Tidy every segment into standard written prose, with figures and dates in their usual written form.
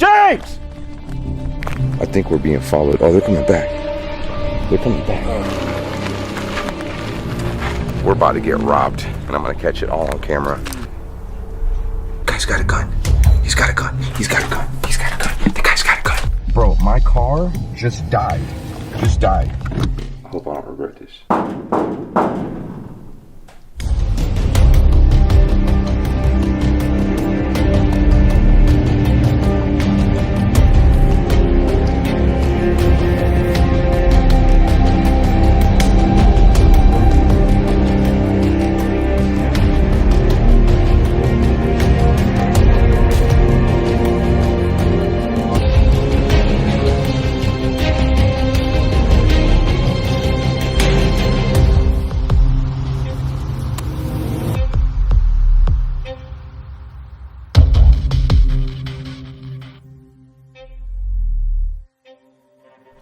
James! I think we're being followed. Oh, they're coming back. They're coming back. We're about to get robbed, and I'm gonna catch it all on camera. Guy's got a gun. He's got a gun. He's got a gun. He's got a gun. The guy's got a gun. Bro, my car just died. Just died. I hope I don't regret this.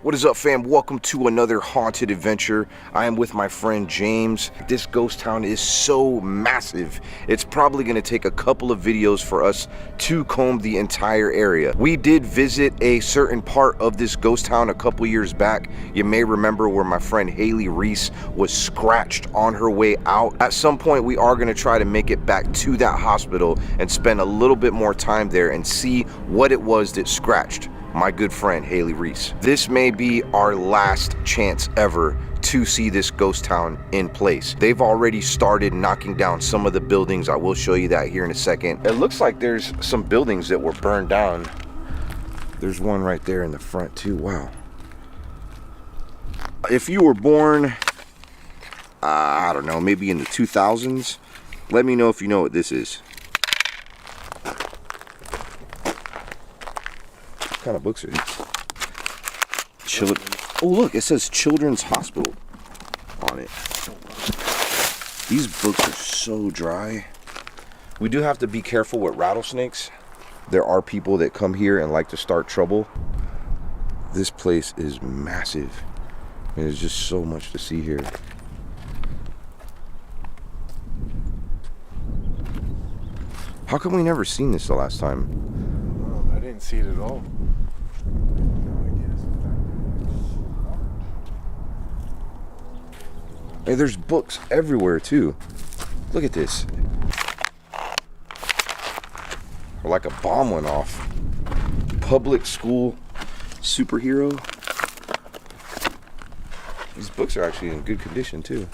What is up, fam? Welcome to another haunted adventure. I am with my friend James. This ghost town is so massive. It's probably gonna take a couple of videos for us to comb the entire area. We did visit a certain part of this ghost town a couple years back. You may remember where my friend Haley Reese was scratched on her way out. At some point, we are gonna try to make it back to that hospital and spend a little bit more time there and see what it was that scratched my good friend Haley Reese. This may be our last chance ever to see this ghost town in place. They've already started knocking down some of the buildings. I will show you that here in a second. It looks like there's some buildings that were burned down. There's one right there in the front too. Wow. If you were born, I don't know, maybe in the 2000s, let me know if you know what this is. What kind of books are these? Oh, look, it says Children's Hospital on it. These books are so dry. We do have to be careful with rattlesnakes. There are people that come here and like to start trouble. This place is massive. And there's just so much to see here. How come we never seen this the last time? I didn't see it at all. Hey, there's books everywhere too. Look at this. Or like a bomb went off. Public school superhero. These books are actually in good condition too.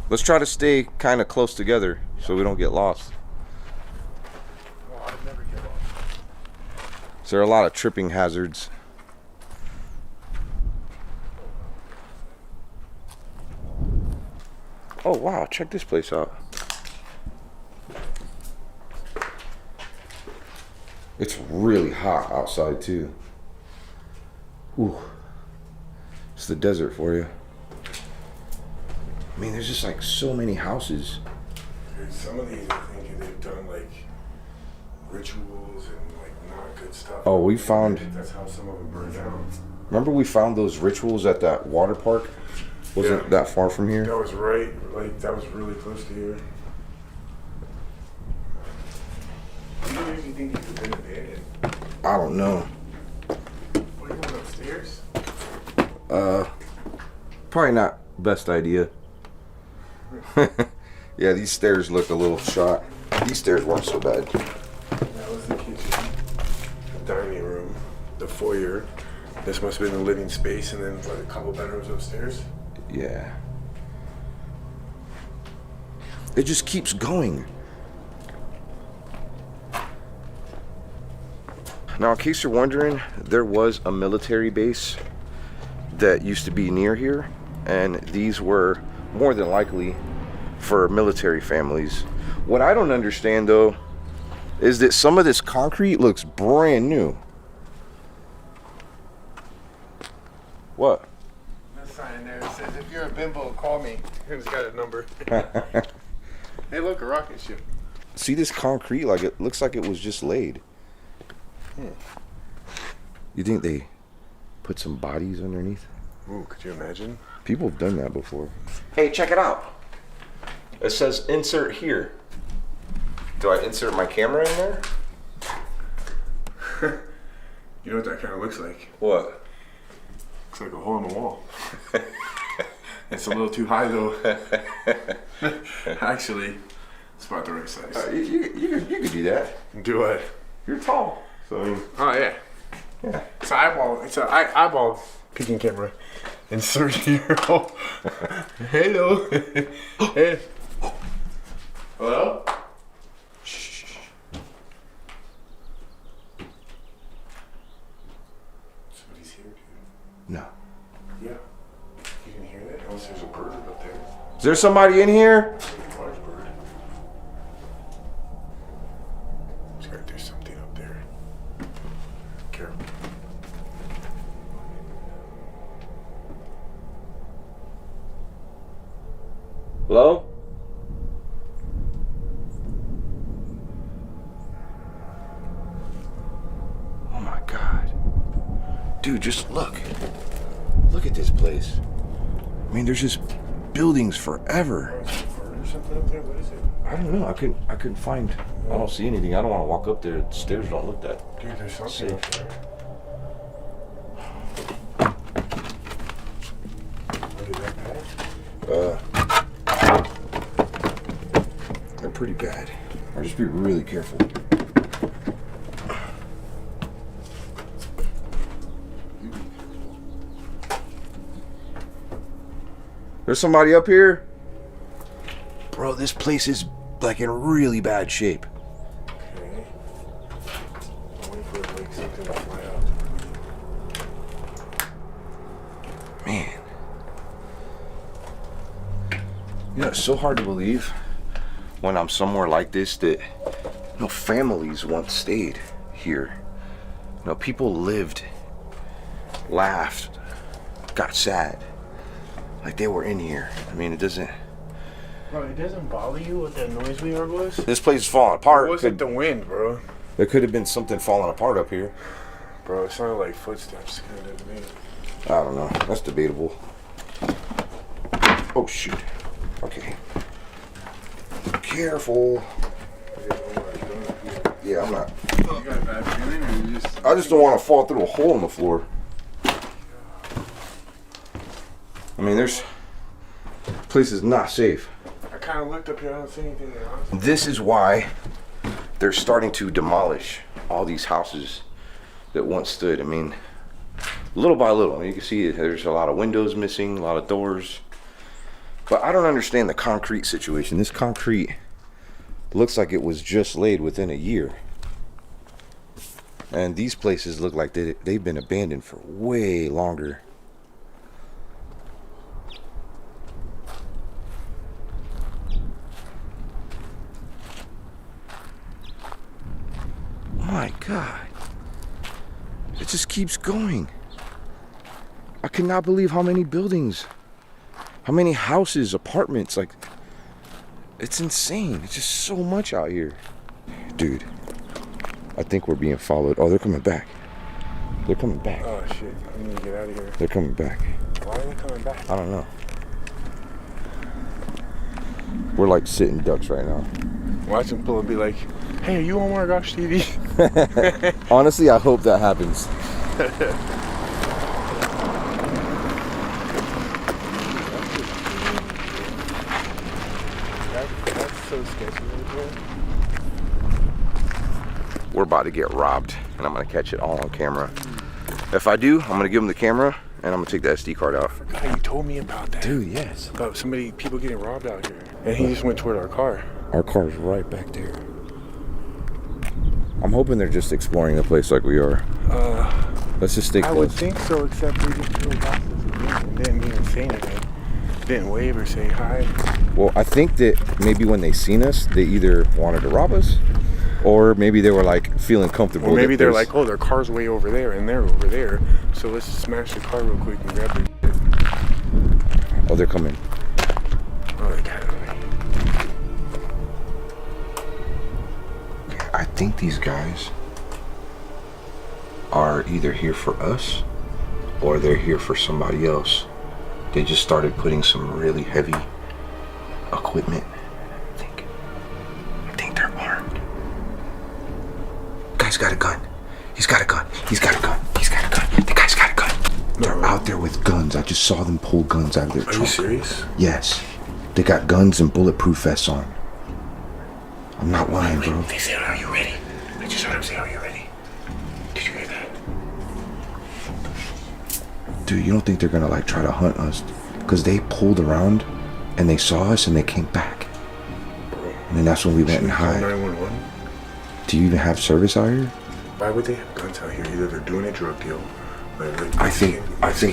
Let's try to stay kind of close together so we don't get lost. I'd never get lost. So there are a lot of tripping hazards. Oh wow, check this place out. It's really hot outside too. Ooh. It's the desert for you. I mean, there's just like so many houses. Dude, some of these I think they've done like rituals and like not good stuff. Oh, we found. That's how some of them burned down. Remember we found those rituals at that water park? Wasn't that far from here? That was right, like that was really close to here. Do you usually think these have been abandoned? I don't know. What are you going upstairs? Probably not best idea. Yeah, these stairs look a little shot. These stairs weren't so bad. That was the kitchen, the dining room, the foyer. This must have been the living space, and then like a couple bedrooms upstairs. Yeah. It just keeps going. Now, in case you're wondering, there was a military base that used to be near here, and these were more than likely for military families. What I don't understand though is that some of this concrete looks brand new. What? That sign there says, if you're a bimbo, call me. Here's got a number. Hey, look, a rocket ship. See this concrete? Like it looks like it was just laid. You think they put some bodies underneath? Ooh, could you imagine? People have done that before. Hey, check it out. It says insert here. Do I insert my camera in there? You know what that kind of looks like? What? Looks like a hole in the wall. It's a little too high though. Actually, it's about the right size. You could do that. Do what? You're tall. So I mean, Oh yeah. yeah. It's an eyeball. It's an eyeball picking camera. Insert here. Hello. Hey. Hello? Somebody's here, dude. No. Yeah. You can hear that? Unless there's a bird up there. Is there somebody in here? A large bird. There's gotta do something up there. Careful. Hello? Oh my God. Dude, just look. Look at this place. I mean, there's just buildings forever. Is there a bird or something up there? What is it? I don't know. I couldn't find. I don't see anything. I don't want to walk up there. The stairs don't look that Dude, there's something safe. up there. What is that bad? They're pretty bad. I'll just be really careful. There's somebody up here? Bro, this place is like in really bad shape. Okay. I'm waiting for like something to fly out. Man. You know, it's so hard to believe when I'm somewhere like this that, you know, families once stayed here. You know, people lived, laughed, got sad. Like they were in here. I mean, it doesn't... Bro, it doesn't bother you what that noise we heard was? This place is falling apart. It wasn't the wind, bro. There could have been something falling apart up here. Bro, it sounded like footsteps kind of to me. I don't know. That's debatable. Oh, shoot. Okay. Careful. Yeah, I'm not. You got a bad feeling or you just... I just don't want to fall through a hole in the floor. I mean, this place is not safe. I kind of looked up here, I don't see anything else. This is why they're starting to demolish all these houses that once stood. I mean, little by little, you can see there's a lot of windows missing, a lot of doors. But I don't understand the concrete situation. This concrete looks like it was just laid within a year. And these places look like they've been abandoned for way longer. My God, it just keeps going. I cannot believe how many buildings, how many houses, apartments, like, it's insane. It's just so much out here. Dude, I think we're being followed. Oh, they're coming back. They're coming back. Oh shit, I need to get out of here. They're coming back. Why are they coming back? I don't know. We're like sitting ducks right now. Watch them pull and be like, hey, are you on Mark Gosh TV? Honestly, I hope that happens. That's so sketchy right there. We're about to get robbed, and I'm gonna catch it all on camera. If I do, I'm gonna give them the camera, and I'm gonna take the SD card out. I forgot you told me about that. Dude, yes. About people getting robbed out here. And he just went toward our car. Our car's right back there. I'm hoping they're just exploring the place like we are. Let's just stay close. I would think so, except they just drove past us again and didn't even say anything. Didn't wave or say hi. Well, I think that maybe when they seen us, they either wanted to rob us, or maybe they were like feeling comfortable. Or maybe that they're like, oh, their car's way over there and they're over there. So let's smash the car real quick and grab their shit. Oh, they're coming. Oh, they got it. I think these guys are either here for us or they're here for somebody else. They just started putting some really heavy equipment. I think they're armed. Guy's got a gun. He's got a gun. He's got a gun. He's got a gun. The guy's got a gun. They're out there with guns. I just saw them pull guns out of their trunk. Are you serious? Yes. They got guns and bulletproof vests on. I'm not lying, bro. They said, "Are you ready?" I just heard him say, "Are you ready?" Did you hear that? Dude, you don't think they're gonna like try to hunt us? Because they pulled around and they saw us and they came back. And then that's when we went and hid. 911? Do you even have service out here? Why would they have guns out here? Either they're doing a drug deal, like I think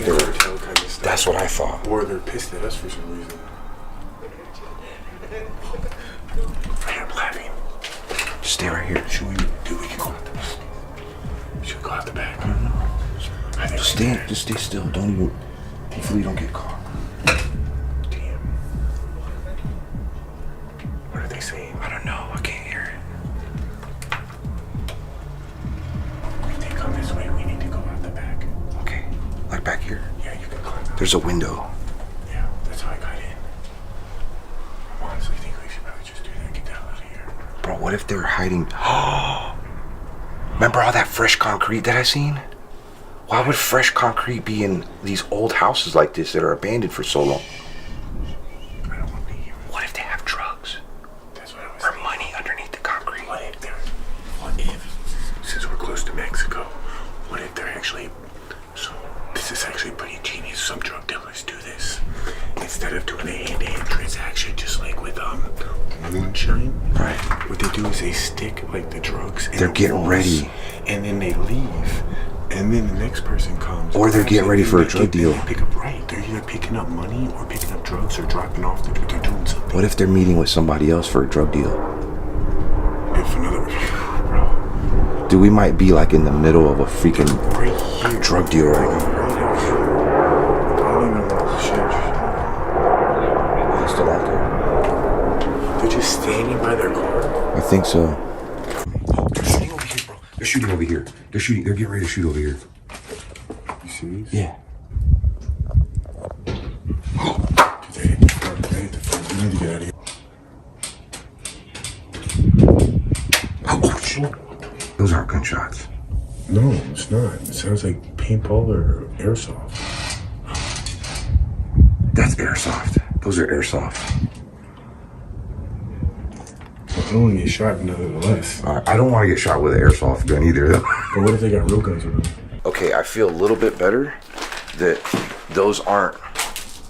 they're. cartel kind of stuff, That's what I thought. or they're pissed at us for some reason. I am laughing. Just stay right here. Should we do? We can go out the back. We should go out the back. I think Just stay still. Don't even. Hopefully you don't get caught. Damn. What are they saying? I don't know. I can't hear it. If they come this way, we need to go out the back. Okay. Like back here. Yeah, you can climb out. There's a window. Yeah, that's how I got in. I honestly think we should probably just do that. Get the hell out of here. Bro, what if they're hiding? Remember all that fresh concrete that I seen? Why would fresh concrete be in these old houses like this that are abandoned for so long? I don't want to be here. What if they have drugs That's what I was or thinking. money underneath the concrete? What if, since we're close to Mexico, what if they're actually, so this is actually pretty genius. Some drug dealers do this. Instead of doing a hand-to-hand transaction, just like with moonshine, Right. what they do is they stick like the drugs in They're the getting walls, ready. and then they leave. And then the next person comes. Or they're getting ready for a They drug deal. They pick up right. They're either picking up money or picking up drugs or dropping off. They're doing something. What if they're meeting with somebody else for a drug deal? If another, bro, Dude, we might be like in the middle of a freaking right here, drug deal right now. right out here. I don't even know. Shit. Are they still out there? They're just standing by their car. I think so. Oh, they're shooting over here, bro. They're shooting over here. They're shooting. They're getting ready to shoot over here. You serious? Yeah. Dude, they hit the front. They hit the front. We need to get out of here. Oh, shit. Those aren't gunshots. No, it's not. It sounds like paintball or airsoft. That's airsoft. Those are airsoft. I don't want to get shot nonetheless. I don't want to get shot with an airsoft gun either, though. But what if they got real guns with them? Okay, I feel a little bit better that those aren't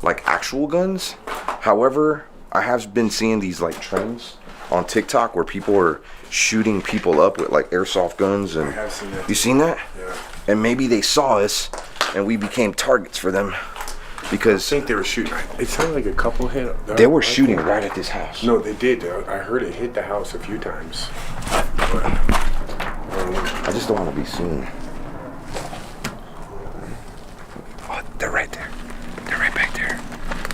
like actual guns. However, I have been seeing these like trends on TikTok where people are shooting people up with like airsoft guns, and I have seen that. you seen that? Yeah. And maybe they saw us and we became targets for them because I think they were shooting. It sounded like a couple hit. they were shooting right at this house. No, they did. I heard it hit the house a few times. But, I just don't want to be seen. Oh, they're right there. They're right back there.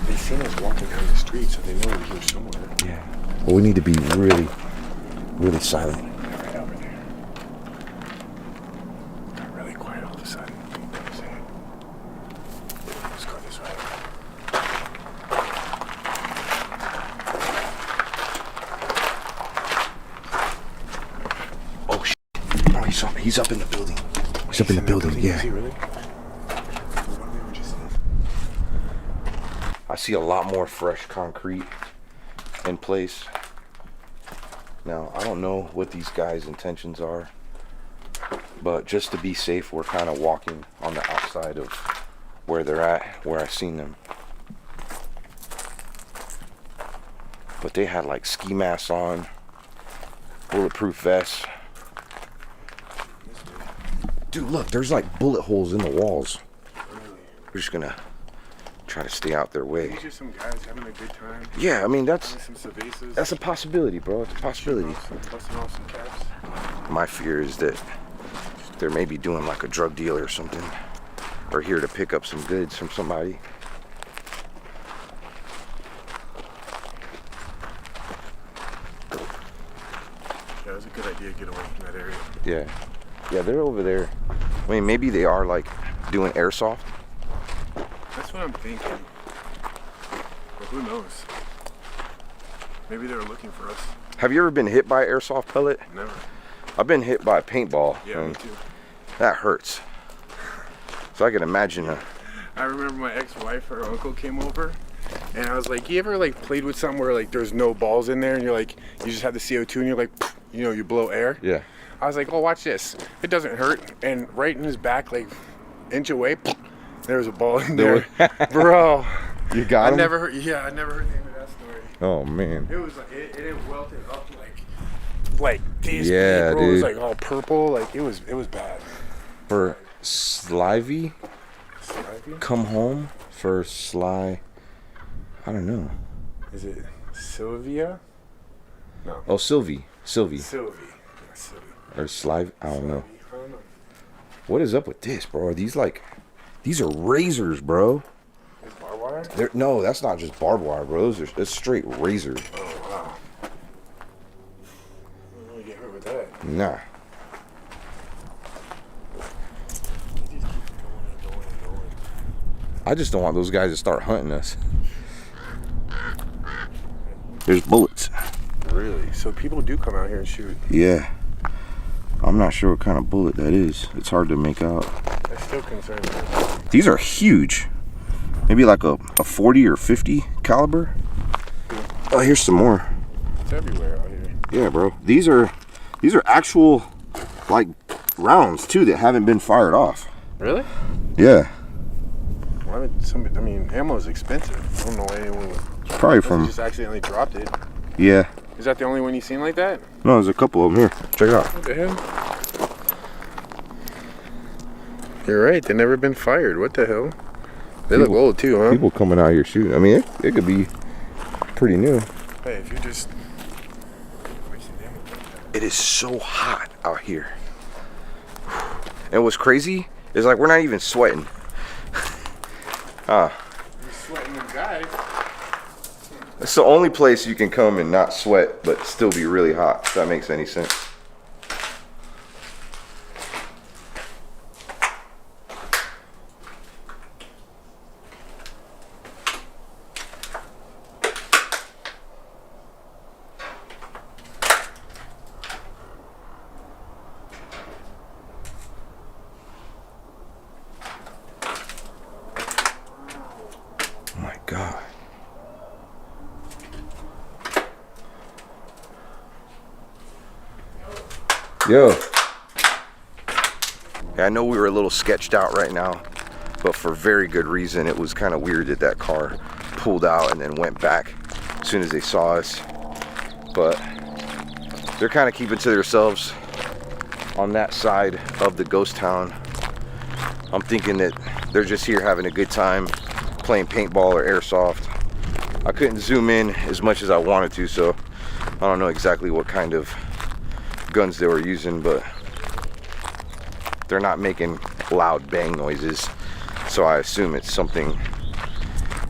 they seen us walking down the street, so they know we're here somewhere. Yeah. Well, we need to be really, really silent. They're right over there. Got really quiet all of a sudden. You know what I'm saying? Let's go this way. Oh, shit. Oh, he's up in the building. He's up in the building, Is yeah. he really? What we were just saying? I see a lot more fresh concrete in place. Now, I don't know what these guys' intentions are, but just to be safe, we're kind of walking on the outside of where they're at, where I seen them. But they had like ski masks on, bulletproof vests. Dude, look, there's like bullet holes in the walls. We're just gonna try to stay out their way. These are some guys having a good time. Yeah, I mean, that's Some cervezas. a possibility, bro. It's a possibility. Busting off some caps. My fear is that they're maybe doing like a drug deal or something, or here to pick up some goods from somebody. Yeah, it was a good idea to get away from that area. Yeah, they're over there. I mean, maybe they are like doing airsoft, what I'm thinking. But who knows? Maybe they were looking for us. Have you ever been hit by an airsoft pellet? Never. I've been hit by a paintball. Yeah, me too. That hurts. So I can imagine. I remember my ex-wife, her uncle came over, and I was like, you ever like played with something where like there's no balls in there, and you're like, you just have the CO2, and you're like, you know, you blow air? Yeah. I was like, oh, watch this. It doesn't hurt. And right in his back, like inch away, there was a ball in there. Bro. You got him? I never heard the end of that story. Oh, man. It was like, it welted up like this. Yeah, big, bro. dude. It was like all purple. Like it was bad. For Slivy? Slivy? Come home for Sly. I don't know. Is it Sylvia? No. Oh, Sylvie. Sylvie. Or Slive. I don't know. I don't know. What is up with this, bro? Are these like, these are razors, bro. Is barbed wire? No, that's not just barbed wire, bro. That's straight razor. Oh, wow. I don't really get hurt with that. Nah. You just keep going. I just don't want those guys to start hunting us. There's bullets. Really? So people do come out here and shoot. Yeah. I'm not sure what kind of bullet that is. It's hard to make out. That still concerns me. These are huge. Maybe like a 40 or 50 caliber. Oh, here's some more. It's everywhere out here. Yeah, bro. These are actual like rounds too that haven't been fired off. Really? Yeah. Why would somebody? I mean, ammo is expensive. I don't know why anyone would. Probably from. Just accidentally dropped it. Yeah. Is that the only one you've seen like that? No, there's a couple of them here. Check it out. What the hell? You're right. They've never been fired. What the hell? They look old too, huh? People coming out here shooting. I mean, it could be pretty new. Hey, if you're just. It is so hot out here. And what's crazy is like we're not even sweating. You're sweating them guys. It's the only place you can come and not sweat but still be really hot, if that makes any sense. Oh my God. Yo. Yeah, I know we were a little sketched out right now, but for very good reason. It was kind of weird that that car pulled out and then went back as soon as they saw us. But they're kind of keeping to themselves on that side of the ghost town. I'm thinking that they're just here having a good time playing paintball or airsoft. I couldn't zoom in as much as I wanted to, so I don't know exactly what kind of guns they were using, but they're not making loud bang noises, so I assume it's something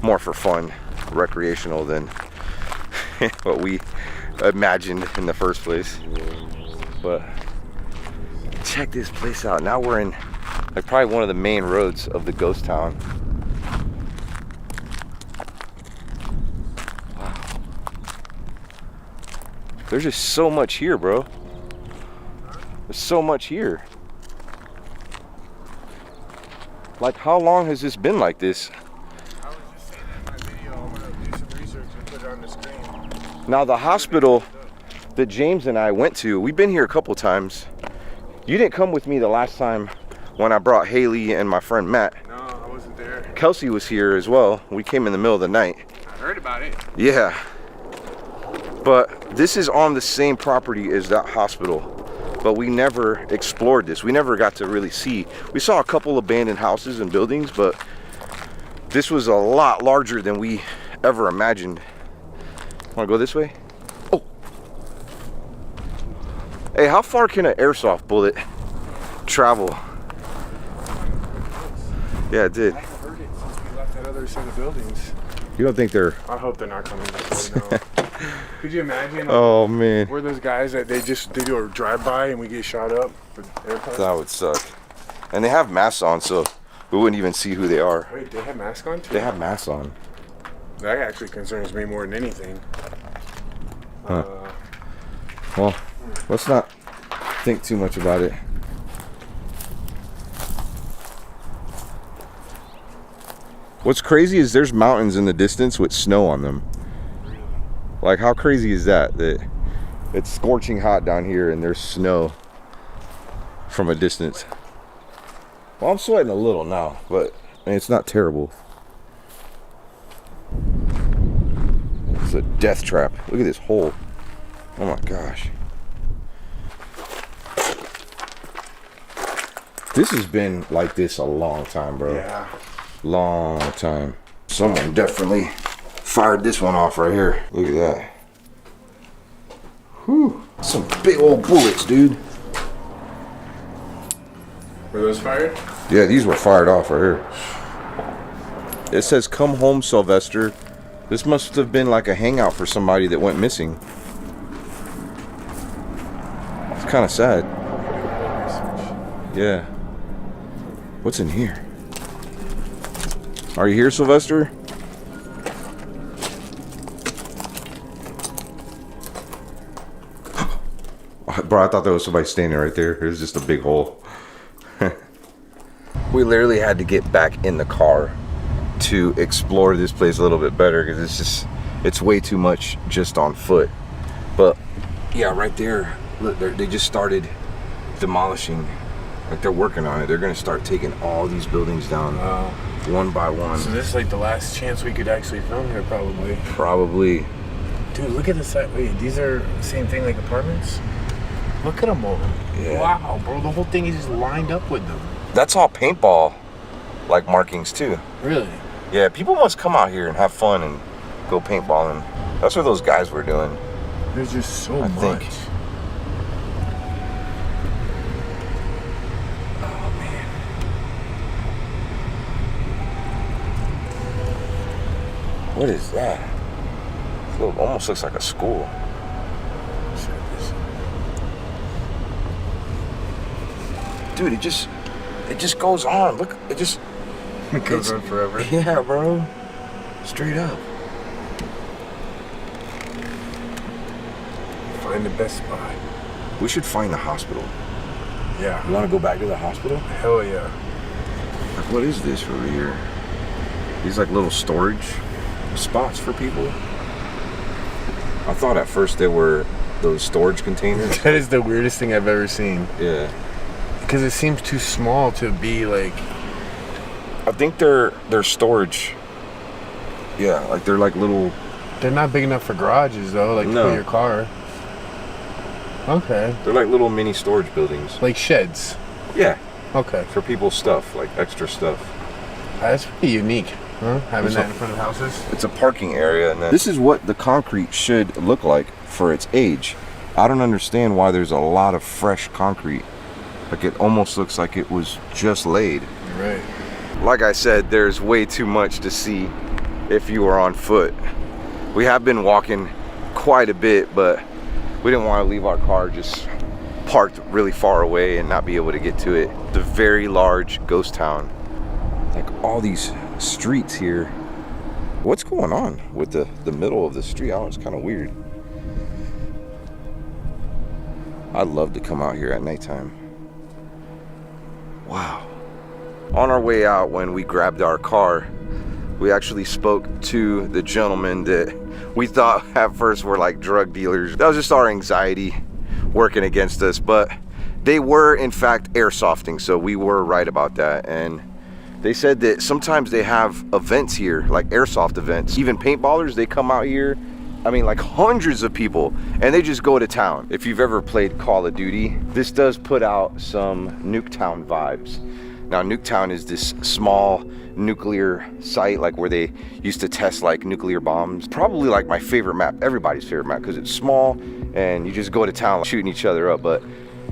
more for fun, recreational than what we imagined in the first place. But check this place out. Now we're in like probably one of the main roads of the ghost town. Wow. There's just so much here, bro. There's so much here. Like, how long has this been like this? I was just saying in my video, I'm gonna do some research and put it on the screen. Now, the hospital that James and I went to, we've been here a couple times. You didn't come with me the last time when I brought Haley and my friend Matt. No, I wasn't there. Kelsey was here as well. We came in the middle of the night. I heard about it. Yeah. But this is on the same property as that hospital. But we never explored this. We never got to really see. We saw a couple abandoned houses and buildings, but this was a lot larger than we ever imagined. Wanna go this way? Oh. Hey, how far can an airsoft bullet travel? Yeah, it did. I haven't heard it since we left that other set of buildings. You don't think they're... I hope they're not coming this way now. Could you imagine? Oh, man. We're those guys that they do a drive-by and we get shot up with airplanes? That would suck. And they have masks on, so We wouldn't even see who they are. Wait, they have masks on too? They have masks on. That actually concerns me more than anything. Huh. Well, let's not think too much about it. What's crazy is there's mountains in the distance with snow on them. Like, how crazy is that? That it's scorching hot down here and there's snow from a distance. Well, I'm sweating a little now, but it's not terrible. It's a death trap. Look at this hole. Oh my gosh. This has been like this a long time, bro. Yeah. Long time. Someone definitely fired this one off right here. Look at that. Whew. Some big old bullets, dude. Were those fired? Yeah, these were fired off right here. It says, "Come home, Sylvester." This must have been like a hangout for somebody that went missing. It's kind of sad. Yeah. What's in here? Are you here, Sylvester? Bro, I thought there was somebody standing right there. It was just a big hole. We literally had to get back in the car to explore this place a little bit better because it's way too much just on foot. But yeah, right there, look, they just started demolishing. Like, they're working on it. They're gonna start taking all these buildings down one by one. So this is like the last chance we could actually film here, probably. Probably. Dude, look at the side. Wait, these are the same thing like apartments? Look at them all. Yeah. Wow, bro, the whole thing is just lined up with them. That's all paintball like markings too. Really? Yeah, people must come out here and have fun and go paintballing. That's what those guys were doing. There's just so I much. think. Oh man. What is that? It almost looks like a school. Dude, it just goes on. Look, it just goes on forever. Yeah, bro. Straight up. Find the best spot. We should find the hospital. Yeah. You want to go back to the hospital? Hell yeah. Like, what is this over here? These like little storage spots for people. I thought at first they were those storage containers. That is the weirdest thing I've ever seen. Yeah. Because it seems too small to be like. I think they're storage. Yeah, like they're like little. They're not big enough for garages though, like to put your car. Okay. They're like little mini storage buildings. Like sheds. Yeah. Okay. For people's stuff, like extra stuff. That's pretty unique, huh? Having that in front of houses. It's a parking area, and then this is what the concrete should look like for its age. I don't understand why there's a lot of fresh concrete. Like, it almost looks like it was just laid. Right. Like I said, there's way too much to see if you are on foot. We have been walking quite a bit, but we didn't want to leave our car just parked really far away and not be able to get to it. The very large ghost town. Like, all these streets here. What's going on with the middle of the street? Oh, it's kind of weird. I'd love to come out here at nighttime. Wow. On our way out, when we grabbed our car, we actually spoke to the gentleman that we thought at first were like drug dealers. That was just our anxiety working against us, but they were in fact airsofting, so we were right about that. And they said that sometimes they have events here, like airsoft events. Even paintballers, they come out here. I mean, like hundreds of people, and they just go to town. If you've ever played Call of Duty, this does put out some Nuketown vibes. Now, Nuketown is this small nuclear site, like where they used to test like nuclear bombs. Probably like my favorite map, everybody's favorite map, because it's small and you just go to town shooting each other up. But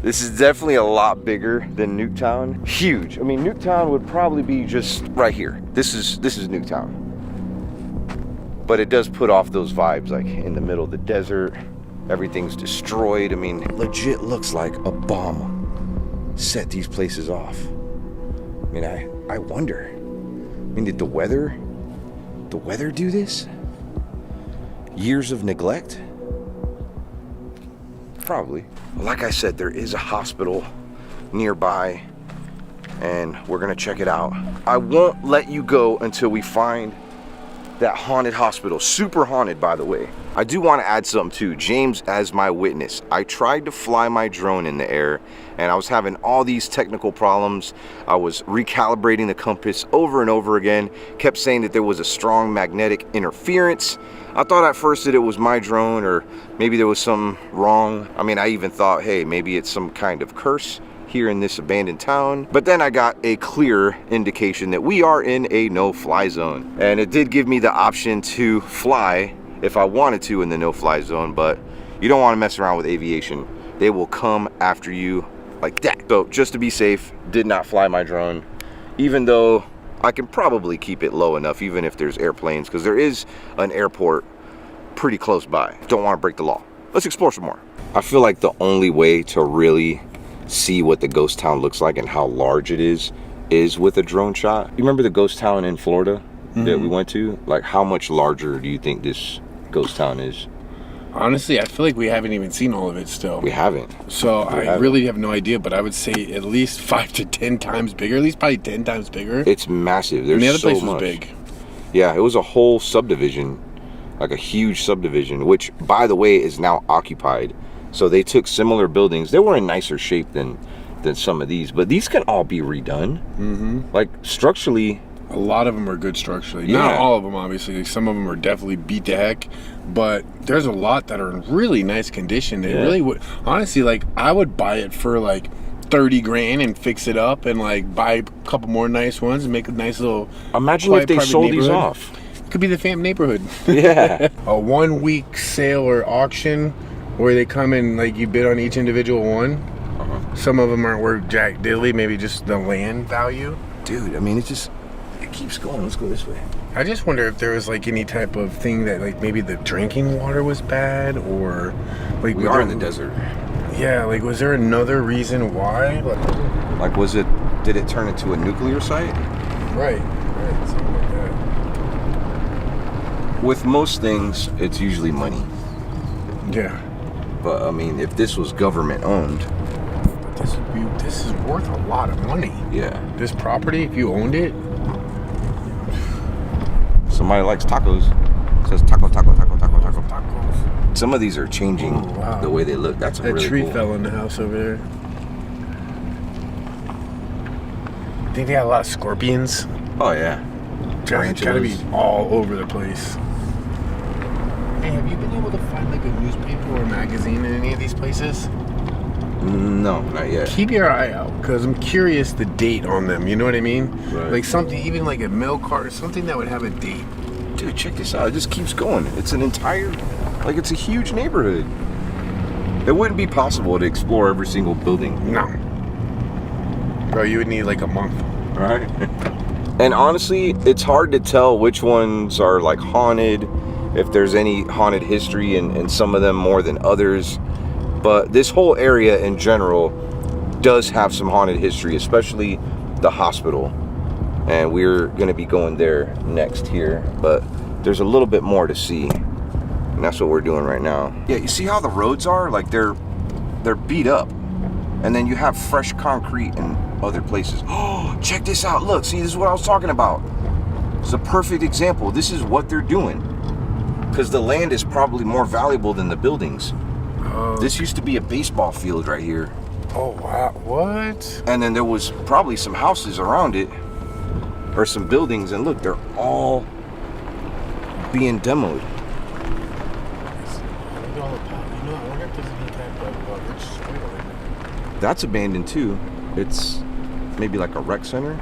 this is definitely a lot bigger than Nuketown. Huge. I mean, Nuketown would probably be just right here. This is Nuketown. But it does put off those vibes, like in the middle of the desert, everything's destroyed. I mean, legit looks like a bomb set these places off. mean, I wonder. I mean, did the weather do this? Years of neglect? Probably. Like I said, there is a hospital nearby, and we're gonna check it out. I won't let you go until we find that haunted hospital. Super haunted, by the way. I do want to add something too. James as my witness. I tried to fly my drone in the air, and I was having all these technical problems. I was recalibrating the compass over and over again, kept saying that there was a strong magnetic interference. I thought at first that it was my drone, or maybe there was something wrong. I mean, I even thought, hey, maybe it's some kind of curse here in this abandoned town. But then I got a clear indication that we are in a no-fly zone. And it did give me the option to fly if I wanted to in the no-fly zone, but you don't want to mess around with aviation. They will come after you like that. So just to be safe, did not fly my drone, even though I can probably keep it low enough, even if there's airplanes, because there is an airport pretty close by. Don't want to break the law. Let's explore some more. I feel like the only way to really see what the ghost town looks like and how large it is with a drone shot. You remember the ghost town in Florida that we went to? Like, how much larger do you think this ghost town is? Honestly, I feel like we haven't even seen all of it still. We haven't. So I really have no idea, but I would say at least 5 to 10 times bigger. At least probably 10 times bigger. It's massive. There's and the other so place much. was big. Yeah, it was a whole subdivision, like a huge subdivision, which, by the way, is now occupied. So they took similar buildings. They were in nicer shape than some of these, but these can all be redone. Like, structurally, a lot of them are good structurally. Yeah. Not all of them, obviously. Like, some of them are definitely beat to heck, but there's a lot that are in really nice condition. They really would, honestly, like, I would buy it for like 30 grand and fix it up and like buy a couple more nice ones and make a nice little imagine quiet if they private sold these neighborhood. off. It could be the fam neighborhood. Yeah. A 1 week sale or auction where they come in, like, you bid on each individual one. Some of them aren't worth jack diddly, maybe just the land value. Dude, I mean, it keeps going. Let's go this way. I just wonder if there was like any type of thing that, like, maybe the drinking water was bad, or like We are in the desert. Yeah, like, was there another reason why? Like, did it turn into a nuclear site? Right, something like that. With most things, it's usually money. Yeah. But I mean, if this was government owned, This is worth a lot of money. yeah. This property, if you owned it. Somebody likes tacos. It says taco, taco, taco, taco, taco. Tacos. Some of these are changing the way they look. That's That really tree cool. fell in the house over there. I think they got a lot of scorpions. Oh yeah. Gotta be all over the place. Hey, have you been able to find like a newspaper or magazine in any of these places? No, not yet. Keep your eye out, because I'm curious the date on them. You know what I mean? Right. Like something, even like a mail card or something that would have a date. Dude, check this out. It just keeps going. It's an entire, like, it's a huge neighborhood. It wouldn't be possible to explore every single building. No. Bro, you would need like a month. Right? And honestly, it's hard to tell which ones are like haunted, if there's any haunted history in some of them more than others. But this whole area in general does have some haunted history, especially the hospital. And we're gonna be going there next here, but there's a little bit more to see. And that's what we're doing right now. Yeah, you see how the roads are? Like, they're beat up. And then you have fresh concrete in other places. Oh, check this out. Look, see, this is what I was talking about. It's a perfect example. This is what they're doing. Because the land is probably more valuable than the buildings. This used to be a baseball field right here. Oh, wow. What? And then there was probably some houses around it. Or some buildings. And look, they're all being demoed. That's abandoned too. It's maybe like a rec center.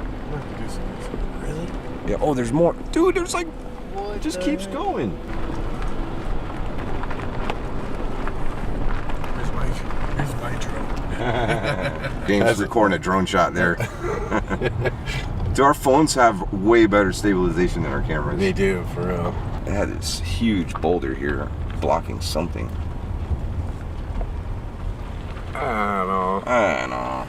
Really? Yeah. Oh, there's more. Dude, there's like, it just keeps going. Here's my drone. James is recording a drone shot there. Do our phones have way better stabilization than our cameras? They do, for real. It had this huge boulder here blocking something. I don't know. I don't know.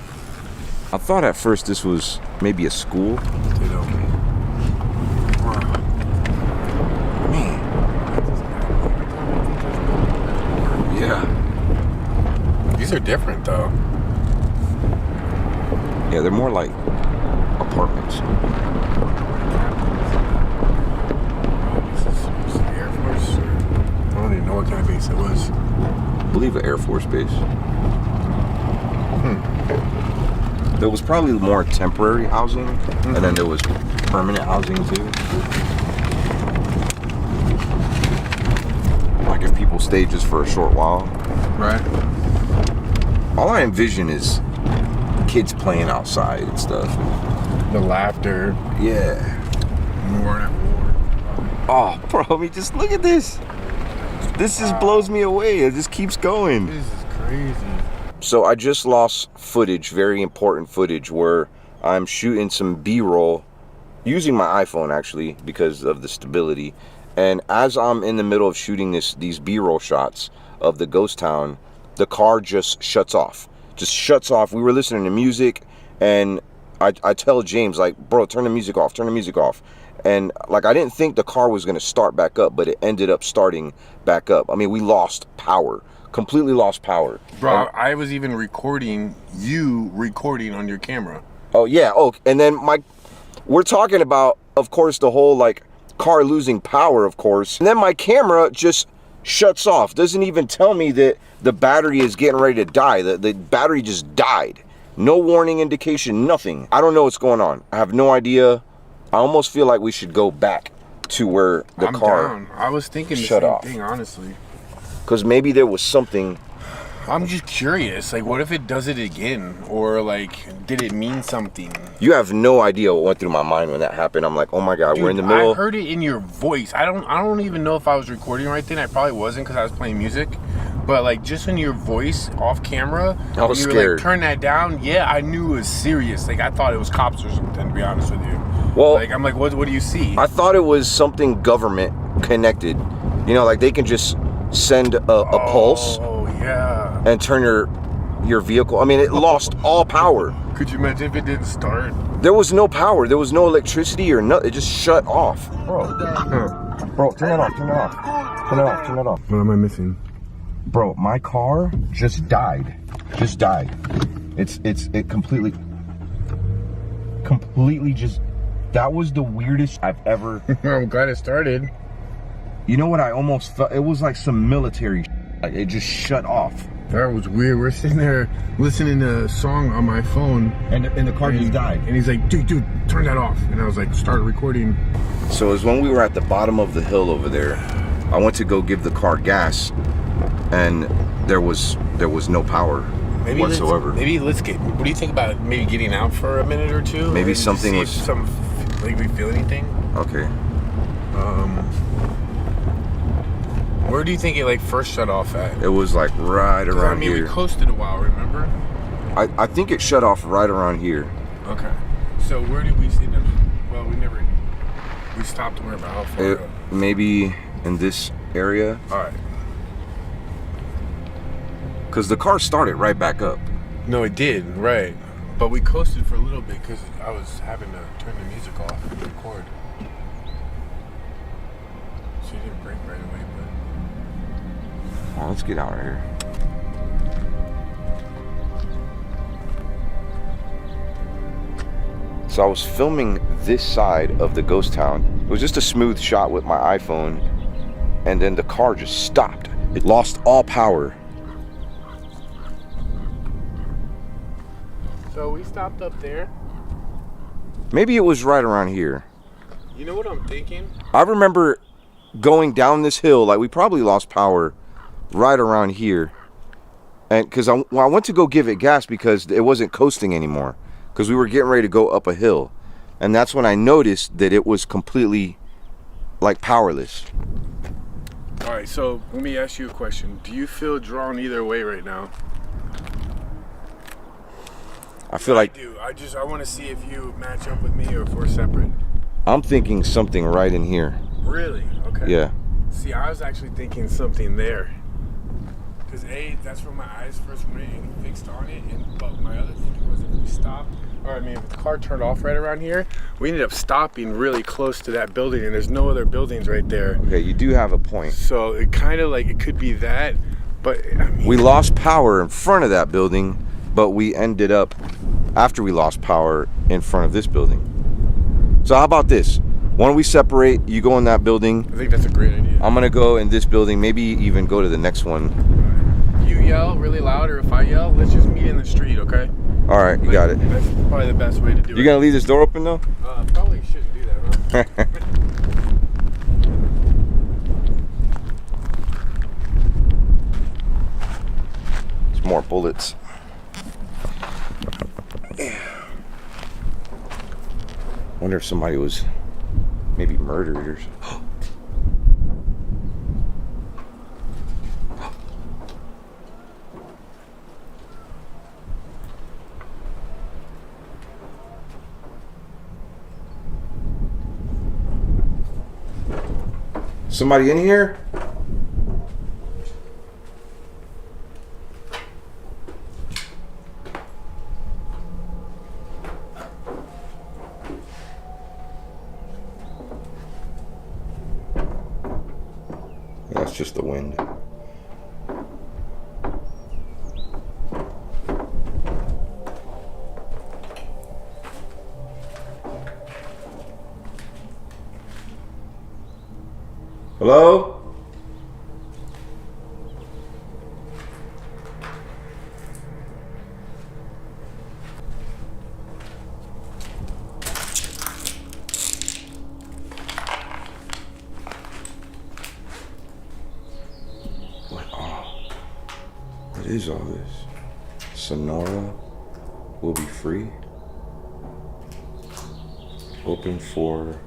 I thought at first this was maybe a school. They don't. Man. Yeah. These are different though. Yeah, they're more like apartments. This is Air Force. I don't even know what kind of base it was. I believe an Air Force base. There was probably more temporary housing, and then there was permanent housing too. Like if people stay just for a short while. Right. All I envision is kids playing outside and stuff. The laughter. Yeah. War at war. Oh, bro, I mean, just look at this. This just blows me away. It just keeps going. This is crazy. So I just lost footage, very important footage, where I'm shooting some B-roll using my iPhone actually because of the stability. And as I'm in the middle of shooting these B-roll shots of the ghost town, the car just shuts off. Just shuts off. We were listening to music, and I tell James, like, bro, turn the music off, turn the music off. And like, I didn't think the car was gonna start back up, but it ended up starting back up. I mean, we lost power. Completely lost power. Bro, I was even recording you recording on your camera. Oh yeah. Oh, and then we're talking about, of course, the whole like car losing power, of course. And then my camera just shuts off. Doesn't even tell me that the battery is getting ready to die. The battery just died. No warning indication, nothing. I don't know what's going on. I have no idea. I almost feel like we should go back to where the car down. I was thinking the shut same off. thing, honestly. Because maybe there was something. I'm just curious, like, what if it does it again? Or, like, did it mean something? You have no idea what went through my mind when that happened. I'm like, oh my God, Dude, we're in the middle. I heard it in your voice. I don't even know if I was recording right then. I probably wasn't because I was playing music. But, like, just in your voice off camera, I was you were scared. like, turn that down. Yeah, I knew it was serious. Like, I thought it was cops or something, to be honest with you. Well, like, I'm like, what do you see? I thought it was something government connected. You know, like they can just send a pulse. Oh, yeah. And turn your vehicle. I mean, it lost all power. Could you imagine if it didn't start? There was no power. There was no electricity or nothing. It just shut off. Bro, turn it off. Turn it off. Turn it off. Turn it off. What am I missing? Bro, my car just died. Just died. It completely just. That was the weirdest I've ever. I'm glad it started. You know what I almost felt? It was like some military. Like it just shut off. That was weird. We're sitting there listening to a song on my phone, And the car just died. And he's like, dude, turn that off. And I was like, start recording. So it was when we were at the bottom of the hill over there. I went to go give the car gas, and there was no power whatsoever. Let's get. What do you think about maybe getting out for a minute or two? Maybe and something see was. if like we feel anything. Okay. Where do you think it like first shut off at? It was like right around we here. coasted a while, remember? I think it shut off right around here. Okay. So where did we see them? Well, we stopped where about how far? Maybe in this area. All right. Because the car started right back up. No, it did, right. But we coasted for a little bit because I was having to turn the music off and record. So you didn't break right away, but... Oh, let's get out of here. So I was filming this side of the ghost town. It was just a smooth shot with my iPhone, and then the car just stopped. It lost all power. So we stopped up there. Maybe it was right around here. You know what I'm thinking? I remember going down this hill, like we probably lost power right around here. And because I went to go give it gas because it wasn't coasting anymore. Because we were getting ready to go up a hill. And that's when I noticed that it was completely like powerless. All right, so let me ask you a question. Do you feel drawn either way right now? I feel like I do. I want to see if you match up with me or if we're separate. I'm thinking something right in here. Really? Okay. Yeah. See, I was actually thinking something there. Because that's where my eyes first went and fixed on it. But my other thinking was if we stopped or I mean, if the car turned off right around here, we ended up stopping really close to that building, and there's no other buildings right there. Okay, you do have a point. So it kind of like, it could be that, but I mean, We lost power in front of that building, but we ended up, after we lost power, in front of this building. So how about this? Why don't we separate? You go in that building. I think that's a great idea. I'm gonna go in this building, maybe even go to the next one. If you yell really loud, or if I yell, let's just meet in the street, okay? All right, you got it. That's probably the best way to do it. You gonna leave this door open though? Probably shouldn't do that, huh? It's more bullets. Wonder if somebody was maybe murdered or something. Somebody in here? That's just the wind. Hello? What is all this? Sonora will be free. Open for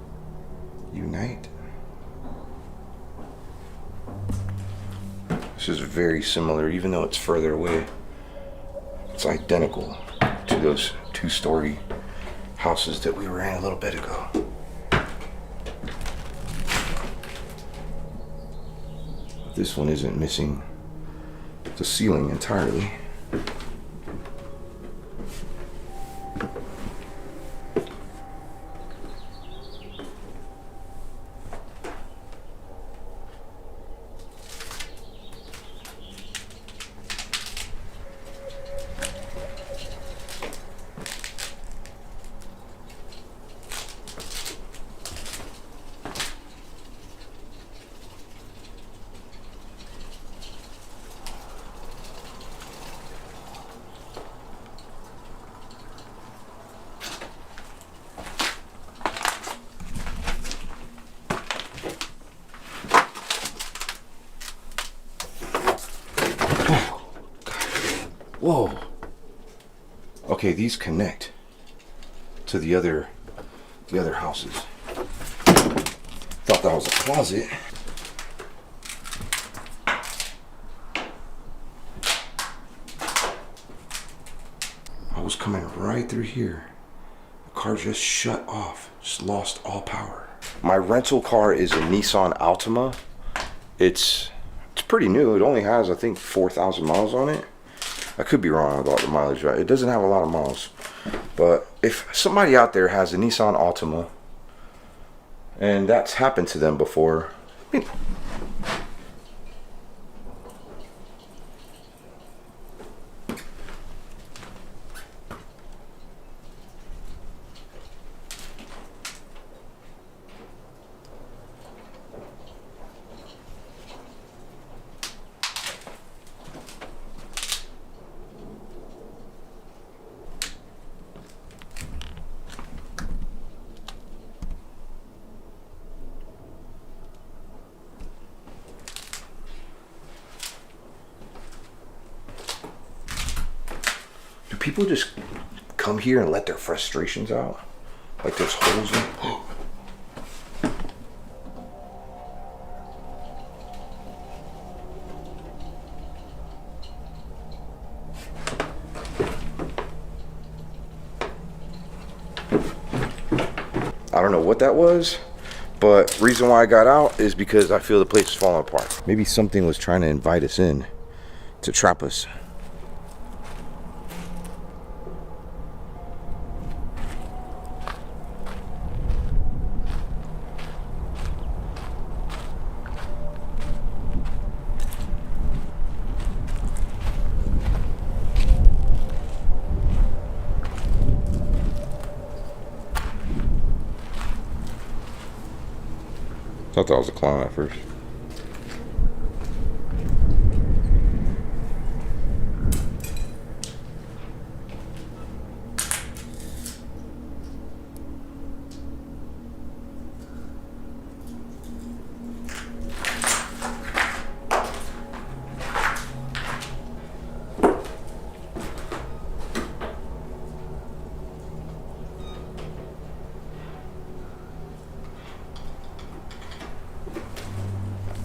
Unite. This is very similar, even though it's further away. It's identical to those two-story houses that we were in a little bit ago. This one isn't missing the ceiling entirely. Whoa. Okay, these connect to the other houses. Thought that was a closet. I was coming right through here. The car just shut off, just lost all power. My rental car is a Nissan Altima. It's pretty new. It only has, I think, 4,000 miles on it. I could be wrong about the mileage, right? It doesn't have a lot of miles. But if somebody out there has a Nissan Altima and that's happened to them before, I mean, people just come here and let their frustrations out? Like there's holes in. I don't know what that was, but reason why I got out is because I feel the place is falling apart. Maybe something was trying to invite us in to trap us. thought that was a clown at first.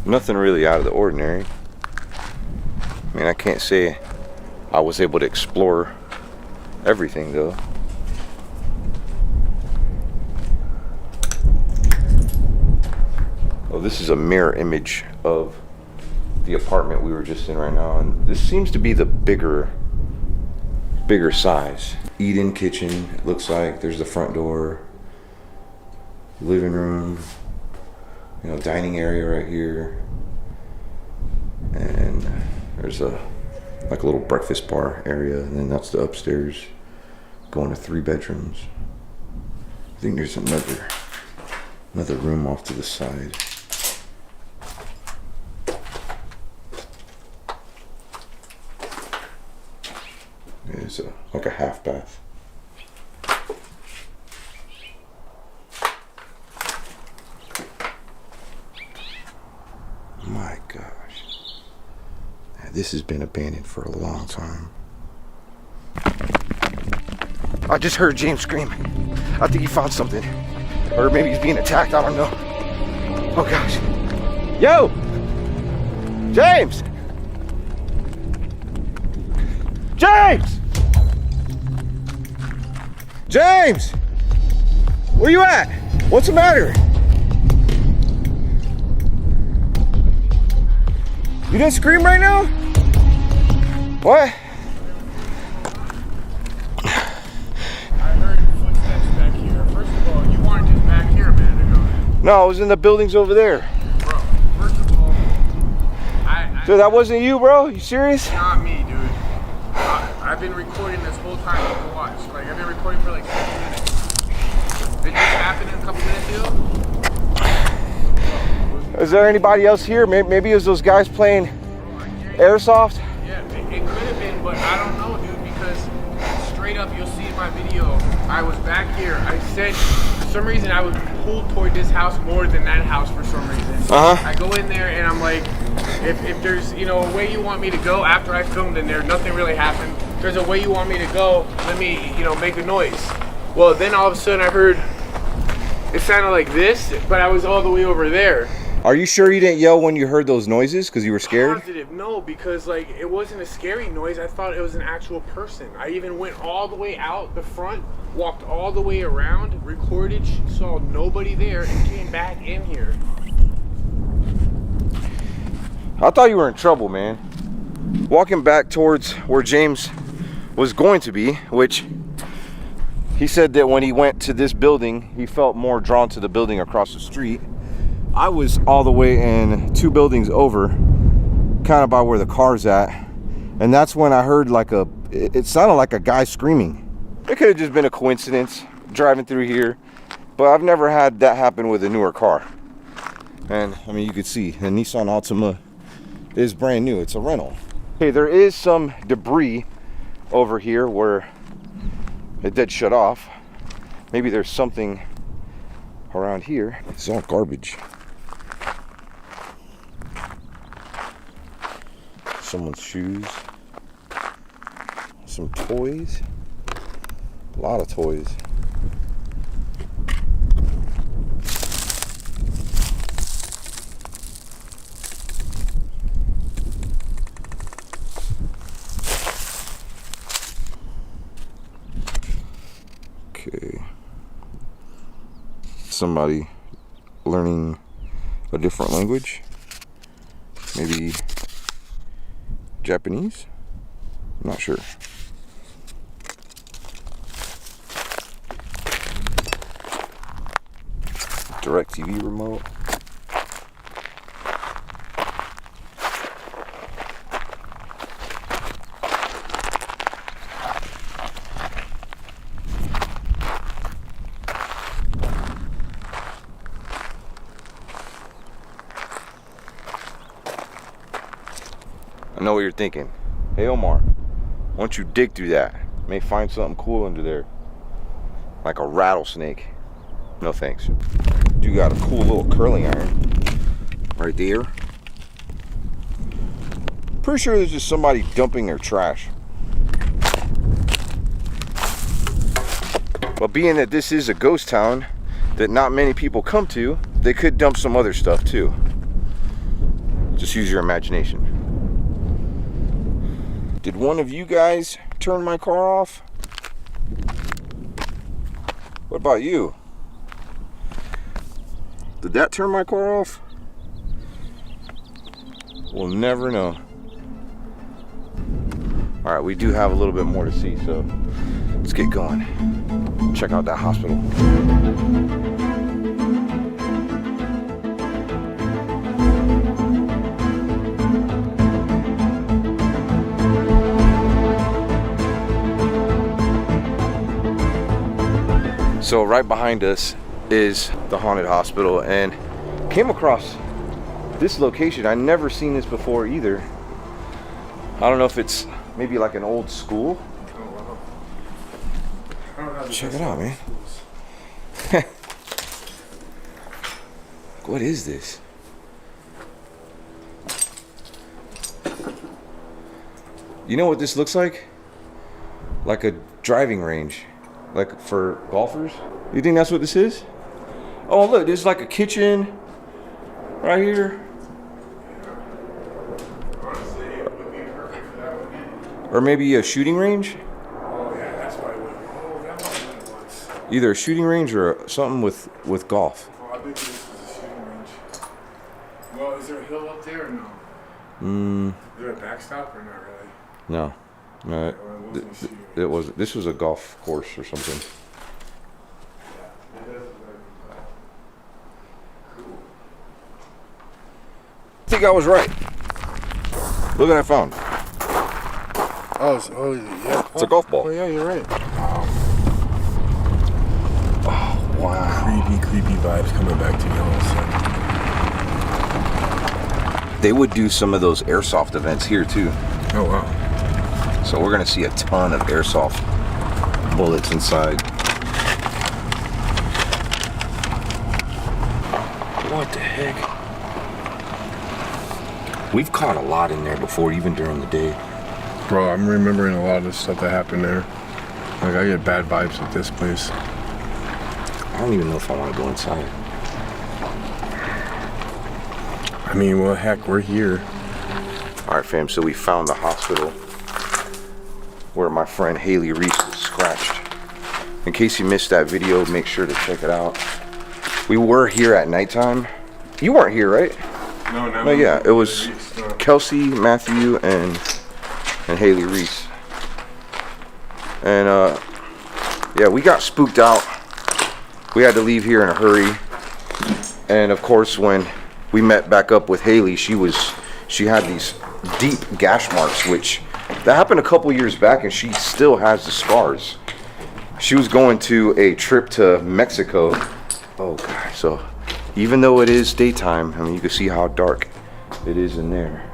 Nothing really out of the ordinary. I mean, I can't say I was able to explore everything though. Oh, this is a mirror image of the apartment we were just in right now, and this seems to be the bigger size. Eat-in kitchen, it looks like. There's the front door, living room, you know, dining area right here, and there's a little breakfast bar area, and then that's the upstairs going to 3 bedrooms. I think there's another room off to the side. It's like a half bath. My gosh. This has been abandoned for a long time. I just heard James scream. I think he found something. Or maybe he's being attacked, I don't know. Oh gosh. Yo! James! James! James! Where you at? What's the matter? You didn't scream right now? What? I heard footsteps back here. First of all, you weren't just back here a minute ago. No, I was in the buildings over there. Bro, first of all, Dude, that wasn't you, bro? You serious? not me, dude. I've been recording this whole time. You can watch. Like, I've been recording for like 50 minutes. Did this happen in a couple minutes ago? Is there anybody else here? Maybe it was those guys playing airsoft? Yeah, it could have been, but I don't know, dude, because straight up, you'll see in my video, I was back here. I said, for some reason, I was pulled toward this house more than that house for some reason. I go in there and I'm like, if there's, you know, a way you want me to go after I filmed in there, nothing really happened. If there's a way you want me to go, let me, you know, make a noise. Well, then all of a sudden I heard, it sounded like this, but I was all the way over there. Are you sure you didn't yell when you heard those noises because you were scared? Positive, no, because like it wasn't a scary noise. I thought it was an actual person. I even went all the way out the front, walked all the way around, recorded, saw nobody there, and came back in here. I thought you were in trouble, man. Walking back towards where James was going to be, which he said that when he went to this building, he felt more drawn to the building across the street. I was all the way in 2 buildings over, kind of by where the car's at, and that's when I heard like it sounded like a guy screaming. It could have just been a coincidence driving through here, but I've never had that happen with a newer car. And I mean, you could see the Nissan Altima is brand new. It's a rental. Hey, there is some debris over here where it did shut off. Maybe there's something around here. It's all garbage. Someone's shoes, some toys, a lot of toys. Okay, somebody learning a different language, maybe Japanese? I'm not sure. DirecTV remote. I know what you're thinking. Hey Omar, why don't you dig through that? May find something cool under there. Like a rattlesnake. No thanks. You got a cool little curling iron right there. Pretty sure there's just somebody dumping their trash. But being that this is a ghost town that not many people come to, they could dump some other stuff too. Just use your imagination. Did one of you guys turn my car off? What about you? Did that turn my car off? We'll never know. All right, we do have a little bit more to see, so let's get going. Check out that hospital. So right behind us is the haunted hospital, and came across this location. I've never seen this before either. I don't know if it's maybe like an old school. Check it out, man. What is this? You know what this looks like? Like a driving range, like for golfers. You think that's what this is? Oh look, there's like a kitchen right here. Honestly, it would be perfect for that one. Or maybe a shooting range? Oh yeah, that's why it would. Oh, that was what it was. Either a shooting range or something with golf. Oh, I bet this was a shooting range. Well, is there a hill up there or no? Is there a backstop or not really? No. No, Well, it wasn't a shooting range. it was. This was a golf course or something. Yeah, it does look like cool. I think I was right. Look what I found. Oh, yeah. It's a golf ball. Oh yeah, you're right. Wow. Creepy vibes coming back to me all of a sudden. They would do some of those airsoft events here too. Oh wow. So we're gonna see a ton of airsoft bullets inside. What the heck? We've caught a lot in there before, even during the day. Bro, I'm remembering a lot of the stuff that happened there. Like, I get bad vibes at this place. I don't even know if I want to go inside. I mean, well, heck, we're here. All right, fam, so we found the hospital where my friend Haley Reese was scratched. In case you missed that video, make sure to check it out. We were here at nighttime. You weren't here, right? No, No, yeah, it was Kelsey, Matthew, and Haley Reese. And yeah, we got spooked out. We had to leave here in a hurry. And of course, when we met back up with Haley, she had these deep gash marks, which that happened a couple years back, and she still has the scars. She was going to a trip to Mexico. Oh god, so even though it is daytime, I mean, you can see how dark it is in there.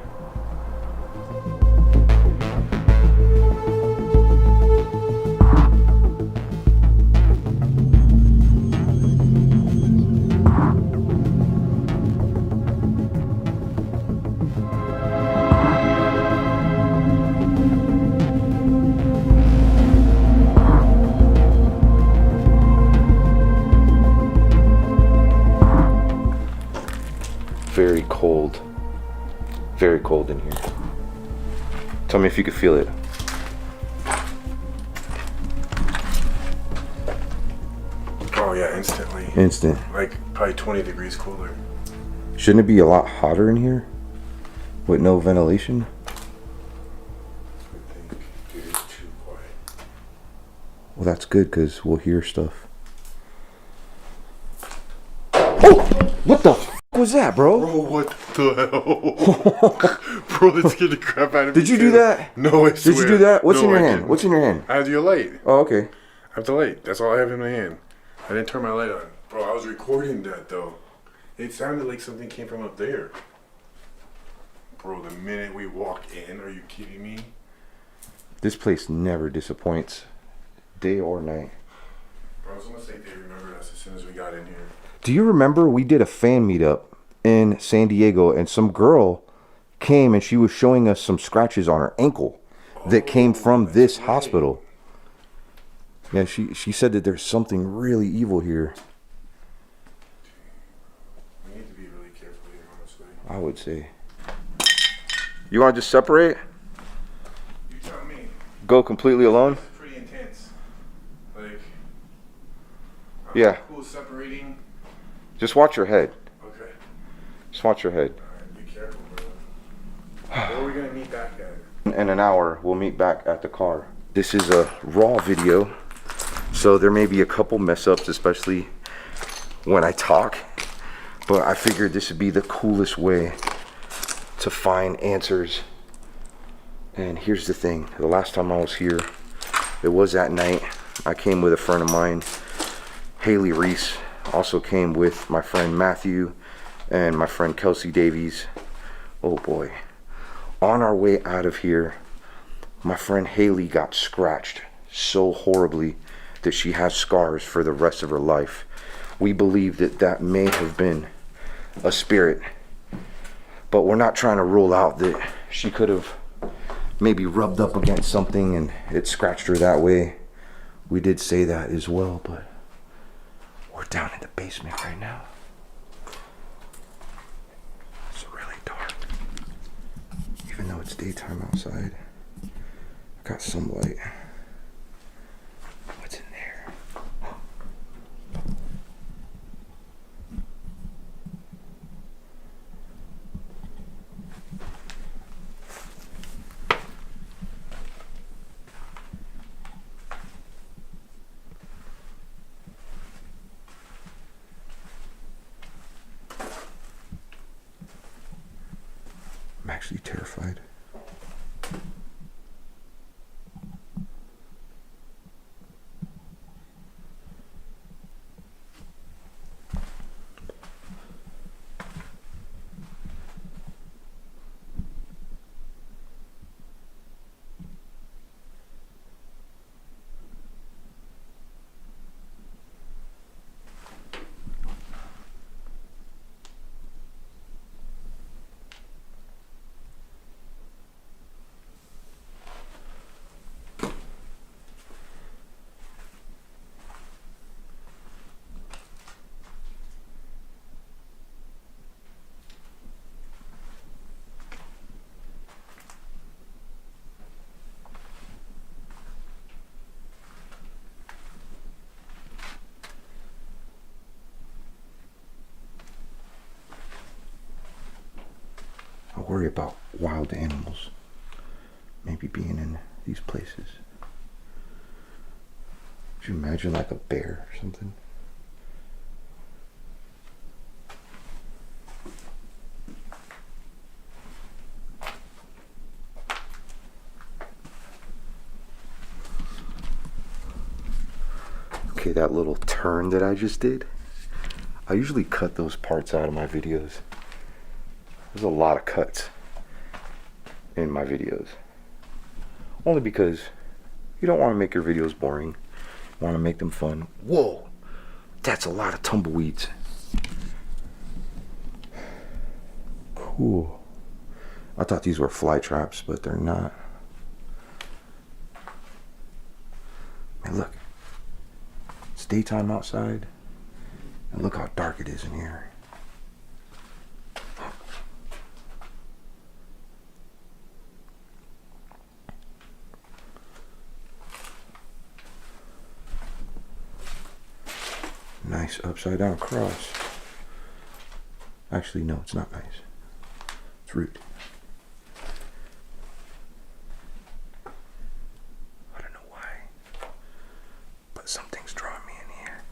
Very cold in here. Tell me if you could feel it. Oh yeah, instantly. Instant. Like probably 20 degrees cooler. Shouldn't it be a lot hotter in here with no ventilation? I think it is too quiet. Well, that's good because we'll hear stuff. Oh! What the f was that, bro? Bro, what the hell? Bro, that scared the crap out of me. Did you do that? No, I swear. Did you do that? What's No, in your I hand? didn't. What's in your hand? I have your light. Oh, okay. I have the light. That's all I have in my hand. I didn't turn my light on. Bro, I was recording that though. It sounded like something came from up there. Bro, the minute we walk in, are you kidding me? This place never disappoints, day or night. Bro, it's almost like they remembered us as soon as we got in here. Do you remember we did a fan meetup in San Diego and some girl came and she was showing us some scratches on her ankle that came from this hospital? Yeah, she said that there's something really evil here. We need to be really careful here, honestly. I would say. You want to just separate? You tell me. Go completely alone? This is pretty intense. Like, Yeah. Cool separating. Just watch your head. Okay. Just watch your head. Alright, be careful, bro. Where are we gonna meet back at? In an hour, we'll meet back at the car. This is a raw video, so there may be a couple mess ups, especially when I talk. But I figured this would be the coolest way to find answers. And here's the thing. The last time I was here, it was at night. I came with a friend of mine, Haley Reese. Also came with my friend Matthew and my friend Kelsey Davies. Oh boy. On our way out of here, my friend Haley got scratched so horribly that she has scars for the rest of her life. We believe that that may have been a spirit, but we're not trying to rule out that she could have maybe rubbed up against something and it scratched her that way. We did say that as well, but we're down in the basement right now. It's really dark. Even though it's daytime outside, I got some light. What's in there? I'm actually terrified. I worry about wild animals maybe being in these places. Could you imagine like a bear or something? Okay, that little turn that I just did, I usually cut those parts out of my videos. There's a lot of cuts in my videos. Only because you don't want to make your videos boring. You want to make them fun. Whoa! That's a lot of tumbleweeds. Cool. I thought these were fly traps, but they're not. Man, look. It's daytime outside. And look how dark it is in here. Nice upside down cross. Actually, no, it's not nice. It's rude. I don't know why, but something's drawing me in here.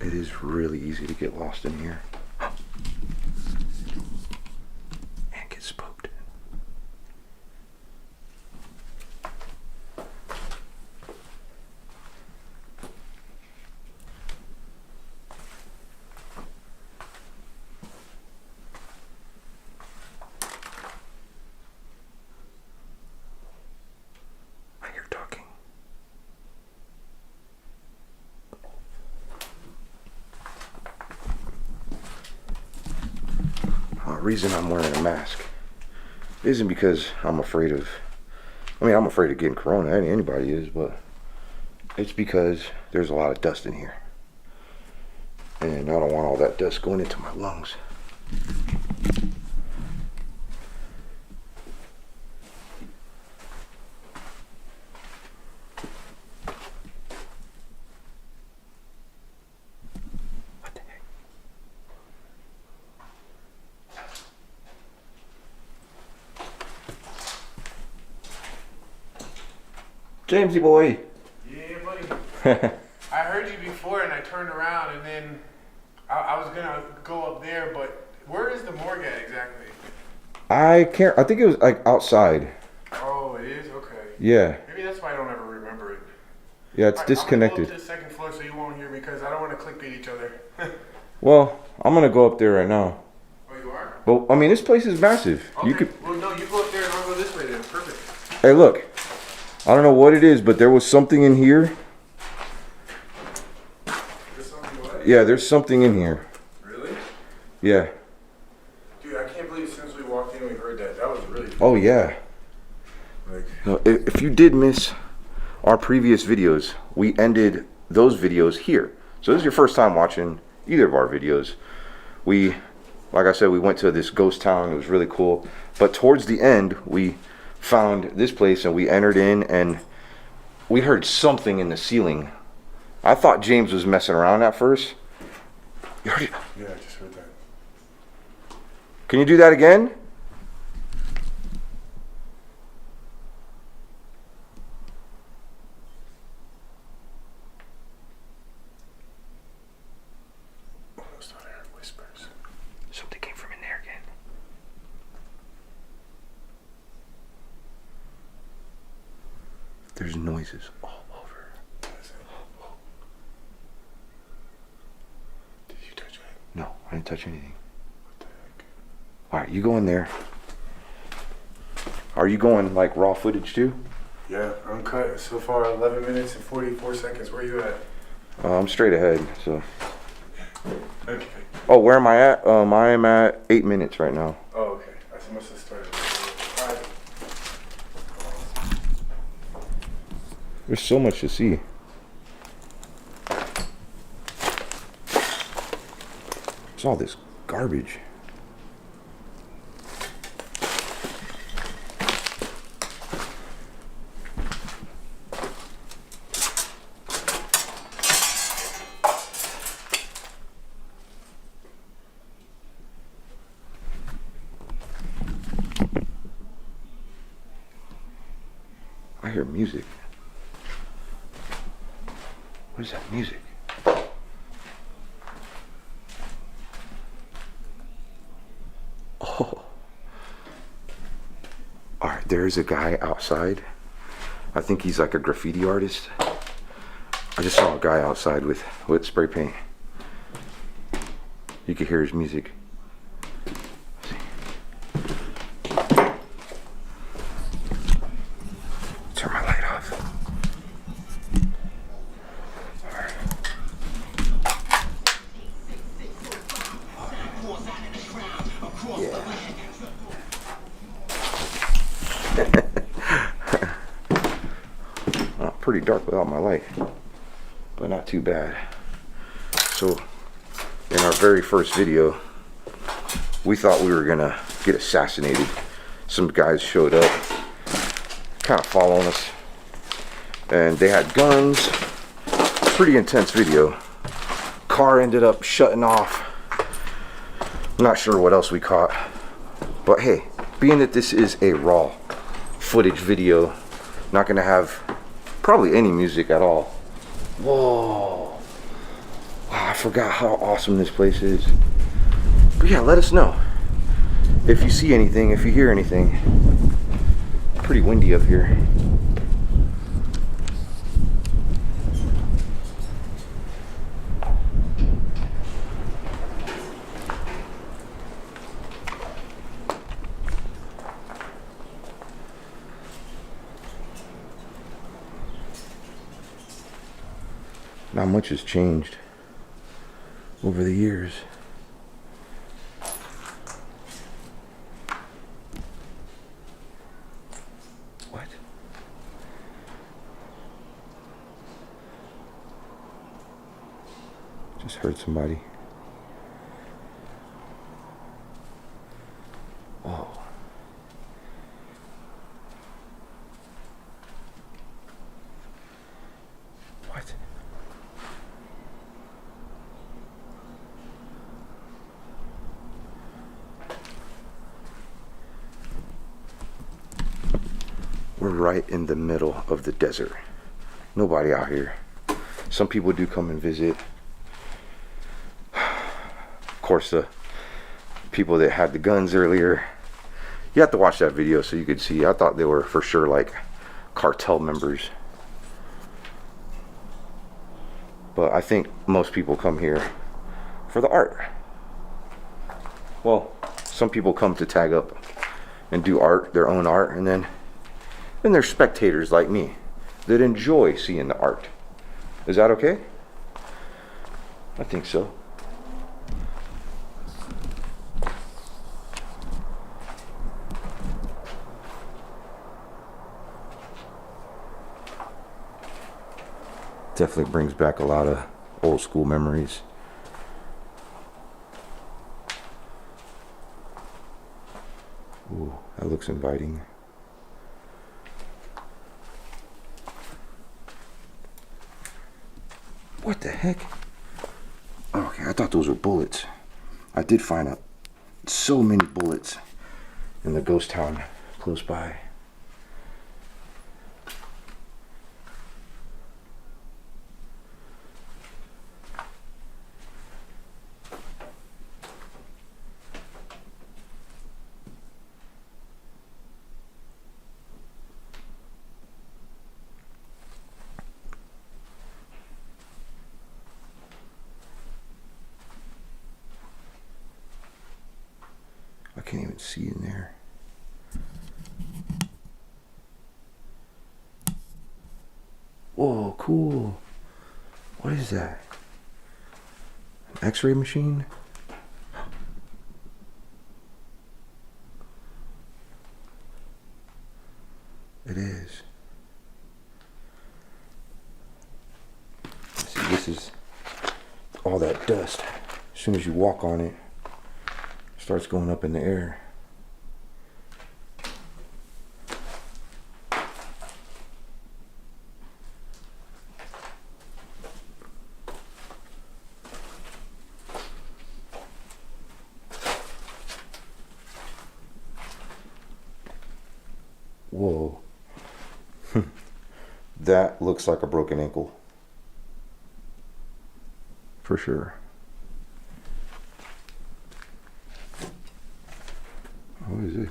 It is really easy to get lost in here. And get spooked. I hear talking. The reason I'm wearing a mask isn't because I'm afraid of, I'm afraid of getting corona, anybody is, but it's because there's a lot of dust in here. And I don't want all that dust going into my lungs. What the heck? Jamesy boy. Yeah, buddy. I heard you before and I turned around and then I was gonna go up there, but where is the morgue at exactly? I think it was like outside. Oh, it is? Okay. Yeah. Maybe that's why I don't ever remember it. Yeah, it's Alright, disconnected. I'm gonna go up to the second floor so you won't hear me because I don't want to clickbait each other. Well, I'm gonna go up there right now. Oh, you are? Well, I mean, this place is massive. Okay. You could. Well, no, you go up there and I'll go this way then. Perfect. Hey, look. I don't know what it is, but there was something in here. There's something what? Yeah, there's something in here. Really? Yeah. Dude, I can't believe since we walked in we heard that. That was really Oh, yeah. like, No, if you did miss our previous videos, we ended those videos here. So this is your first time watching either of our videos. We, like I said, we went to this ghost town. It was really cool. But towards the end, we found this place and we entered in and we heard something in the ceiling. I thought James was messing around at first. You heard it? yeah, I just heard that. Can you do that again? Almost thought I heard whispers. Something came from in there again. There's noises all over. That's it. Did you touch it? No, I didn't touch anything. What the heck? All right, you go in there. Are you going like raw footage too? Yeah, I'm cut so far 11 minutes and 44 seconds. Where you at? I'm straight ahead. So, Okay. oh, where am I at? I am at 8 minutes right now. Oh, okay. I must have started. Alright. There's so much to see. It's all this garbage. I hear music. What is that music? Oh. Alright, there's a guy outside. I think he's like a graffiti artist. I just saw a guy outside with spray paint. You can hear his music. Turn my light off. Well, pretty dark without my light, but not too bad. So, in our very first video, we thought we were gonna get assassinated. Some guys showed up, kind of following us, and they had guns. Pretty intense video. Car ended up shutting off. Not sure what else we caught, but hey, being that this is a raw footage video, not gonna have probably any music at all. Whoa. Wow, forgot how awesome this place is. But yeah, let us know if you see anything, if you hear anything. Pretty windy up here. Not much has changed over the years. What? Just heard somebody. Oh. What? We're right in the middle of the desert. Nobody out here. Some people do come and visit. Of course, the people that had the guns earlier. You have to watch that video so you could see. I thought they were for sure like cartel members. But I think most people come here for the art. Well, some people come to tag up and do art, their own art, and then there's spectators like me that enjoy seeing the art. Is that okay? I think so. Definitely brings back a lot of old school memories. Ooh, that looks inviting. What the heck? Okay, I thought those were bullets. I did find out so many bullets in the ghost town close by. I can't even see in there. Whoa, cool. What is that? An X-ray machine? It is. See, this is all that dust. As soon as you walk on it, starts going up in the air. Whoa. That looks like a broken ankle. For sure. What is this?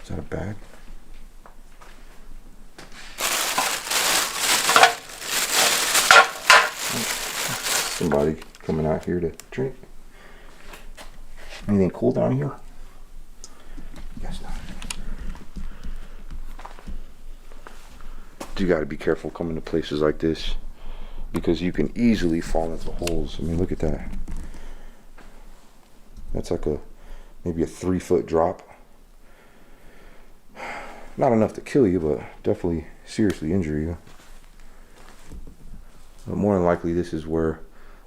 Is that a bag? Somebody coming out here to drink. Anything cool down here? Guess not. You gotta be careful coming to places like this because you can easily fall into holes. I mean, look at that. That's like maybe a 3-foot drop. Not enough to kill you, but definitely seriously injure you. But more than likely, this is where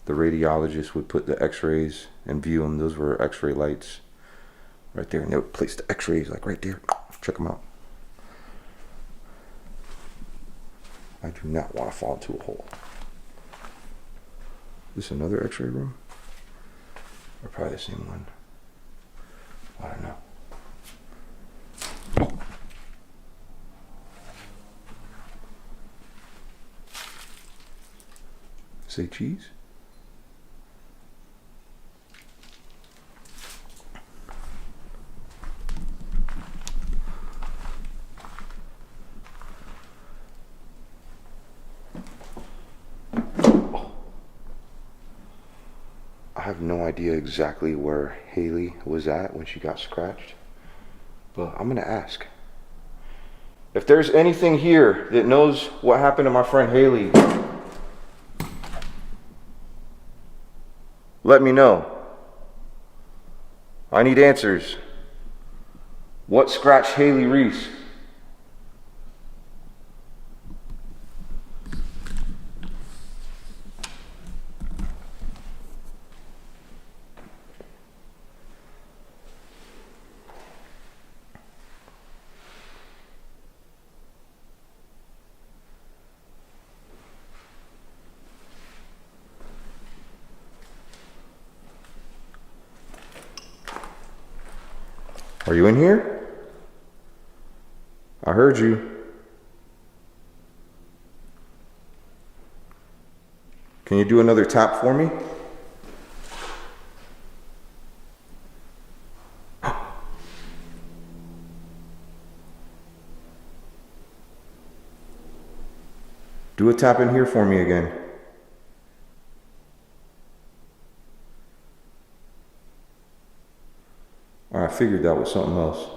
the radiologist would put the x-rays and view them. Those were x-ray lights right there. And they would place the x-rays like right there. Check them out. I do not want to fall into a hole. Is this another x-ray room? Or probably the same one. I don't know. Oh. Say cheese. I have no idea exactly where Haley was at when she got scratched, but I'm gonna ask. If there's anything here that knows what happened to my friend Haley, let me know. I need answers. What scratched Haley Reese? Are you in here? I heard you. Can you do another tap for me? Do a tap in here for me again. I figured that was something else.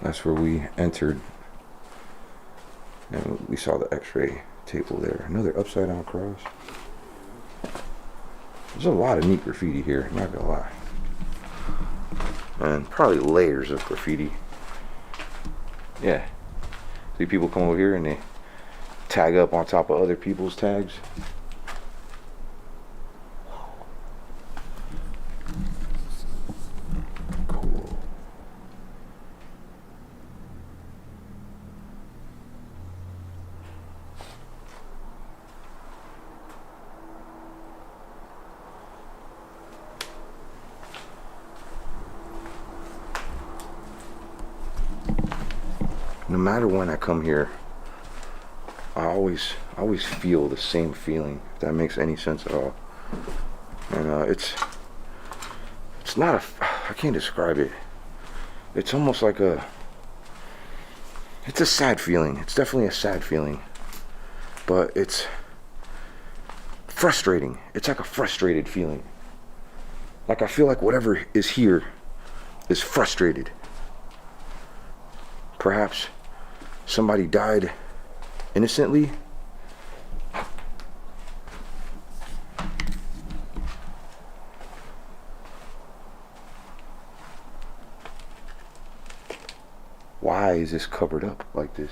That's where we entered, and we saw the x-ray table there. Another upside down cross. There's a lot of neat graffiti here, not gonna lie. And probably layers of graffiti. Yeah. See people come over here and they tag up on top of other people's tags. Cool. No matter when I come here, I always feel the same feeling, if that makes any sense at all. And it's not I can't describe it. It's almost like it's a sad feeling. It's definitely a sad feeling, but it's frustrating. It's like a frustrated feeling. Like I feel like whatever is here is frustrated. Perhaps somebody died innocently. Why is this covered up like this?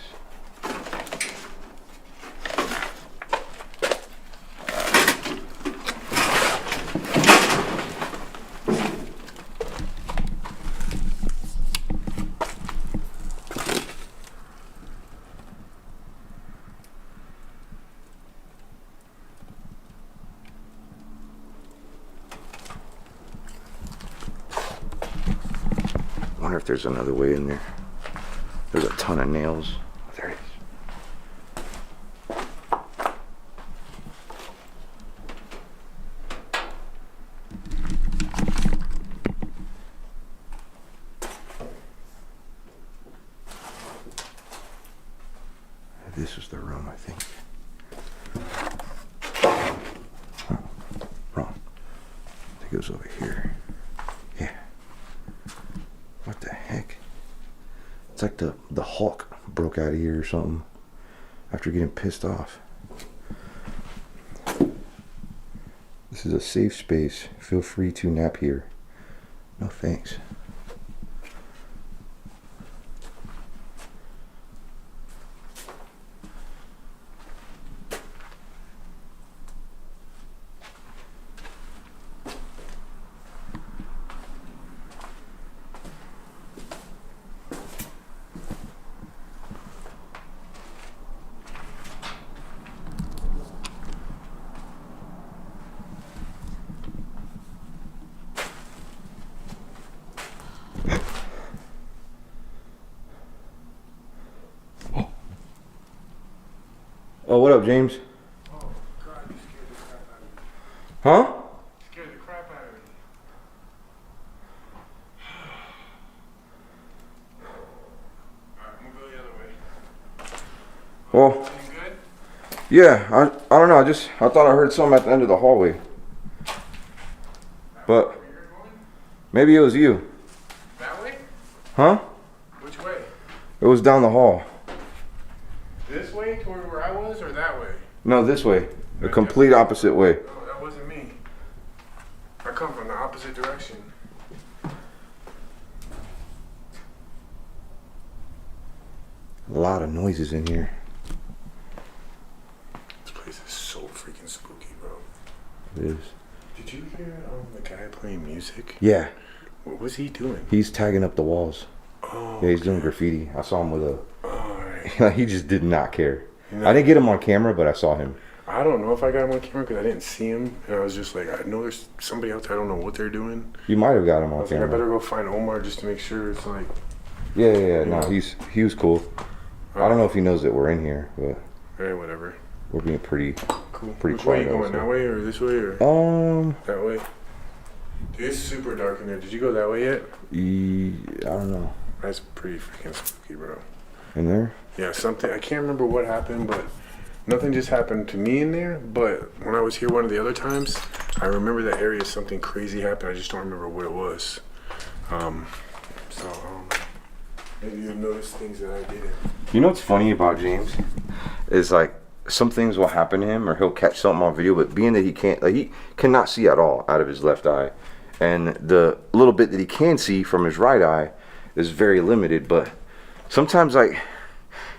I wonder if there's another way in there. There's a ton of nails. There it is. This is the room, I think. Oh, wrong. I think it was over here. Yeah. What the heck? It's like the Hulk broke out of here or something after getting pissed off. This is a safe space. Feel free to nap here. No thanks. Oh, what up, James? Oh, God, you scared the crap out of me. Huh? You scared the crap out of me. Alright, I'm gonna go the other way. Well, You good? yeah, I don't know. I thought I heard something at the end of the hallway. But Where you're going? maybe it was you. That way? Huh? Which way? It was down the hall. This way toward where I was, or that way? No, this way. The complete opposite way. No, that wasn't me. I come from the opposite direction. A lot of noises in here. This place is so freaking spooky, bro. It is. Did you hear the guy playing music? Yeah, What was he doing? he's tagging up the walls. Oh, Yeah, he's doing graffiti. I saw him with alright. he just did not care. I didn't get him on camera, but I saw him. I don't know if I got him on camera because I didn't see him. And I was just like, I know there's somebody out there. I don't know what they're doing. You might have got him I on was like, I camera. better go find Omar just to make sure it's like. Yeah. No, he was cool. I don't know if he knows that we're in here, but Alright, whatever. we're being pretty. Cool. Pretty Which way quiet you going? also. That way or this way or that way? Dude, it's super dark in there. Did you go that way yet? I don't know. That's pretty freaking spooky, bro. In there? Yeah, something. I can't remember what happened, but nothing just happened to me in there. But when I was here one of the other times, I remember that area something crazy happened. I just don't remember what it was. Maybe you'll notice things that I didn't. You know what's funny about James is like some things will happen to him or he'll catch something on video, but being that he cannot see at all out of his left eye, and the little bit that he can see from his right eye is very limited. But sometimes like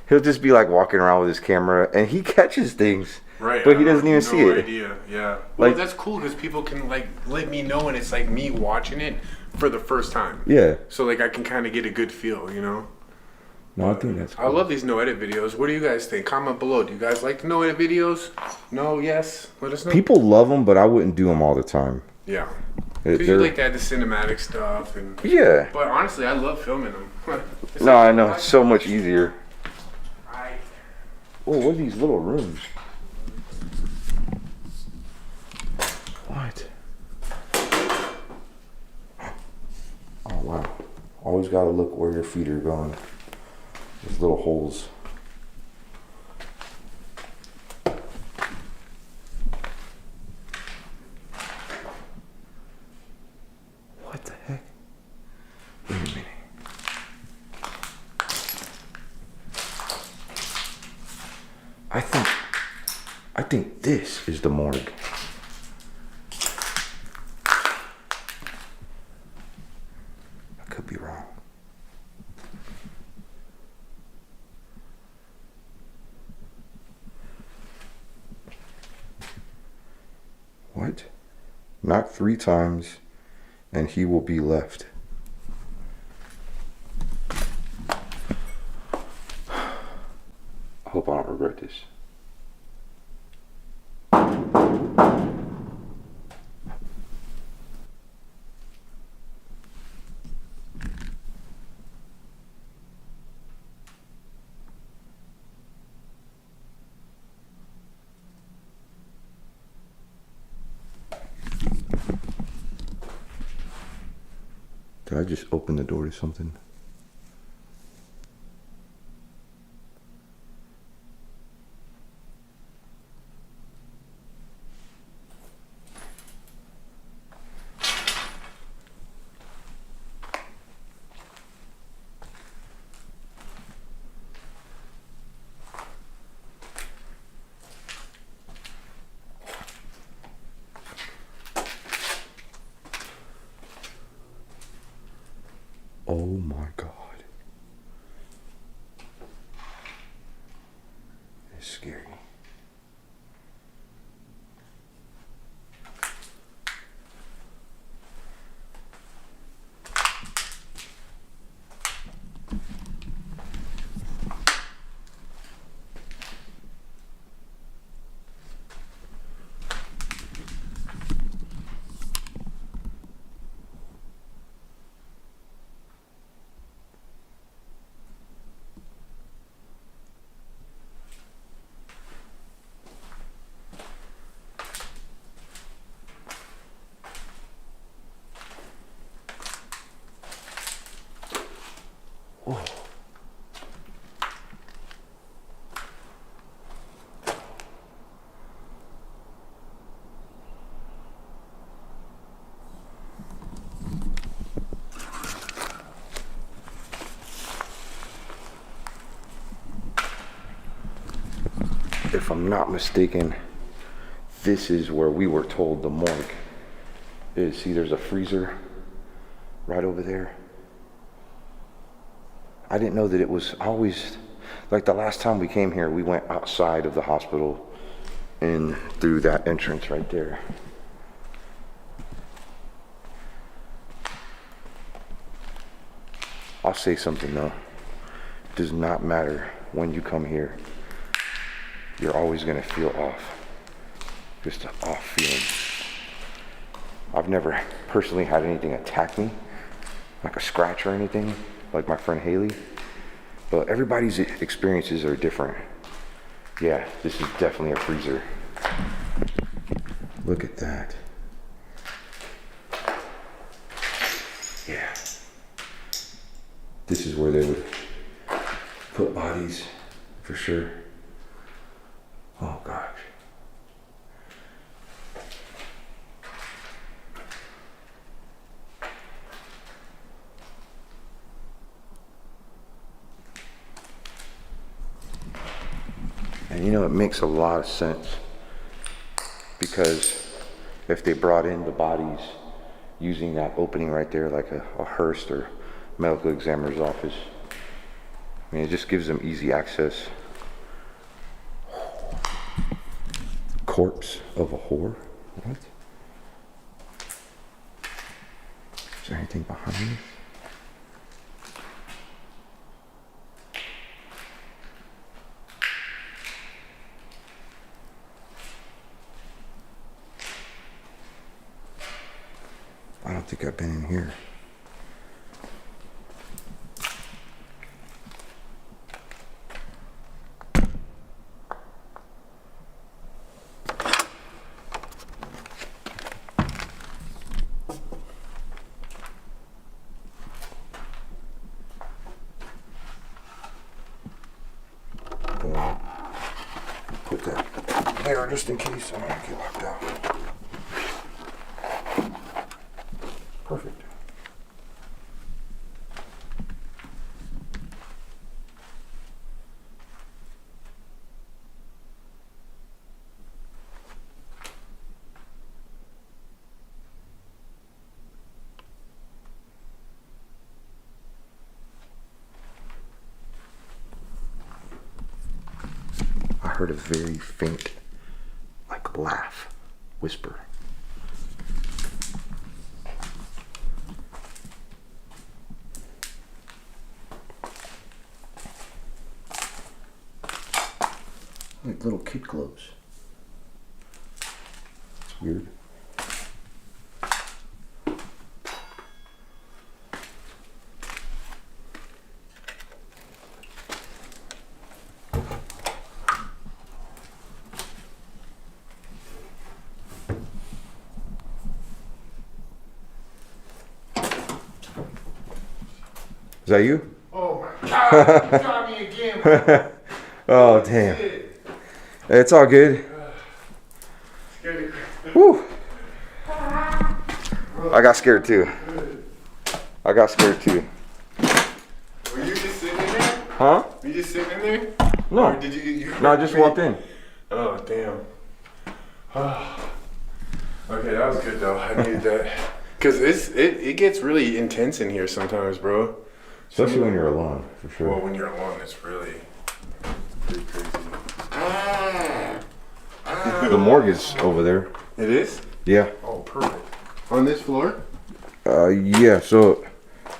he'll just be like walking around with his camera and he catches things, Right, but he doesn't even see it. Idea. Yeah. Well, Like- that's cool because people can like let me know, and it's like me watching it for the first time. Yeah. So like I can kind of get a good feel, you know. No, I think that's I love these no edit videos. What do you guys think? Comment below. Do you guys like the no edit videos? No, yes. Let us know. People love them, but I wouldn't do them all the time. Yeah. They're- Because you like to add the cinematic stuff and. Yeah. But honestly, I love filming them. It's No, like- I know. It's so much easier. I- Oh, what are these little rooms? What? Oh, wow. Always got to look where your feet are going. There's little holes. What the heck? Wait a minute. I think this is the morgue. I could be wrong. What? Knock 3 times and he will be left. I hope I don't regret this. Did I just open the door to something? Oh my God. It's scary. If I'm not mistaken, this is where we were told the morgue is. See, there's a freezer right over there. I didn't know that it was always, like the last time we came here, we went outside of the hospital and through that entrance right there. I'll say something though. It does not matter when you come here. You're always gonna feel off. Just an off feeling. I've never personally had anything attack me, like a scratch or anything, like my friend Haley. But everybody's experiences are different. Yeah, this is definitely a freezer. Look at that. Yeah. This is where they would put bodies, for sure. Oh gosh. And you know, it makes a lot of sense, because if they brought in the bodies using that opening right there, like a Hearst or medical examiner's office, I mean, it just gives them easy access. Corpse of a whore? What? Is there anything behind this? I don't think I've been in here. Put that there just in case I don't get locked out. Perfect. I heard a very faint, like, laugh, whisper. Like little kid gloves. It's weird. Is that you? Oh my God, you got me again, man. Oh, damn. Shit. It's all good. Scared it. Whew. I got scared too. I got scared too. Were you just sitting in there? Huh? Were you just sitting in there? No. Or did you No, I just walked in. Oh, damn. Okay, that was good though. I needed that. Cause it gets really intense in here sometimes, bro. Especially when you're alone, for sure. Well, when you're alone, it's really pretty crazy. The morgue is over there. It is? Yeah. Oh, perfect. On this floor? Yeah. So, you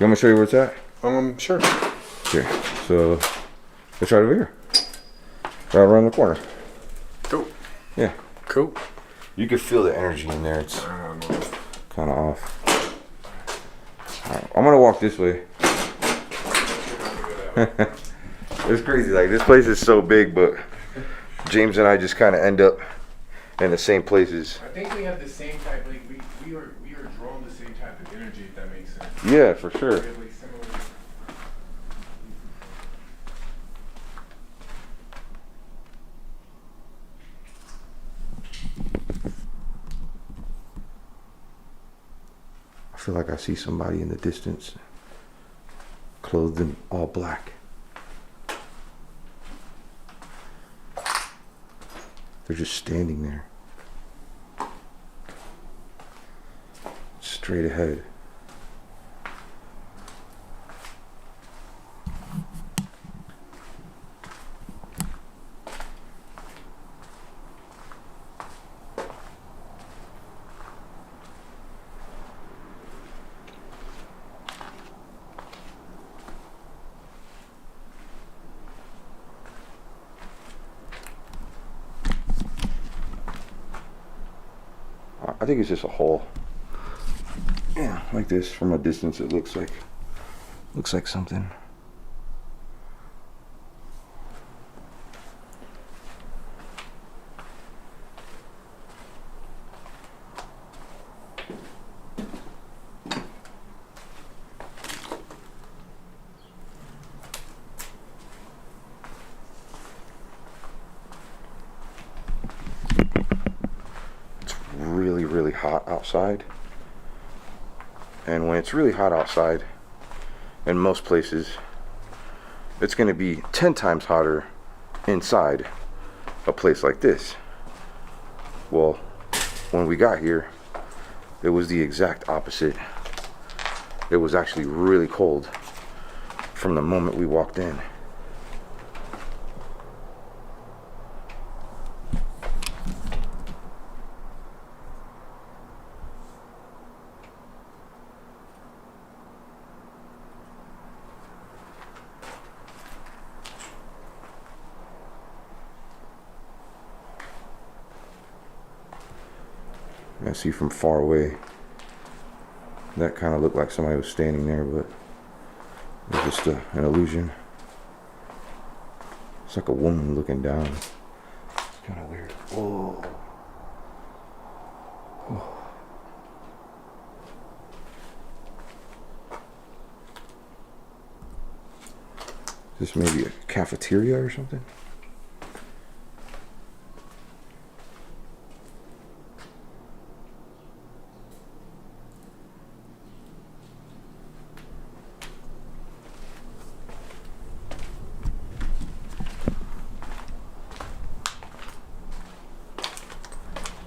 want me to show you where it's at? Sure. Here. So, it's right over here. Right around the corner. Cool. Yeah. Cool. You can feel the energy in there. It's I don't know. kind of off. Alright, I'm gonna walk this way. It's crazy. Like, this place is so big, but James and I just kind of end up in the same places. I think we have the same type. Like we are drawn the same type of energy. If that makes sense. Yeah, for sure. We have, like, similar. I feel like I see somebody in the distance, clothed in all black. They're just standing there, straight ahead. I think it's just a hole. Yeah, like this. From a distance, it looks like something. Really hot outside, and when it's really hot outside in most places, it's going to be 10 times hotter inside a place like this. Well, when we got here, it was the exact opposite. It was actually really cold from the moment we walked in. I see from far away, that kind of looked like somebody was standing there, but it was just an illusion. It's like a woman looking down. It's kind of weird. Whoa. Oh. Is this maybe a cafeteria or something?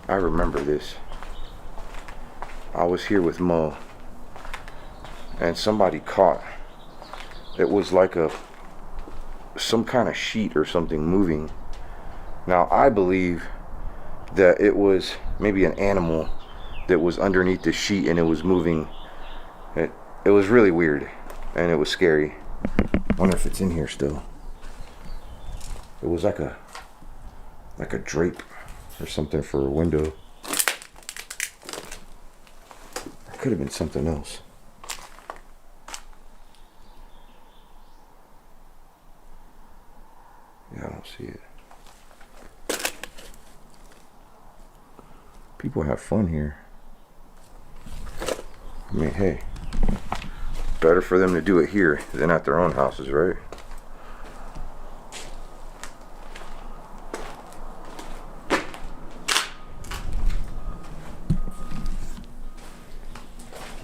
I remember this. I was here with Mo, and somebody caught. It was like some kind of sheet or something moving. Now I believe that it was maybe an animal that was underneath the sheet and it was moving. It was really weird and it was scary. I wonder if it's in here still. It was like a drape or something for a window. It could have been something else. Yeah, I don't see it. People have fun here. I mean, hey, better for them to do it here than at their own houses, right?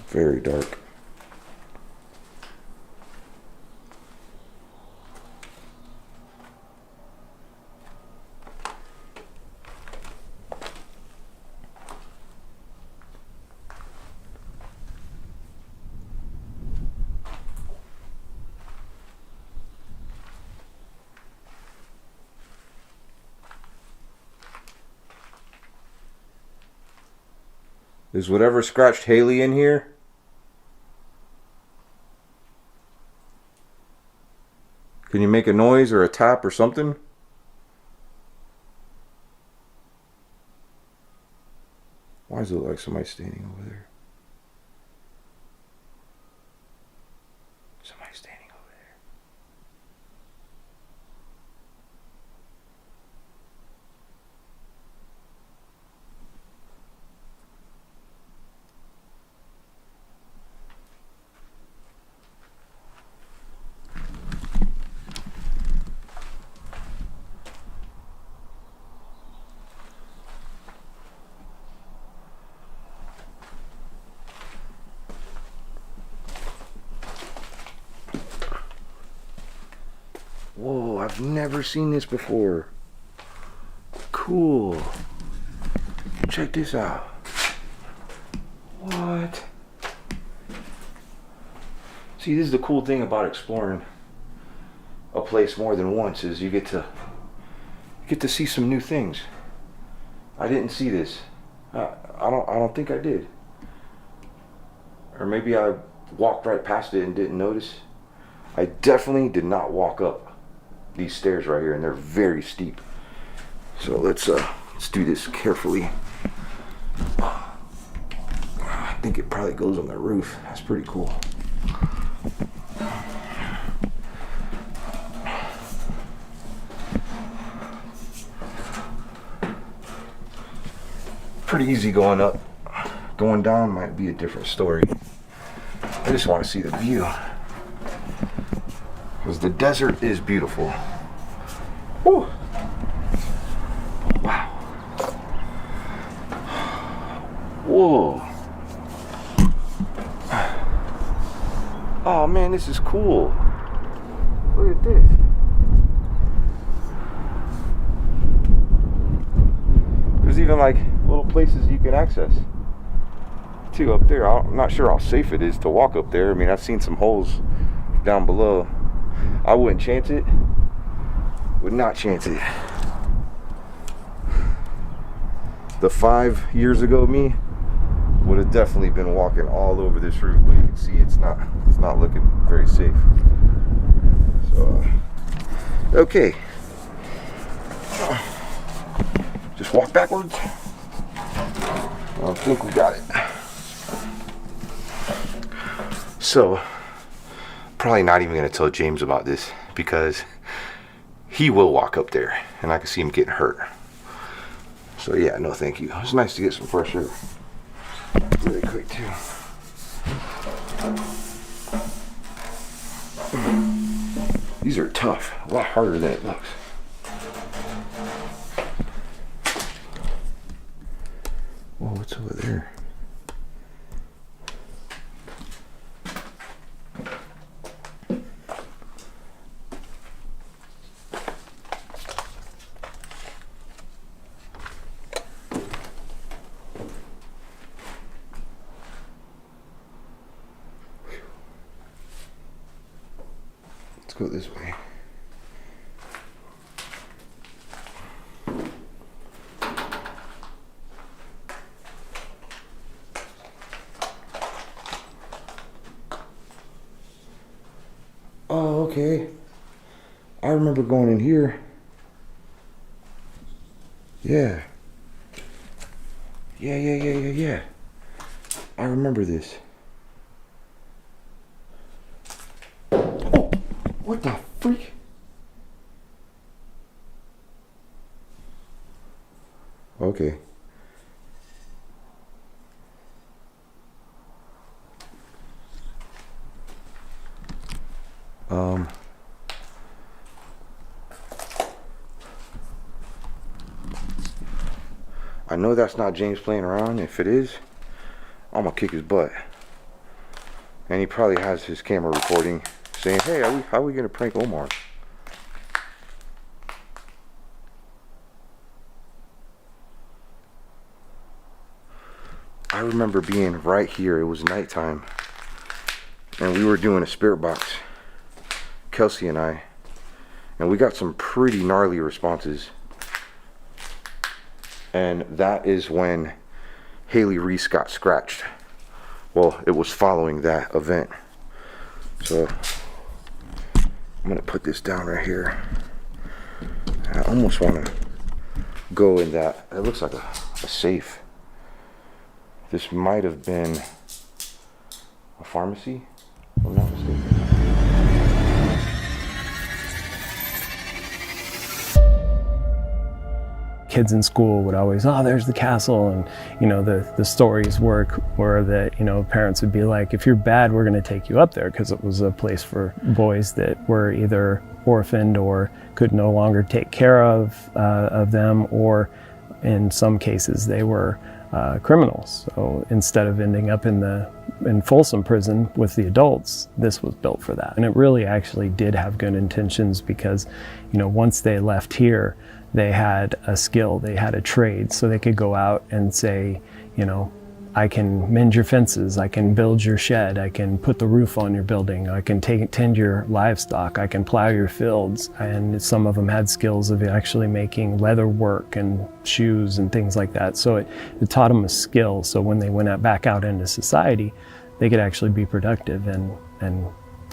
Very dark. Is whatever scratched Haley in here? Can you make a noise or a tap or something? Why does it look like somebody's standing over there? Somebody's standing over there. Whoa, I've never seen this before. Cool. Check this out. What? See, this is the cool thing about exploring a place more than once, is you get to see some new things. I didn't see this. I don't think I did. Or maybe I walked right past it and didn't notice. I definitely did not walk up these stairs right here, and they're very steep. So let's do this carefully. I think it probably goes on the roof. That's pretty cool. Pretty easy going up. Going down might be a different story. I just want to see the view, because the desert is beautiful. Woo. Wow. Whoa. Oh man, this is cool. Look at this. There's even like little places you can access too up there. I'm not sure how safe it is to walk up there. I mean, I've seen some holes down below. I wouldn't chance it. Would not chance it. The 5 years ago me would have definitely been walking all over this roof, but you can see it's not looking very safe. So okay. Just walk backwards. I think we got it. So, probably not even going to tell James about this, because he will walk up there and I can see him getting hurt. So yeah, no thank you. It's nice to get some fresh air really quick too. These are tough, a lot harder than it looks. Whoa, what's over there? Let's go this way. Oh, okay. I remember going in here. Yeah. Yeah. I remember this. Oh, what the freak? Okay. I know that's not James playing around. If it is, I'm gonna kick his butt. And he probably has his camera recording saying, hey, how are we gonna prank Omar? I remember being right here. It was nighttime and we were doing a spirit box, Kelsey and I, and we got some pretty gnarly responses. And that is when Haley Reese got scratched. Well, it was following that event. So I'm gonna put this down right here. I almost wanna go in that. It looks like a safe. This might have been a pharmacy, if I'm not mistaken. Kids in school would always, oh, there's the castle, and you know, the stories were that, you know, parents would be like, if you're bad, we're going to take you up there, because it was a place for boys that were either orphaned or could no longer take care of them, or in some cases they were criminals. So instead of ending up in Folsom Prison with the adults, this was built for that. And it really actually did have good intentions, because, you know, once they left here, they had a skill, they had a trade, so they could go out and say, you know, I can mend your fences, I can build your shed, I can put the roof on your building, I can tend your livestock, I can plow your fields. And some of them had skills of actually making leather work and shoes and things like that. So it taught them a skill, so when they went back out into society, they could actually be productive and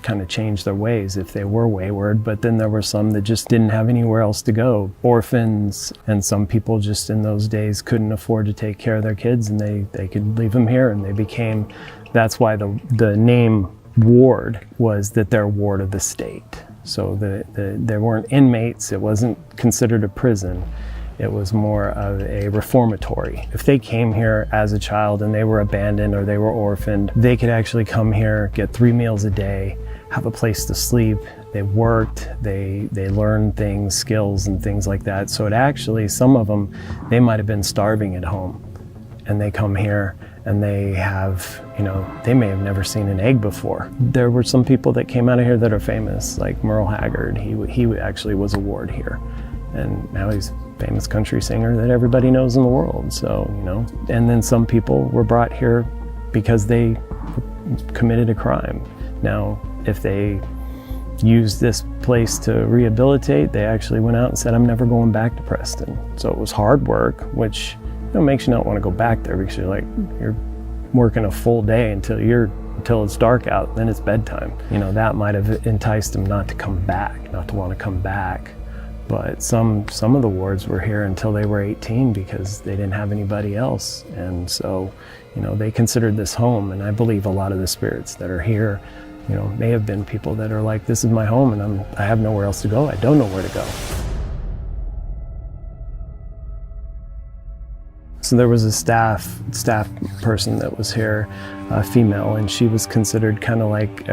kind of change their ways if they were wayward. But then there were some that just didn't have anywhere else to go, orphans, and some people just in those days couldn't afford to take care of their kids, and they could leave them here, and they became, that's why the name ward was that they're ward of the state. So they weren't inmates, it wasn't considered a prison, it was more of a reformatory. If they came here as a child and they were abandoned or they were orphaned, they could actually come here, get 3 meals a day, have a place to sleep. They worked, they learned things, skills and things like that. So it actually, some of them, they might have been starving at home, and they come here and they have, you know, they may have never seen an egg before. There were some people that came out of here that are famous, like Merle Haggard. He actually was a ward here, and now he's a famous country singer that everybody knows in the world. So, you know, and then some people were brought here because they committed a crime. Now, if they used this place to rehabilitate, they actually went out and said, I'm never going back to Preston. So it was hard work, which, you know, makes you not want to go back there, because you're working a full day until it's dark out, then it's bedtime. You know, that might have enticed them not to come back, not to want to come back. But some of the wards were here until they were 18 because they didn't have anybody else. And so, you know, they considered this home. And I believe a lot of the spirits that are here, you know, may have been people that are like, this is my home and I have nowhere else to go. I don't know where to go. So there was a staff person that was here, a female, and she was considered kind of like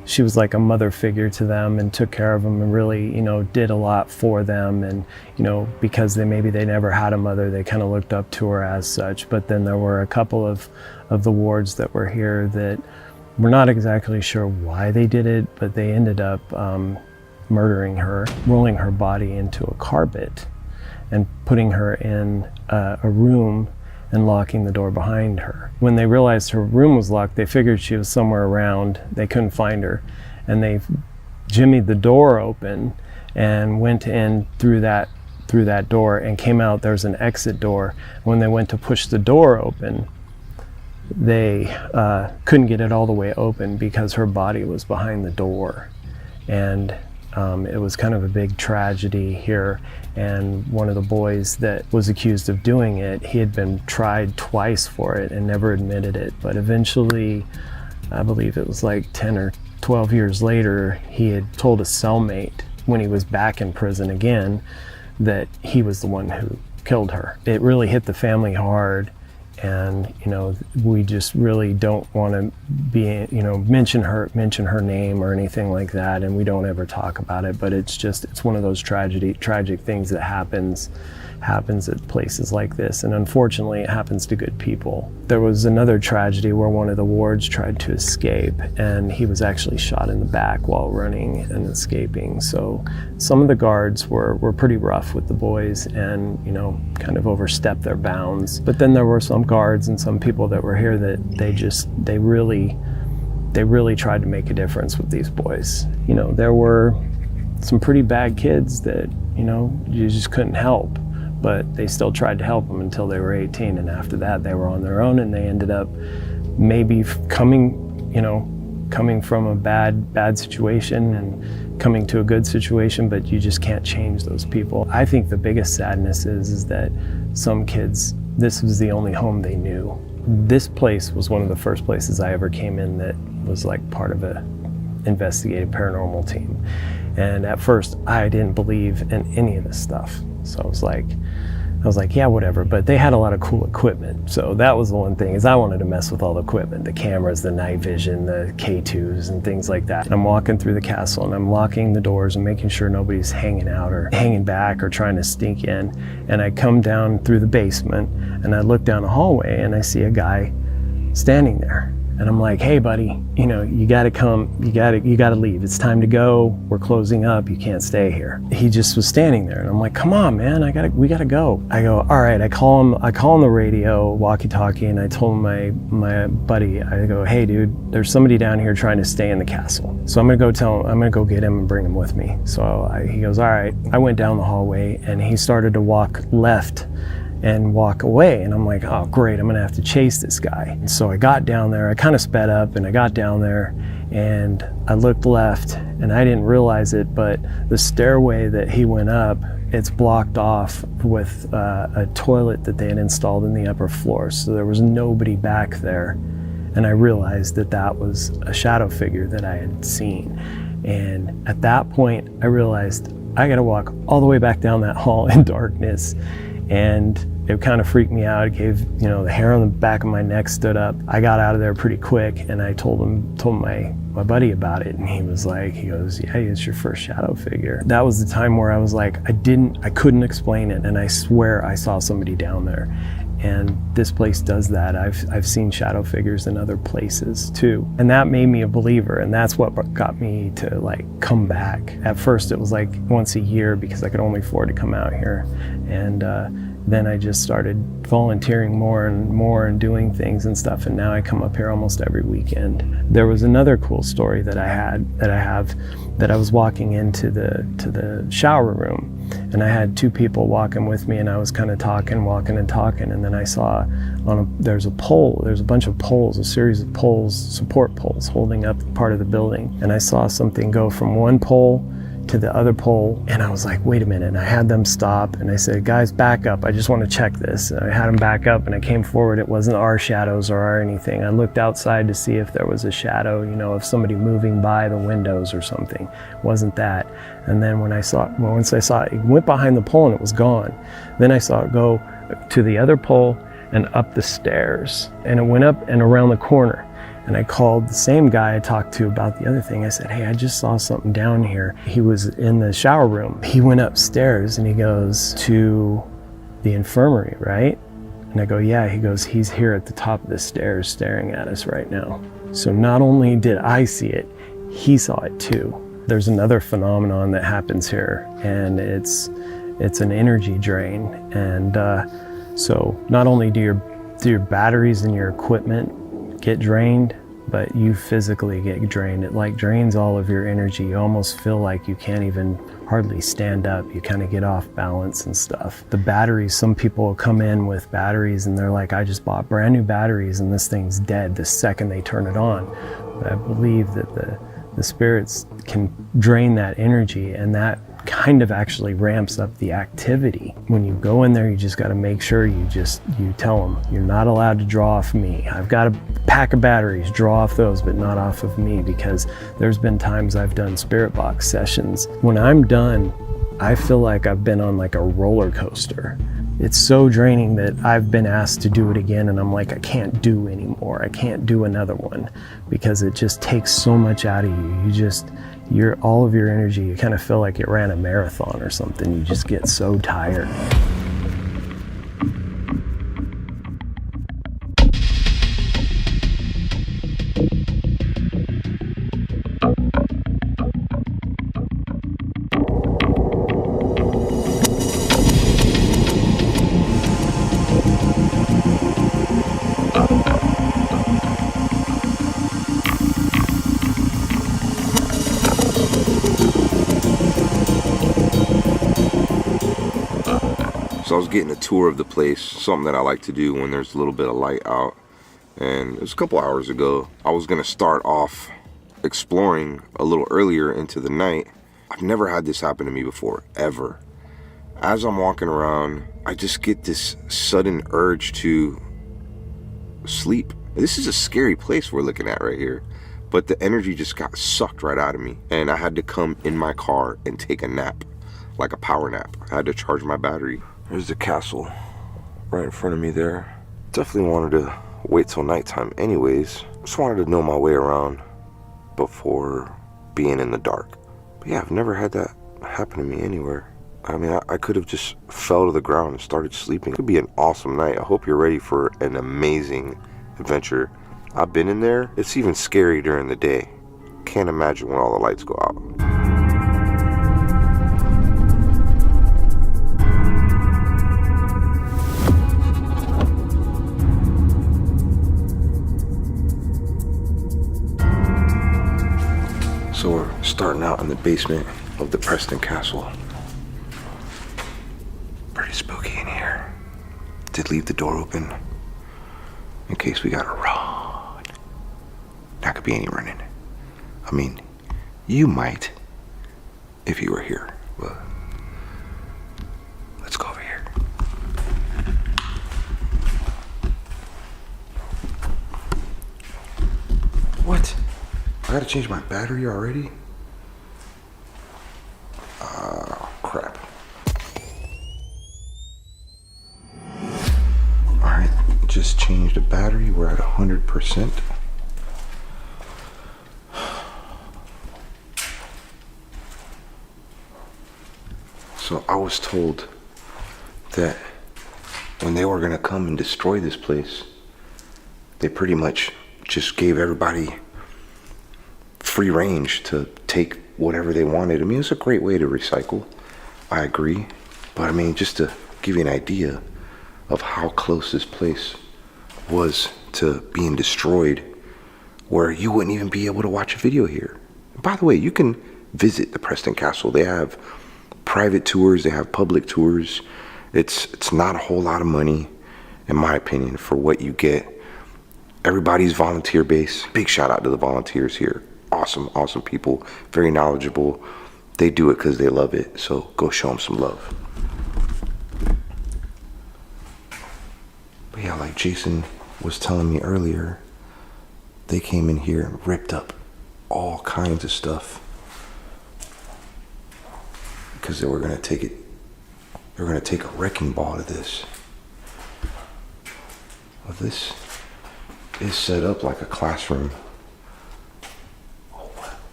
she was like a mother figure to them and took care of them and really, you know, did a lot for them. And, you know, because they never had a mother, they kind of looked up to her as such. But then there were a couple of the wards that were here that we're not exactly sure why they did it, but they ended up murdering her, rolling her body into a carpet and putting her in a room and locking the door behind her. When they realized her room was locked, they figured she was somewhere around. They couldn't find her. And they jimmied the door open and went in through that door and came out. There's an exit door. When they went to push the door open, they couldn't get it all the way open because her body was behind the door. And it was kind of a big tragedy here. And one of the boys that was accused of doing it, he had been tried twice for it and never admitted it. But eventually, I believe it was like 10 or 12 years later, he had told a cellmate when he was back in prison again that he was the one who killed her. It really hit the family hard. And, you know, we just really don't want to be, you know, mention her name or anything like that, and we don't ever talk about it. But it's one of those tragic things that happens at places like this, and unfortunately it happens to good people. There was another tragedy where one of the wards tried to escape, and he was actually shot in the back while running and escaping. So some of the guards were pretty rough with the boys and, you know, kind of overstepped their bounds. But then there were some guards and some people that were here that they really tried to make a difference with these boys. You know, there were some pretty bad kids that, you know, you just couldn't help. but they still tried to help them until they were 18. And after that, they were on their own, and they ended up maybe coming from a bad situation and coming to a good situation, but you just can't change those people. I think the biggest sadness is that some kids, this was the only home they knew. This place was one of the first places I ever came in that was like part of a investigative paranormal team. And at first I didn't believe in any of this stuff. So I was like, yeah, whatever. But they had a lot of cool equipment. So that was the one thing, is I wanted to mess with all the equipment, the cameras, the night vision, the K2s and things like that. And I'm walking through the castle and I'm locking the doors and making sure nobody's hanging out or hanging back or trying to sneak in. And I come down through the basement and I look down a hallway and I see a guy standing there. And I'm like, hey buddy, you gotta come, you gotta leave. It's time to go. We're closing up. You can't stay here. He just was standing there and I'm like, come on, man, we gotta go. I go, all right, I call him the radio, walkie-talkie, and I told my buddy, I go, hey dude, there's somebody down here trying to stay in the castle. So I'm gonna go get him and bring him with me. So he goes, all right. I went down the hallway and he started to walk left and walk away. And I'm like, oh great, I'm gonna have to chase this guy. And so I got down there, I kind of sped up and I got down there and I looked left and I didn't realize it, but the stairway that he went up, it's blocked off with a toilet that they had installed in the upper floor. So there was nobody back there. And I realized that was a shadow figure that I had seen. And at that point, I realized I gotta walk all the way back down that hall in darkness. And it kind of freaked me out. It gave, the hair on the back of my neck stood up. I got out of there pretty quick and I told my buddy about it. And he goes, yeah, it's your first shadow figure. That was the time where I was like, I couldn't explain it. And I swear I saw somebody down there. And this place does that. I've seen shadow figures in other places too. And that made me a believer. And that's what got me to come back. At first it was like once a year because I could only afford to come out here. And then I just started volunteering more and more and doing things and stuff. And now I come up here almost every weekend. There was another cool story that I have that I was walking into the shower room and I had two people walking with me and I was kind of walking and talking. And then I saw there's a bunch of poles, a series of poles, support poles holding up part of the building. And I saw something go from one pole to the other pole and I was like, wait a minute. And I had them stop and I said, guys, back up. I just want to check this. And I had them back up and I came forward. It wasn't our shadows or anything. I looked outside to see if there was a shadow, of somebody moving by the windows or something. It wasn't that. And then once I saw it, it went behind the pole and it was gone. Then I saw it go to the other pole and up the stairs and it went up and around the corner. And I called the same guy I talked to about the other thing. I said, hey, I just saw something down here. He was in the shower room. He went upstairs and he goes to the infirmary, right? And I go, yeah. He goes, he's here at the top of the stairs staring at us right now. So not only did I see it, he saw it too. There's another phenomenon that happens here and it's an energy drain. And so not only do your batteries and your equipment get drained, but you physically get drained. It drains all of your energy. You almost feel like you can't even hardly stand up. You kind of get off balance and stuff. The batteries, some people will come in with batteries and they're like, I just bought brand new batteries and this thing's dead the second they turn it on. But I believe that the spirits can drain that energy and that kind of actually ramps up the activity. When you go in there, you just got to make sure you tell them, you're not allowed to draw off me. I've got a pack of batteries, draw off those, but not off of me, because there's been times I've done spirit box sessions. When I'm done, I feel like I've been on like a roller coaster. It's so draining that I've been asked to do it again and I'm like, I can't do anymore. I can't do another one because it just takes so much out of you. All of your energy, you kind of feel like you ran a marathon or something. You just get so tired. So I was getting a tour of the place, something that I like to do when there's a little bit of light out. And it was a couple hours ago. I was gonna start off exploring a little earlier into the night. I've never had this happen to me before, ever. As I'm walking around, I just get this sudden urge to sleep. This is a scary place we're looking at right here, but the energy just got sucked right out of me, and I had to come in my car and take a nap, like a power nap. I had to charge my battery. There's the castle right in front of me there. Definitely wanted to wait till nighttime anyways. Just wanted to know my way around before being in the dark. But yeah, I've never had that happen to me anywhere. I mean, I could have just fell to the ground and started sleeping. It could be an awesome night. I hope you're ready for an amazing adventure. I've been in there. It's even scary during the day. Can't imagine when all the lights go out. So we're starting out in the basement of the Preston Castle. Pretty spooky in here. Did leave the door open in case we gotta run. Not could be any running. I mean, you might if you were here, but let's go over here. What? I gotta change my battery already? Crap. Alright, just changed the battery. We're at 100%. So I was told that when they were gonna come and destroy this place, they pretty much just gave everybody free range to take whatever they wanted. I mean, it's a great way to recycle. I agree. But I mean, just to give you an idea of how close this place was to being destroyed, where you wouldn't even be able to watch a video here. By the way, you can visit the Preston Castle. They have private tours, they have public tours. It's not a whole lot of money, in my opinion, for what you get. Everybody's volunteer base. Big shout out to the volunteers here. Awesome people, very knowledgeable. They do it because they love it, so go show them some love. But yeah, like Jason was telling me earlier, they came in here and ripped up all kinds of stuff because they were gonna take it. They were gonna take a wrecking ball to this. Well, this is set up like a classroom.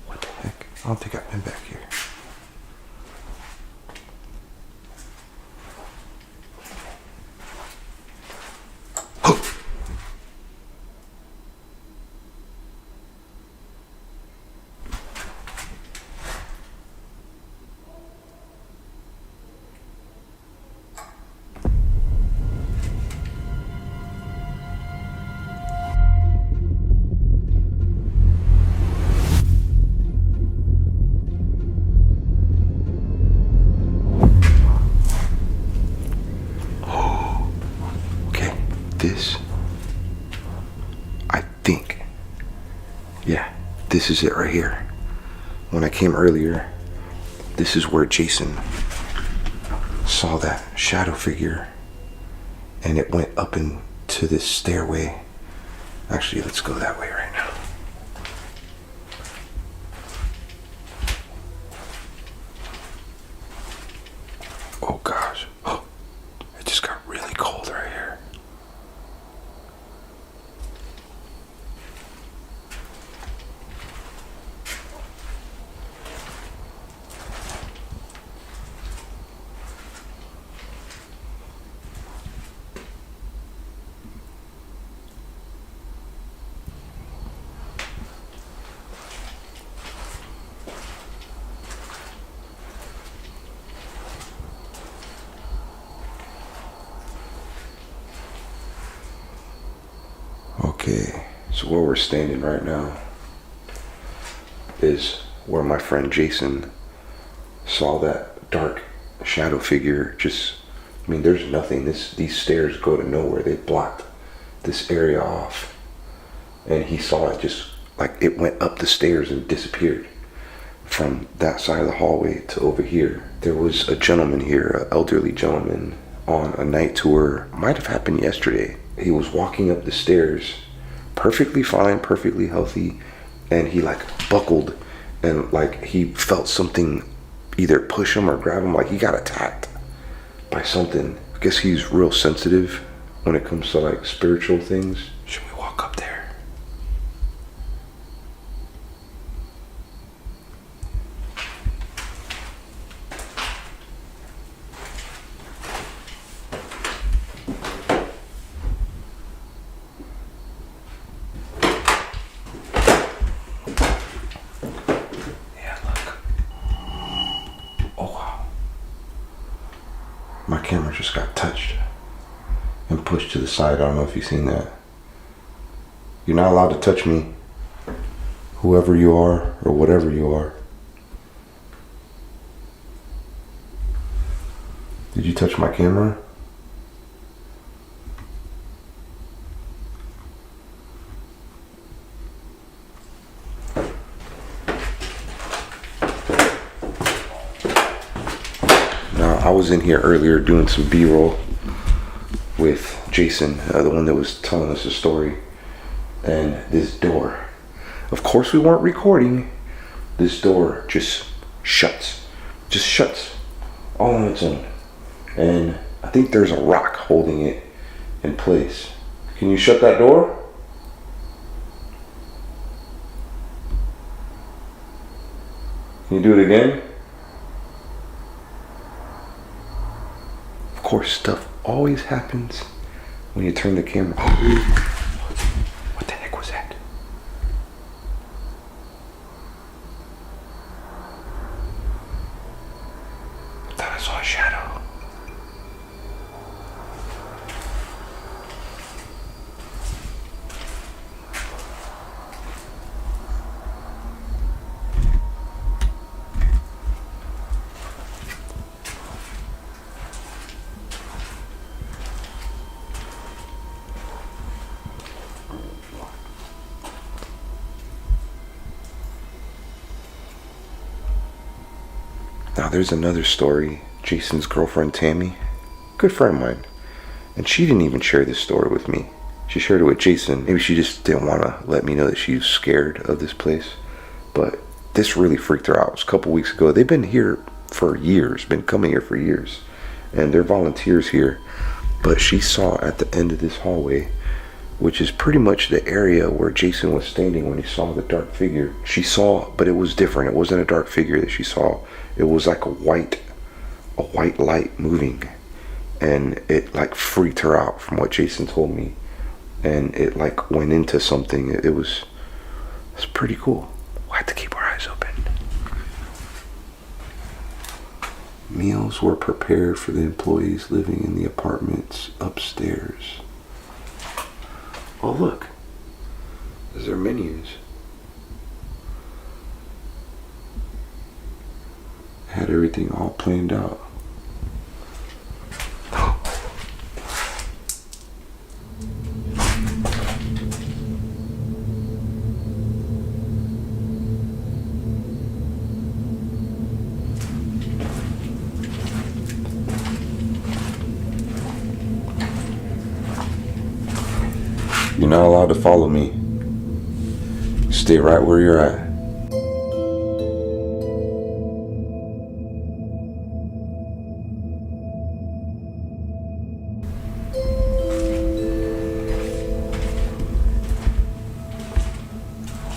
What the heck? I don't think I've been back here. This, I think, yeah, this is it right here. When I came earlier, this is where Jason saw that shadow figure, and it went up into this stairway. Actually, let's go that way right now. Oh gosh, oh, it just got really cold right here. Okay, so where we're standing right now is where my friend Jason saw that dark shadow figure just I mean, there's nothing. These stairs go to nowhere. They blocked this area off. And he saw it just like it went up the stairs and disappeared from that side of the hallway to over here. There was a gentleman here, an elderly gentleman, on a night tour. Might have happened yesterday. He was walking up the stairs, perfectly fine, perfectly healthy, and he like buckled and like he felt something either push him or grab him, like he got attacked by something. I guess he's real sensitive when it comes to like spiritual things. Should we walk up there? My camera just got touched and pushed to the side. I don't know if you've seen that. You're not allowed to touch me, whoever you are or whatever you are. Did you touch my camera? I was in here earlier doing some B-roll with Jason, the one that was telling us the story, and this door, of course we weren't recording, this door just shuts all on its own, and I think there's a rock holding it in place. Can you shut that door? Can you do it again? Of course, stuff always happens when you turn the camera. What the heck was that? I thought I saw a shadow. Now there's another story. Jason's girlfriend Tammy, good friend of mine, and she didn't even share this story with me. She shared it with Jason. Maybe she just didn't want to let me know that she was scared of this place, but this really freaked her out. It was a couple weeks ago. They've been here for years, been coming here for years, and they're volunteers here. But she saw at the end of this hallway, which is pretty much the area where Jason was standing when he saw the dark figure. She saw, but it was different. It wasn't a dark figure that she saw. It was like a white light moving, and it like freaked her out from what Jason told me, and it like went into something. It's pretty cool. We'll have to keep our eyes open. Meals were prepared for the employees living in the apartments upstairs. Oh look, is there menus? Had everything all planned out. You're not allowed to follow me. Stay right where you're at.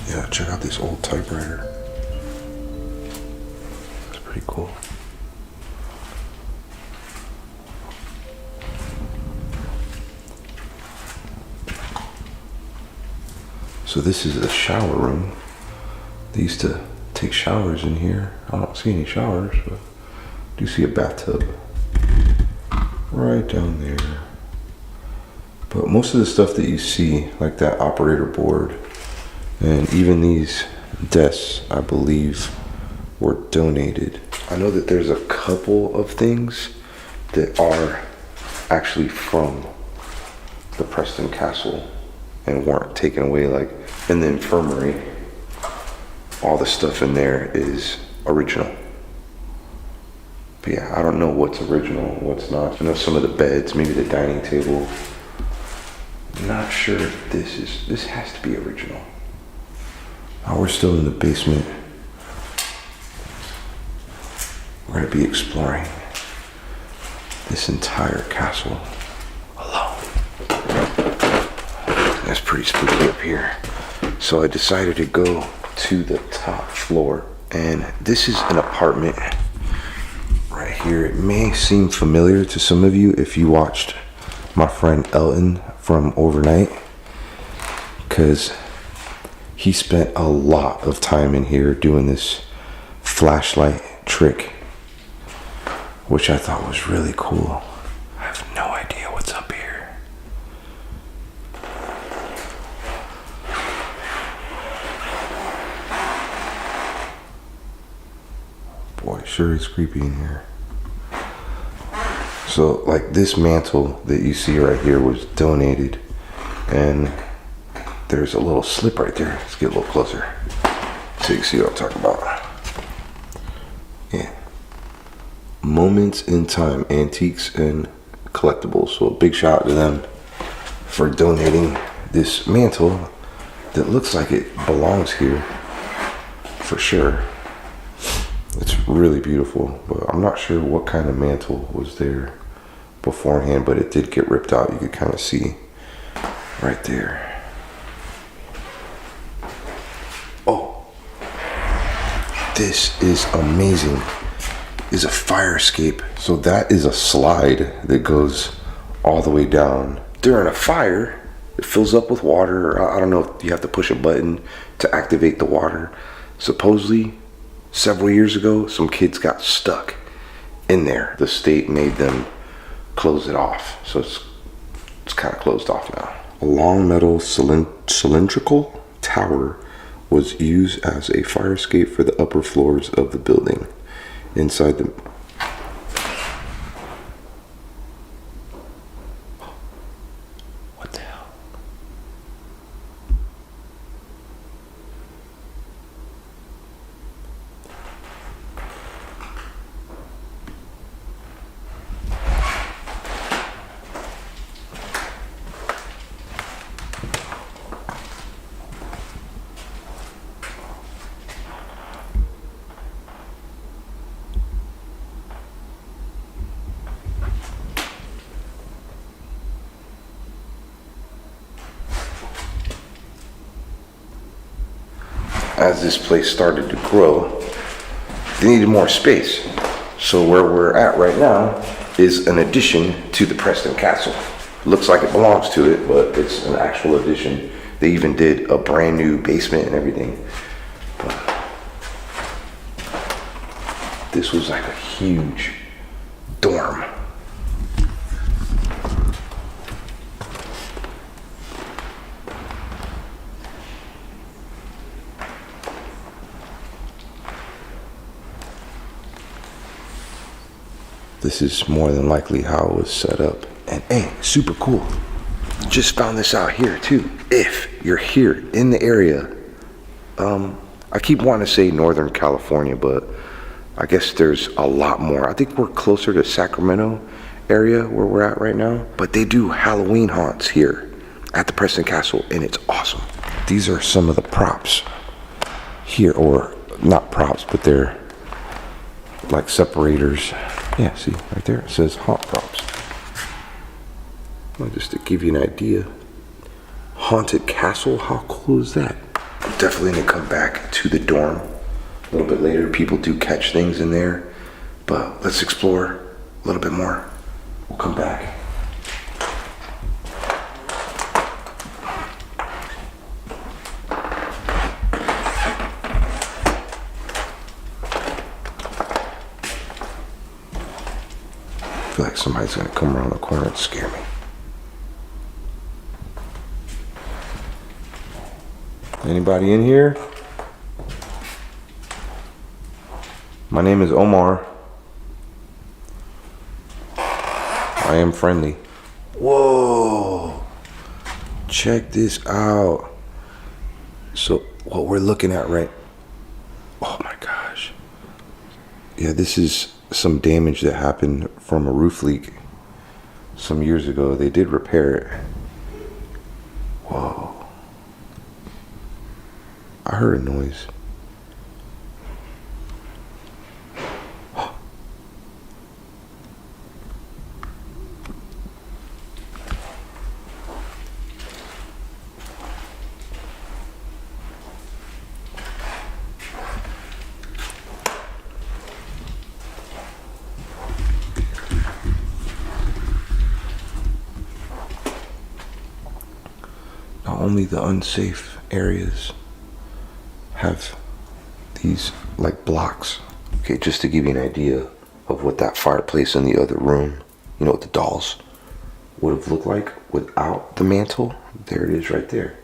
Yeah, check out this old typewriter. It's pretty cool. So this is the shower room. They used to take showers in here. I don't see any showers, but I do see a bathtub right down there. But most of the stuff that you see, like that operator board and even these desks, I believe were donated. I know that there's a couple of things that are actually from the Preston Castle and weren't taken away. Like in the infirmary, all the stuff in there is original. But yeah, I don't know what's original and what's not. I know some of the beds, maybe the dining table. Not sure if this has to be original. Oh, we're still in the basement. We're gonna be exploring this entire castle alone. That's pretty spooky up here. So I decided to go to the top floor, and this is an apartment right here. It may seem familiar to some of you if you watched my friend Elton from Overnight, because he spent a lot of time in here doing this flashlight trick, which I thought was really cool. I have no idea what's up here. Boy, sure is creepy in here. So like this mantle that you see right here was donated, and there's a little slip right there. Let's get a little closer so you can see what I'm talking about. Yeah. Moments in Time Antiques and Collectibles. So a big shout out to them for donating this mantle that looks like it belongs here for sure. It's really beautiful, but I'm not sure what kind of mantle was there beforehand, but it did get ripped out. You could kind of see right there. Oh, this is amazing. Is a fire escape. So that is a slide that goes all the way down. During a fire, it fills up with water. I don't know if you have to push a button to activate the water. Supposedly, several years ago, some kids got stuck in there. The state made them close it off. So it's kind of closed off now. A long metal cylindrical tower was used as a fire escape for the upper floors of the building. Inside the what the hell? As this place started to grow, they needed more space. So where we're at right now is an addition to the Preston Castle. Looks like it belongs to it, but it's an actual addition. They even did a brand new basement and everything. But this was like a huge dorm. This is more than likely how it was set up. And hey, super cool. Just found this out here too. If you're here in the area, I keep wanting to say Northern California, but I guess there's a lot more. I think we're closer to Sacramento area where we're at right now. But they do Halloween haunts here at the Preston Castle, and it's awesome. These are some of the props here, or not props, but they're like separators. Yeah, see, right there, it says haunt props. Well, just to give you an idea. Haunted castle, how cool is that? I'm definitely gonna come back to the dorm a little bit later. People do catch things in there, but let's explore a little bit more. We'll come back. I feel like somebody's gonna come around the corner and scare me. Anybody in here? My name is Omar. I I am friendly. Whoa. Check this out. So what we're looking at oh my gosh. Yeah, this is some damage that happened from a roof leak some years ago. They did repair it. Whoa. I heard a noise. Not only the unsafe areas have these like blocks. Okay, just to give you an idea of what that fireplace in the other room, you know, what the dolls would have looked like without the mantle. There it is right there.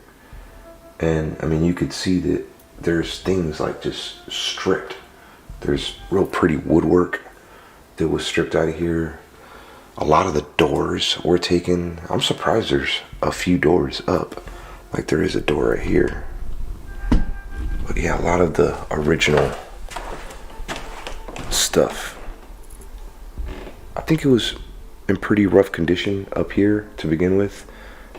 And I mean, you could see that there's things like just stripped. There's real pretty woodwork that was stripped out of here. A lot of the doors were taken. I'm surprised there's a few doors up. Like there is a door right here. But yeah, a lot of the original stuff. I think it was in pretty rough condition up here to begin with.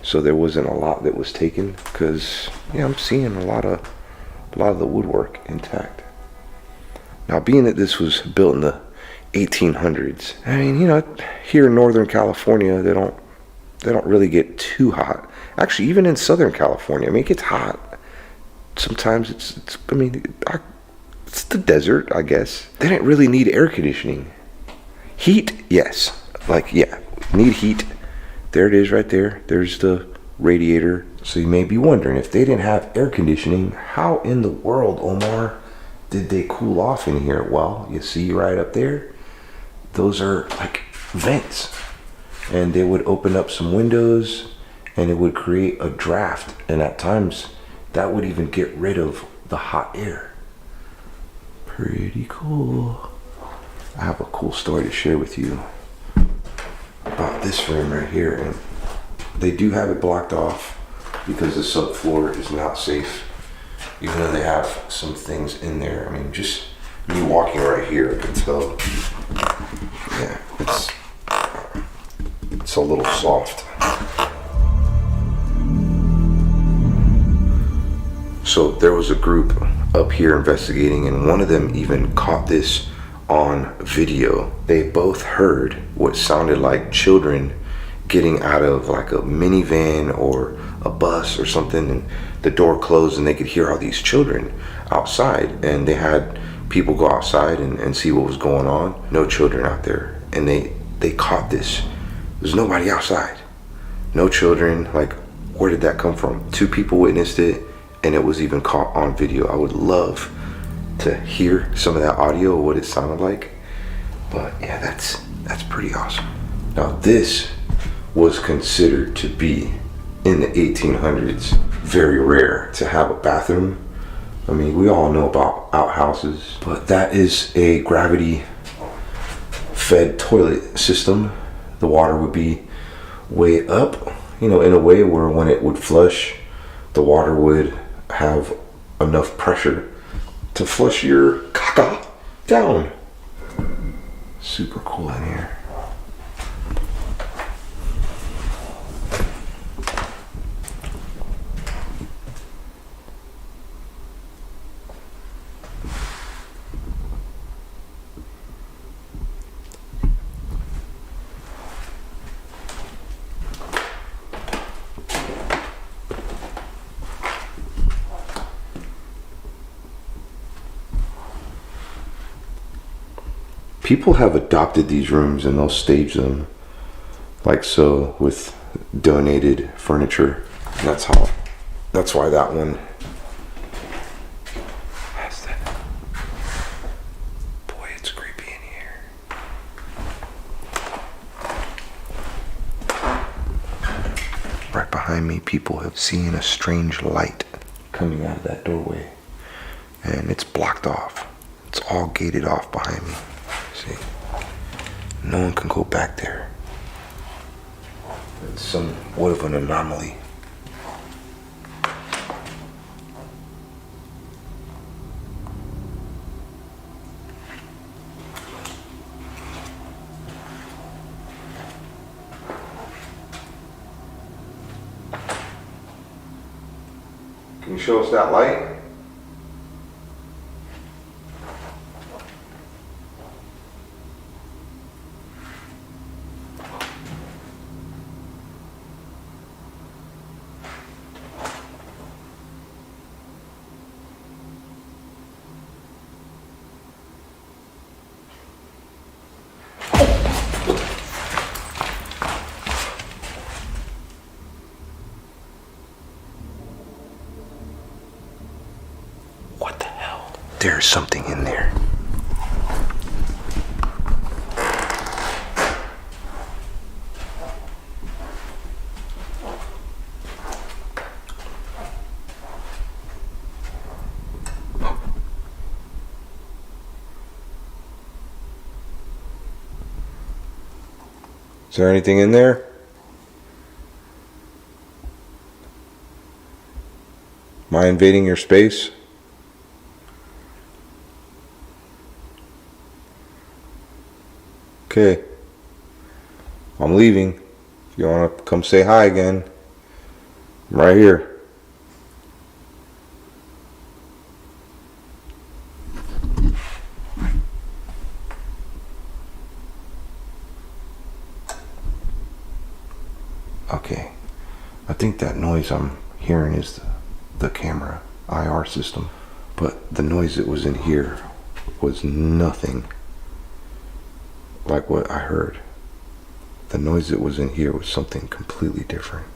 So there wasn't a lot that was taken, because yeah, I'm seeing a lot of the woodwork intact. Now, being that this was built in the 1800s, I mean, you know, here in Northern California, they don't really get too hot. Actually, even in Southern California, I mean, it gets hot. Sometimes it's the desert, I guess. They didn't really need air conditioning. Heat, yes. Like, yeah, need heat. There it is right there. There's the radiator. So you may be wondering, if they didn't have air conditioning, how in the world, Omar, did they cool off in here? Well, you see right up there, those are like vents. And they would open up some windows and it would create a draft. And at times, that would even get rid of the hot air. Pretty cool. I have a cool story to share with you about this room right here. And they do have it blocked off because the subfloor is not safe, even though they have some things in there. I mean, just me walking right here, I can tell, yeah, it's a little soft. So there was a group up here investigating, and one of them even caught this on video. They both heard what sounded like children getting out of like a minivan or a bus or something, and the door closed and they could hear all these children outside, and they had people go outside and see what was going on. No children out there, and they caught this. There's nobody outside, no children. Like, where did that come from? 2 people witnessed it, and it was even caught on video. I would love to hear some of that audio, what it sounded like. But yeah, that's pretty awesome. Now, this was considered to be, in the 1800s, very rare to have a bathroom. I mean, we all know about outhouses, but that is a gravity fed toilet system. The water would be way up, you know, in a way where when it would flush, the water would have enough pressure to flush your caca down. Super cool in here. People have adopted these rooms and they'll stage them like so with donated furniture. And that's why that one has that. Boy, it's creepy in here. Right behind me, people have seen a strange light coming out of that doorway, and it's blocked off. It's all gated off behind me. See, no one can go back there. It's somewhat of an anomaly. Can you show us that light? What the hell? There's something in there. Is there anything in there? Am I invading your space? Okay. I'm leaving. If you want to come say hi again, I'm right here. Okay. I think that noise I'm hearing is the camera IR system. But the noise that was in here was nothing like what I heard. The noise that was in here was something completely different.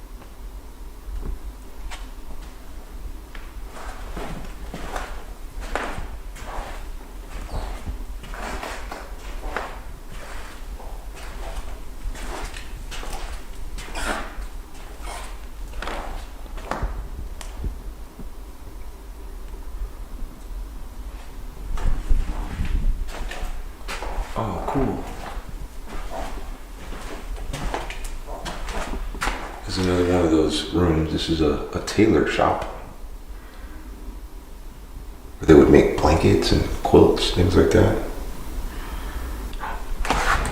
Oh, cool. This is another one of those rooms. This is a tailor shop where they would make blankets and quilts, things like that.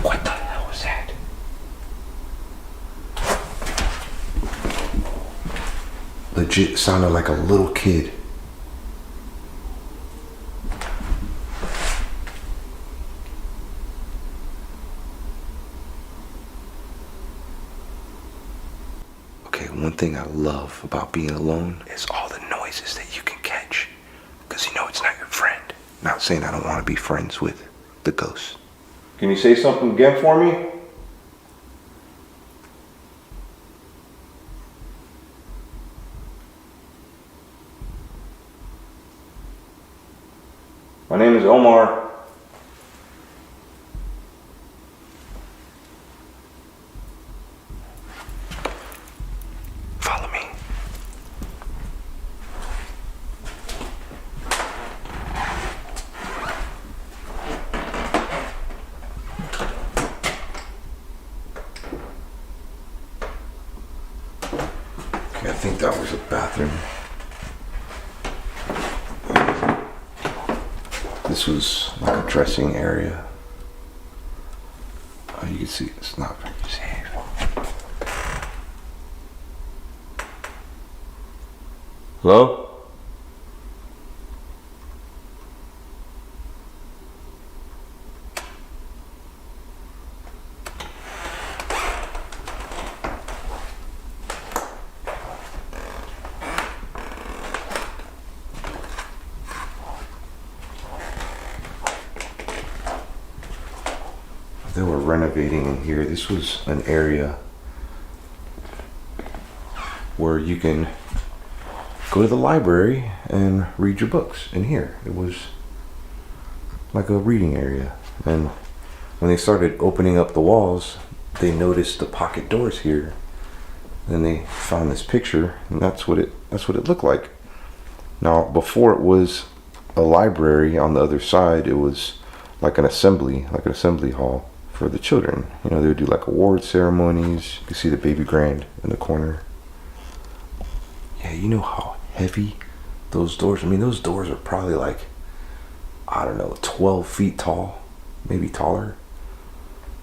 What the hell was that? Legit sounded like a little kid. One thing I love about being alone is all the noises that you can catch, because you know it's not your friend. Not saying I don't want to be friends with the ghost. Can you say something again for me? My name is Omar. I think that was a bathroom. This was like a dressing area. You can see it's not very safe. Hello? They were renovating in here. This was an area where you can go to the library and read your books in here. It was like a reading area. And when they started opening up the walls, they noticed the pocket doors here. Then they found this picture, and that's what it looked like. Now, before it was a library on the other side, it was like an assembly hall. for the children. You know, they would do like award ceremonies. You can see the baby grand in the corner. Yeah, you know how heavy those doors, I mean, those doors are probably like, I don't know, 12 feet tall, maybe taller.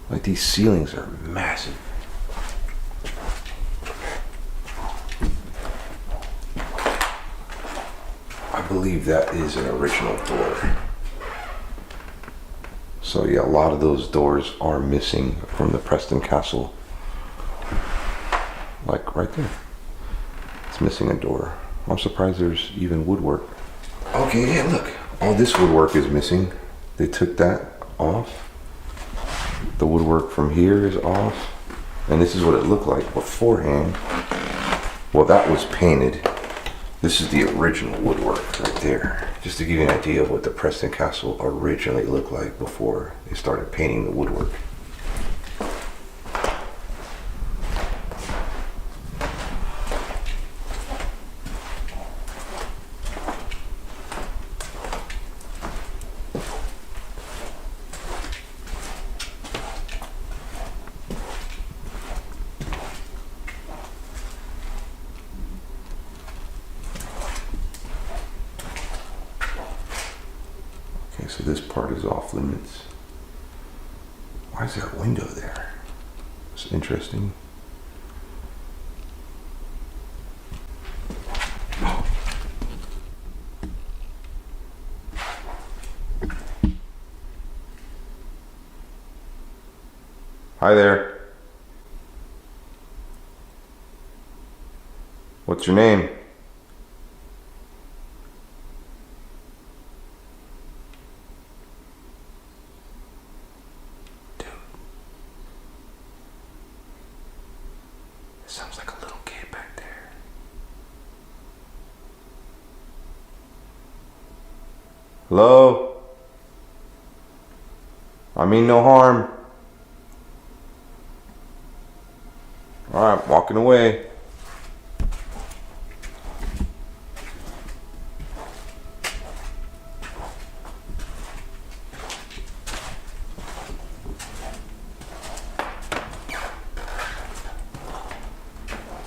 Like, these ceilings are massive. I believe that is an original door. So yeah, a lot of those doors are missing from the Preston Castle. Like right there. It's missing a door. I'm surprised there's even woodwork. Okay, yeah, look. All this woodwork is missing. They took that off. The woodwork from here is off. And this is what it looked like beforehand. Well, that was painted. This is the original woodwork right there. Just to give you an idea of what the Preston Castle originally looked like before they started painting the woodwork. Okay, so this part is off limits. Why is there a window there? It's interesting. Hi there. What's your name? Sounds like a little kid back there. Hello? I mean no harm. Alright, walking away.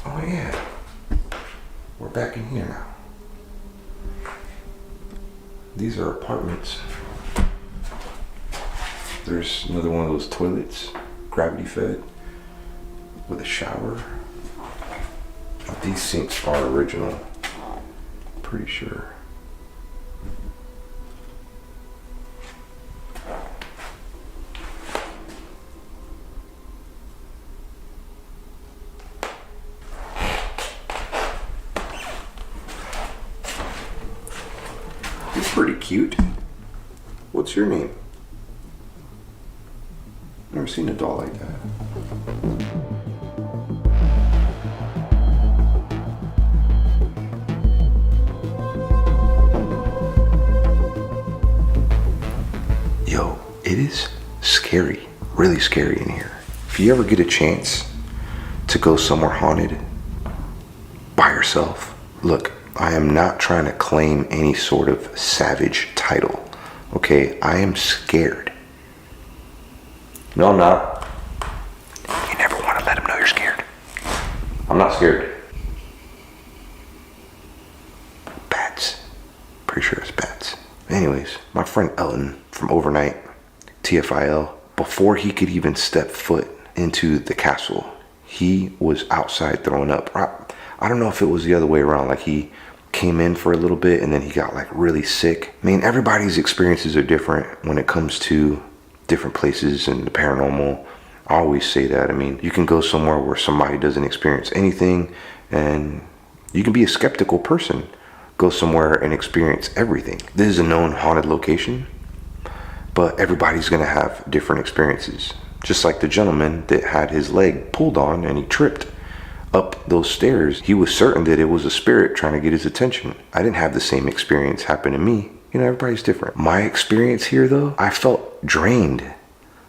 Oh yeah, we're back in here now. These are apartments. There's another one of those toilets, gravity fed, with a shower. These sinks are original, pretty sure. You're pretty cute. What's your name? Never seen a doll like that. Yo, it is scary, really scary in here. If you ever get a chance to go somewhere haunted by yourself, look, I am not trying to claim any sort of savage title, okay? I am scared. No, I'm not. You never want to let them know you're scared. I'm not scared. Bats. Pretty sure it's bats. Anyways, my friend Elton from Overnight, TFIL, before he could even step foot into the castle, he was outside throwing up. I don't know if it was the other way around, like he came in for a little bit and then he got like really sick. I mean, everybody's experiences are different when it comes to different places and the paranormal. I always say that. I mean, you can go somewhere where somebody doesn't experience anything and you can be a skeptical person. Go somewhere and experience everything. This is a known haunted location, but everybody's gonna have different experiences. Just like the gentleman that had his leg pulled on and he tripped up those stairs. He was certain that it was a spirit trying to get his attention. I didn't have the same experience happen to me. You know, everybody's different. My experience here though, I felt drained,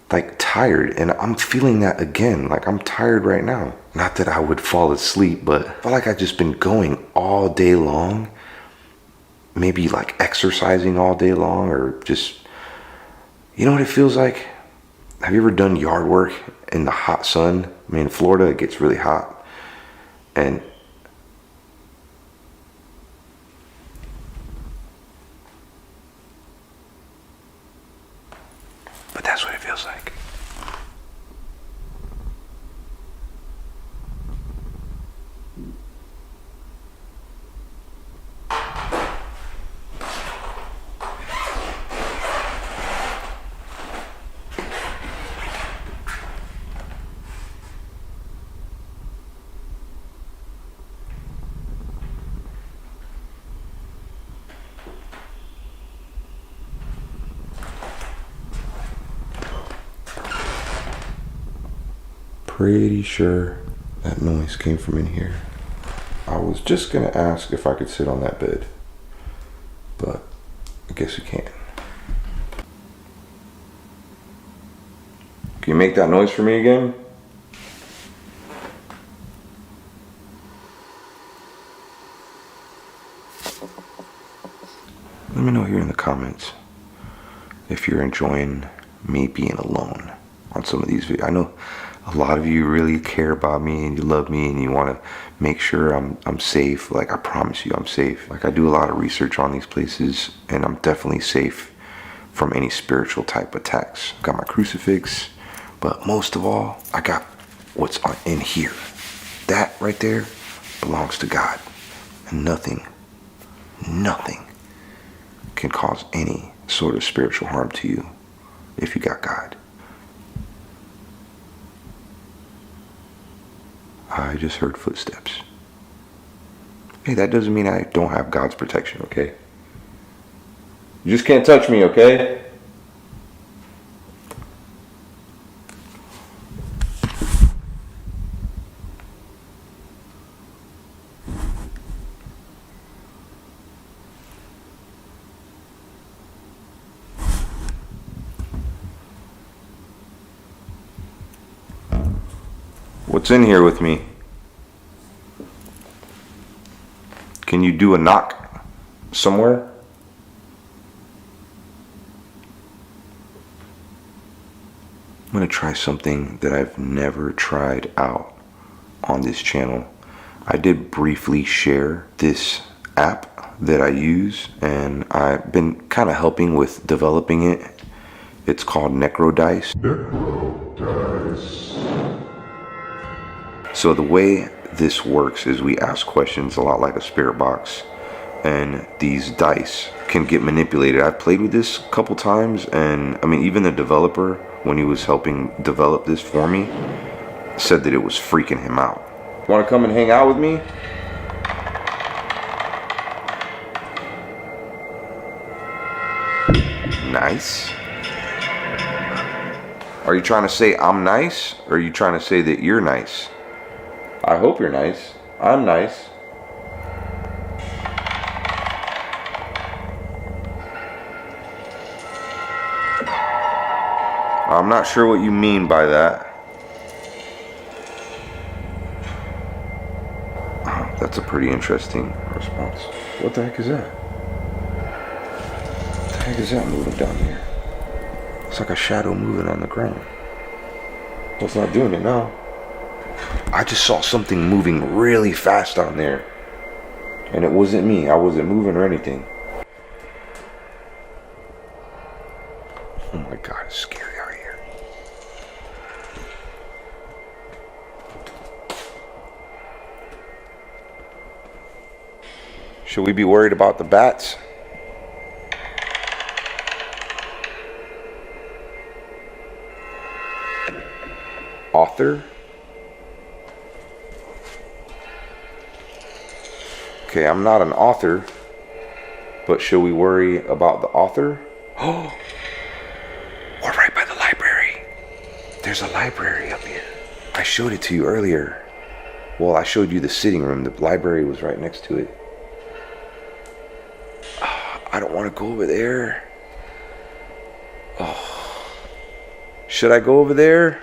like tired, and I'm feeling that again. Like I'm tired right now. Not that I would fall asleep, but I felt like I've just been going all day long. Maybe like exercising all day long, or just, you know what it feels like? Have you ever done yard work in the hot sun? I mean, in Florida, it gets really hot. And but that's what it feels like. Pretty sure that noise came from in here. I was just gonna ask if I could sit on that bed, but I guess we can't. Can you make that noise for me again? Let me know here in the comments if you're enjoying me being alone on some of these videos. I know a lot of you really care about me and you love me and you want to make sure I'm safe. Like, I promise you I'm safe. Like, I do a lot of research on these places and I'm definitely safe from any spiritual type attacks. Got my crucifix, but most of all, I got what's in here. That right there belongs to God, and nothing can cause any sort of spiritual harm to you if you got God. I just heard footsteps. Hey, that doesn't mean I don't have God's protection, okay? You just can't touch me, okay? What's in here with me? Can you do a knock somewhere? I'm gonna try something that I've never tried out on this channel. I did briefly share this app that I use, and I've been kind of helping with developing it. It's called NecroDice. So the way this works is we ask questions a lot like a spirit box, and these dice can get manipulated. I've played with this a couple times, and I mean, even the developer, when he was helping develop this for me, said that it was freaking him out. Want to come and hang out with me? Nice. Are you trying to say I'm nice, or are you trying to say that you're nice? I hope you're nice. I'm nice. I'm not sure what you mean by that. Oh, that's a pretty interesting response. What the heck is that? What the heck is that moving down here? It's like a shadow moving on the ground. Well, it's not doing it now. I just saw something moving really fast on there, and it wasn't me. I wasn't moving or anything. Oh my God, it's scary out here. Should we be worried about the bats? Author? Okay, I'm not an author, but should we worry about the author? Oh, we're right by the library. There's a library up here. I showed it to you earlier. Well, I showed you the sitting room. The library was right next to it. Oh, I don't want to go over there. Oh, should I go over there?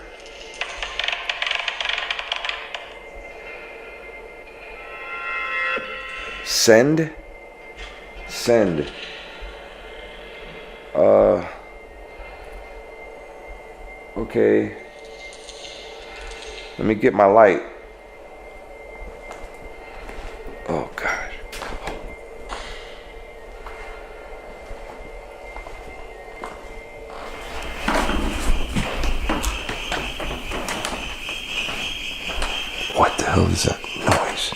Send. Okay. Let me get my light. Oh gosh. What the hell is that noise?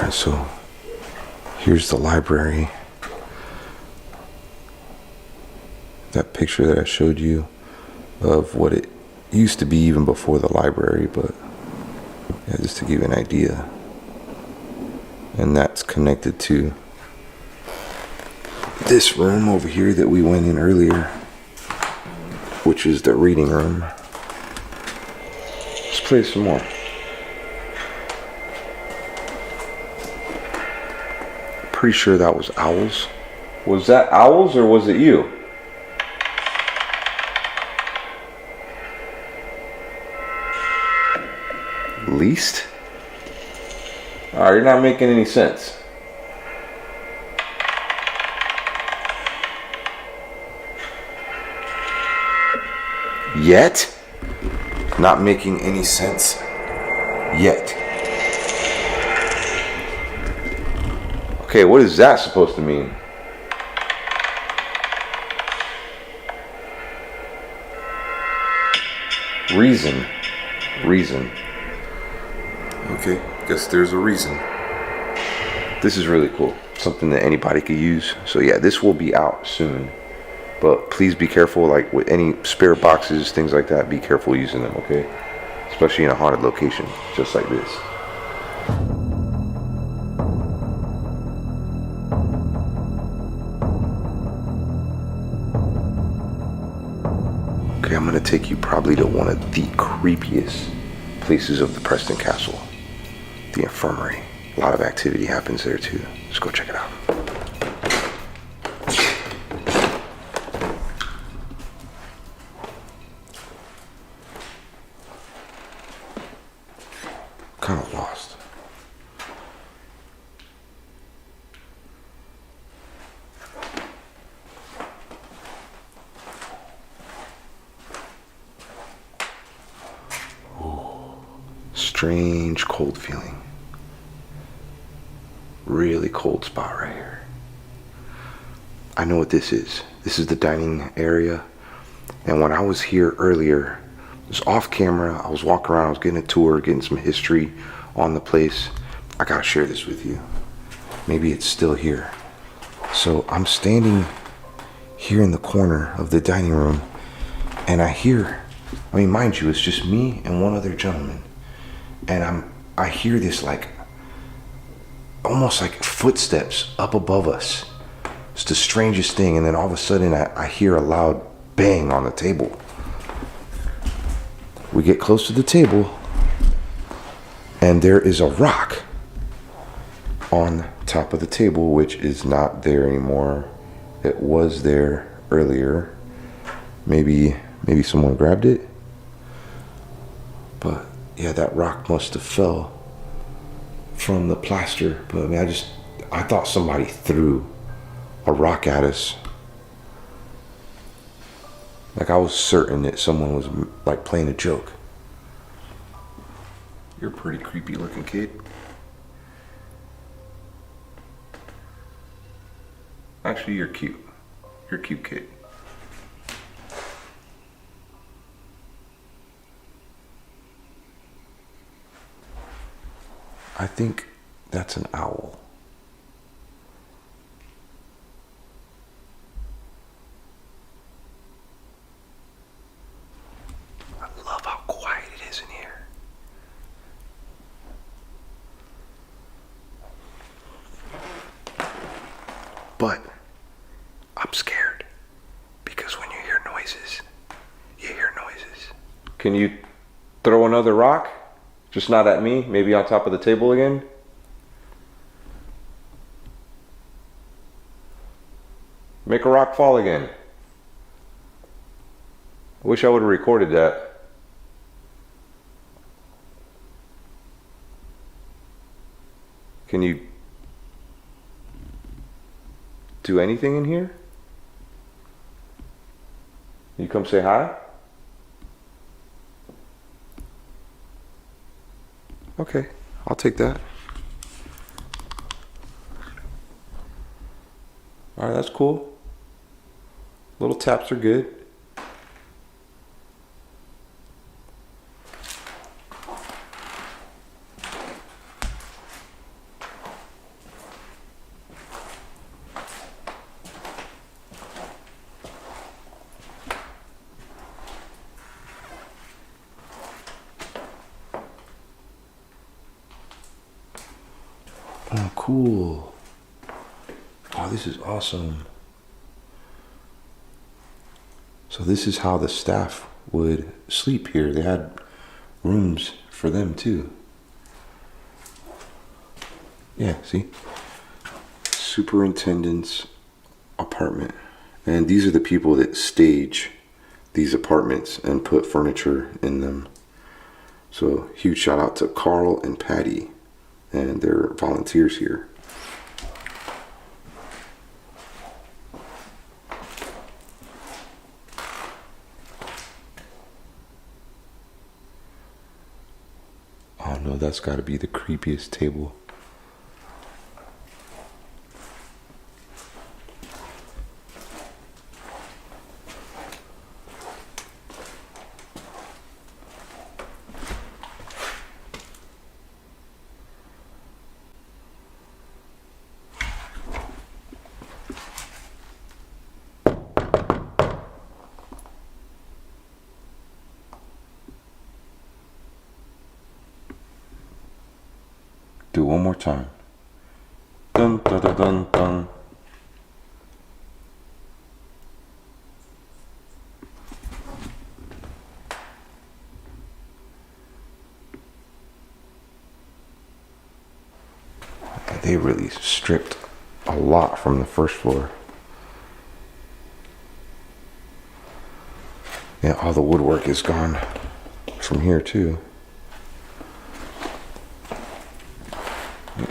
So here's the library. That picture that I showed you of what it used to be even before the library, but yeah, just to give you an idea. And that's connected to this room over here that we went in earlier, which is the reading room. Let's play some more. Pretty sure that was owls. Was that owls or was it you? Least? Alright, you're not making any sense. Yet? Not making any sense. Yet. Okay, what is that supposed to mean? Reason. Reason. Okay, guess there's a reason. This is really cool. Something that anybody could use. So yeah, this will be out soon. But please be careful, like with any spare boxes, things like that, be careful using them, okay? Especially in a haunted location, just like this. Okay, I'm gonna take you probably to one of the creepiest places of the Preston Castle. The infirmary. A lot of activity happens there too. Let's go check it out. Kind of lost. Strange cold feeling. Really cold spot right here. I know what this is. This is the dining area. And when I was here earlier, it was off camera. I was walking around, I was getting a tour, getting some history on the place. I gotta share this with you. Maybe it's still here. So I'm standing here in the corner of the dining room and I hear, I mean, mind you, it's just me and one other gentleman. And I hear this like, almost like footsteps up above us. It's the strangest thing. And then all of a sudden I hear a loud bang on the table. We get close to the table and there is a rock on top of the table, which is not there anymore. It was there earlier. Maybe someone grabbed it. But yeah, that rock must have fell from the plaster, but I mean, I thought somebody threw a rock at us. Like I was certain that someone was like playing a joke. You're a pretty creepy looking kid. Actually, you're cute. You're a cute kid. I think that's an owl. I love how quiet it is in here. But I'm scared because when you hear noises, you hear noises. Can you throw another rock? Just not at me, maybe on top of the table again. Make a rock fall again. I wish I would have recorded that. Can you do anything in here? You come say hi? Okay, I'll take that. All right, that's cool. Little taps are good. Oh, cool. Oh, this is awesome. So this is how the staff would sleep here. They had rooms for them too. Yeah, see? Superintendent's apartment. And these are the people that stage these apartments and put furniture in them. So huge shout out to Carl and Patty and their volunteers here. Oh no, that's got to be the creepiest table. Do it one more time. Dun dun dun dun dun. They really stripped a lot from the first floor. Yeah, all the woodwork is gone from here too.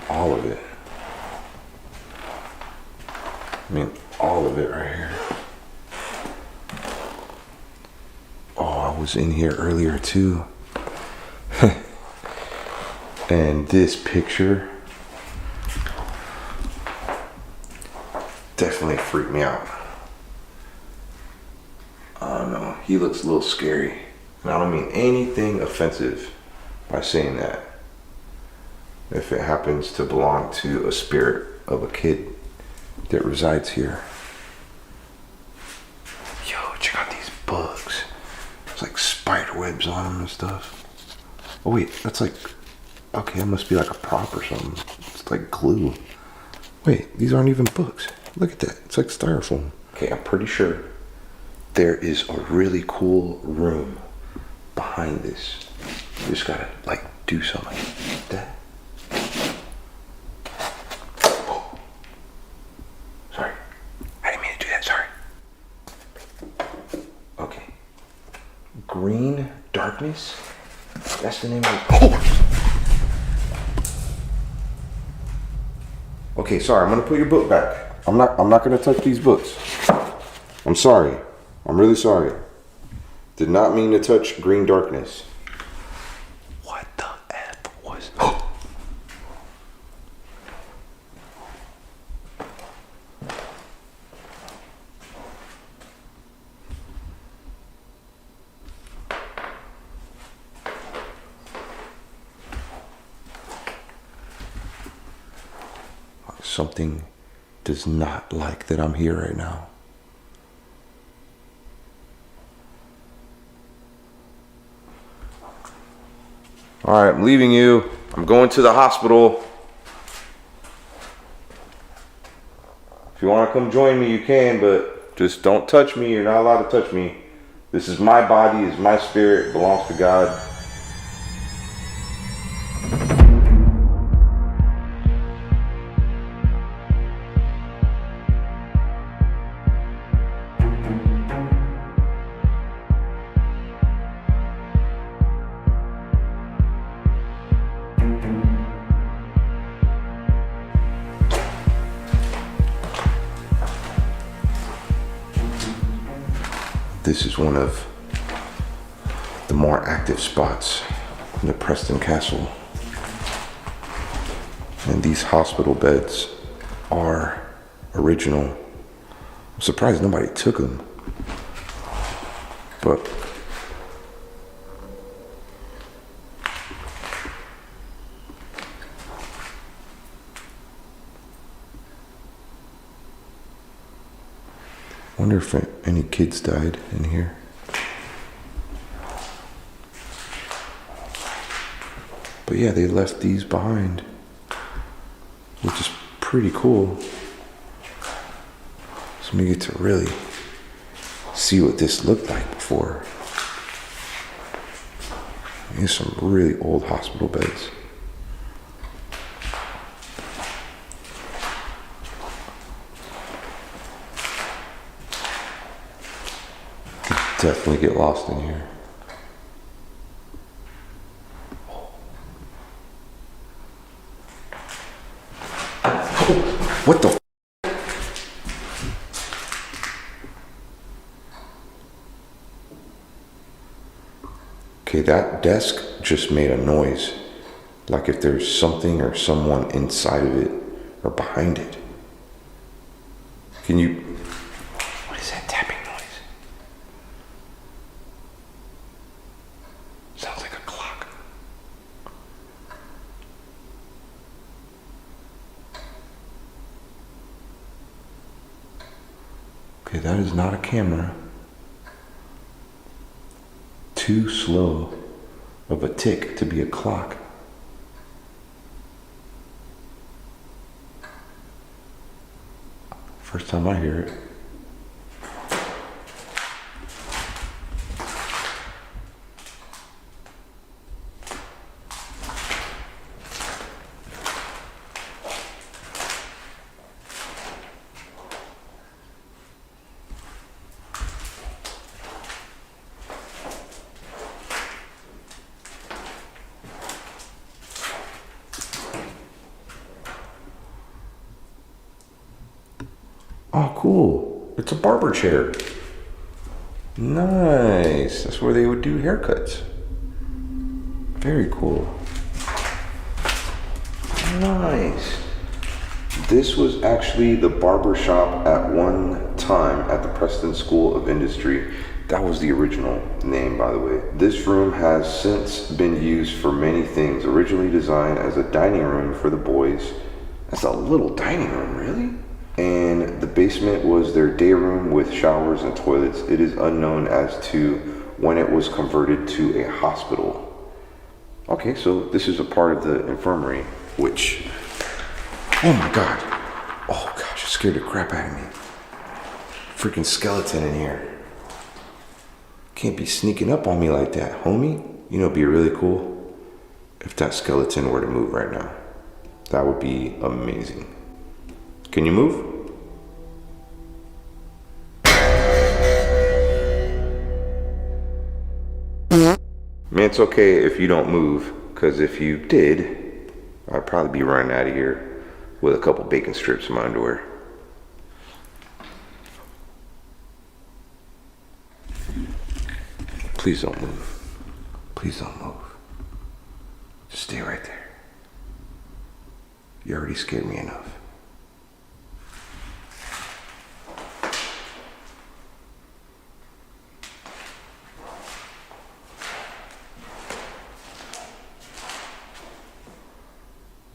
All of it. I mean, all of it right here. Oh, I was in here earlier too. And this picture definitely freaked me out. I don't know. He looks a little scary. And I don't mean anything offensive by saying that. If it happens to belong to a spirit of a kid that resides here. Yo, check out these bugs. There's like spider webs on them and stuff. Oh wait, that's like, okay, that must be like a prop or something. It's like glue. Wait, these aren't even books. Look at that, it's like styrofoam. Okay, I'm pretty sure there is a really cool room behind this. You just gotta like do something like that. Green Darkness? That's the name of it. Oh! Okay, sorry, I'm gonna put your book back. I'm not gonna touch these books. I'm sorry. I'm really sorry. Did not mean to touch Green Darkness. What the F was... Something does not like that I'm here right now. All right, I'm leaving you. I'm going to the hospital. If you want to come join me, you can, but just don't touch me. You're not allowed to touch me. This is my body, it's my spirit, it belongs to God. This is one of the more active spots in the Preston Castle. And these hospital beds are original. I'm surprised nobody took them. But I wonder if any kids died in here. But yeah, they left these behind, which is pretty cool. So we get to really see what this looked like before. Here's some really old hospital beds. Definitely get lost in here. What the? Okay, that desk just made a noise. Like if there's something or someone inside of it or behind it. Can you? What is that tapping noise? Sounds like a clock. Okay, that is not a camera. Too slow of a tick to be a clock. First time I hear it. Oh, cool. It's a barber chair. Nice. That's where they would do haircuts. Very cool. Nice. This was actually the barber shop at one time at the Preston School of Industry. That was the original name, by the way. This room has since been used for many things. Originally designed as a dining room for the boys. That's a little dining room, really? And the basement was their day room with showers and toilets. It is unknown as to when it was converted to a hospital. Okay, so this is a part of the infirmary, which, oh my God. Oh gosh, it scared the crap out of me. Freaking skeleton in here. Can't be sneaking up on me like that, homie. You know, it'd be really cool if that skeleton were to move right now. That would be amazing. Can you move? Man, it's okay if you don't move, because if you did, I'd probably be running out of here. with a couple bacon strips in my underwear. Please don't move. Please don't move. Just stay right there. You already scared me enough.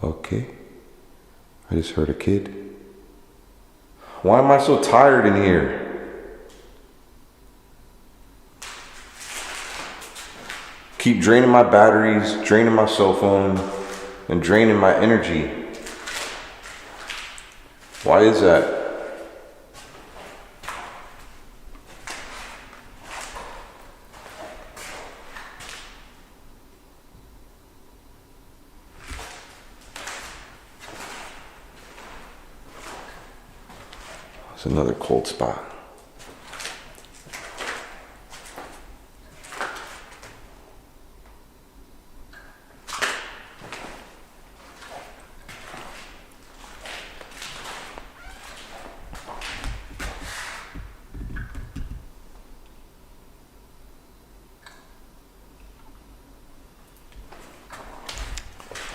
Okay. I just heard a kid. Why am I so tired in here? Keep draining my batteries, draining my cell phone, and draining my energy. Why is that? It's another cold spot.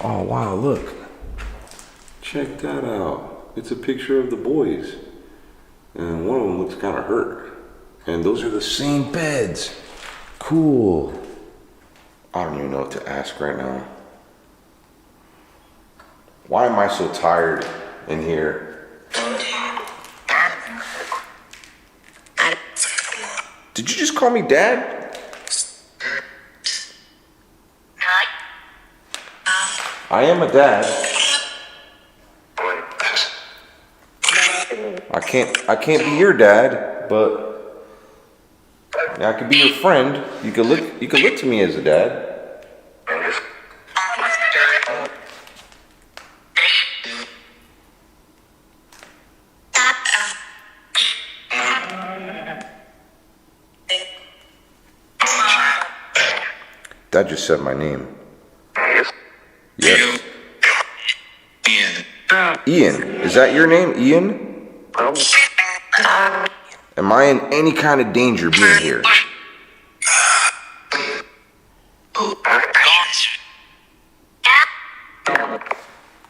Oh wow, look. Check that out. It's a picture of the boys. And one of them looks kind of hurt. And those are the same beds. Cool. I don't even know what to ask right now. Why am I so tired in here? Did you just call me Dad? I am a dad. I can't be your dad, but I could be your friend. You could look to me as a dad. Dad just said my name. Yes. Ian. Is that your name, Ian? Am I in any kind of danger being here?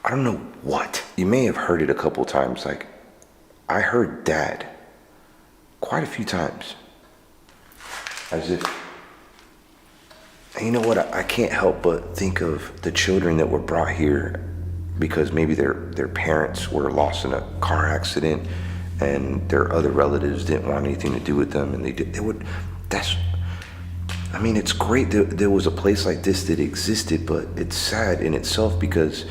I don't know what. You may have heard it a couple times. Like, I heard Dad quite a few times. As if, and you know what? I can't help but think of the children that were brought here because maybe their parents were lost in a car accident and their other relatives didn't want anything to do with them, and it's great that there was a place like this that existed, but it's sad in itself because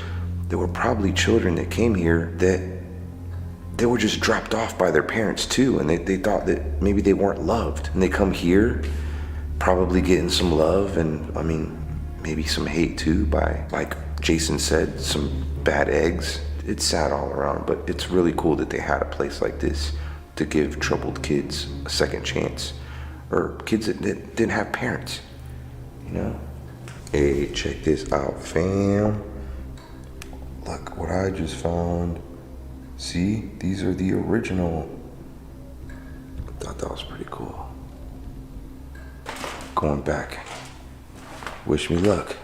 there were probably children that came here that they were just dropped off by their parents too, and they thought that maybe they weren't loved, and they come here probably getting some love and maybe some hate too by, like Jason said, some bad eggs. It's sad all around, but it's really cool that they had a place like this to give troubled kids a second chance, or kids that didn't have parents, you know? Hey, check this out, fam. Look what I just found. See, these are the original. I thought that was pretty cool. Going back. Wish me luck.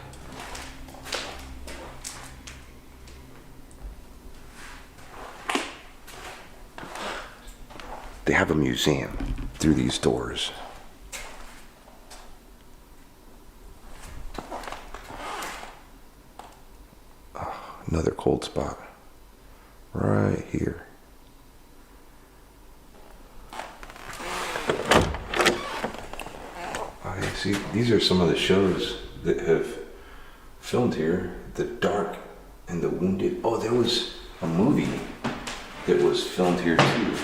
They have a museum through these doors. Oh, another cold spot. Right here. I see, these are some of the shows that have filmed here. The Dark and the Wounded. Oh, there was a movie that was filmed here too.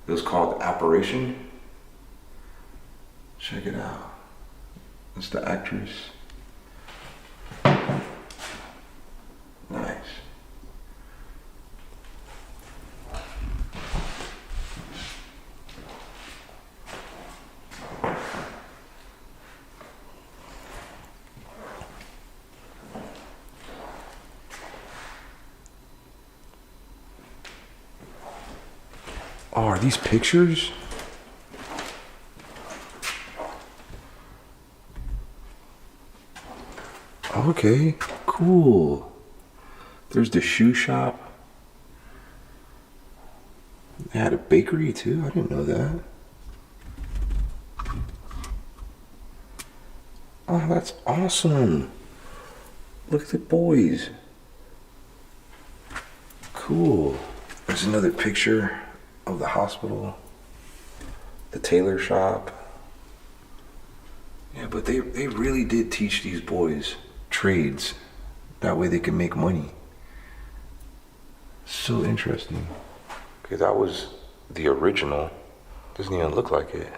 It was called Apparition. Check it out. That's the actress. Nice. Oh, are these pictures? Okay, cool. There's the shoe shop. They had a bakery too. I didn't know that. Oh, that's awesome. Look at the boys. Cool. There's another picture of the hospital. The tailor shop. Yeah, but they really did teach these boys trades. That way they can make money. So interesting. Okay, that was the original. Doesn't even look like it.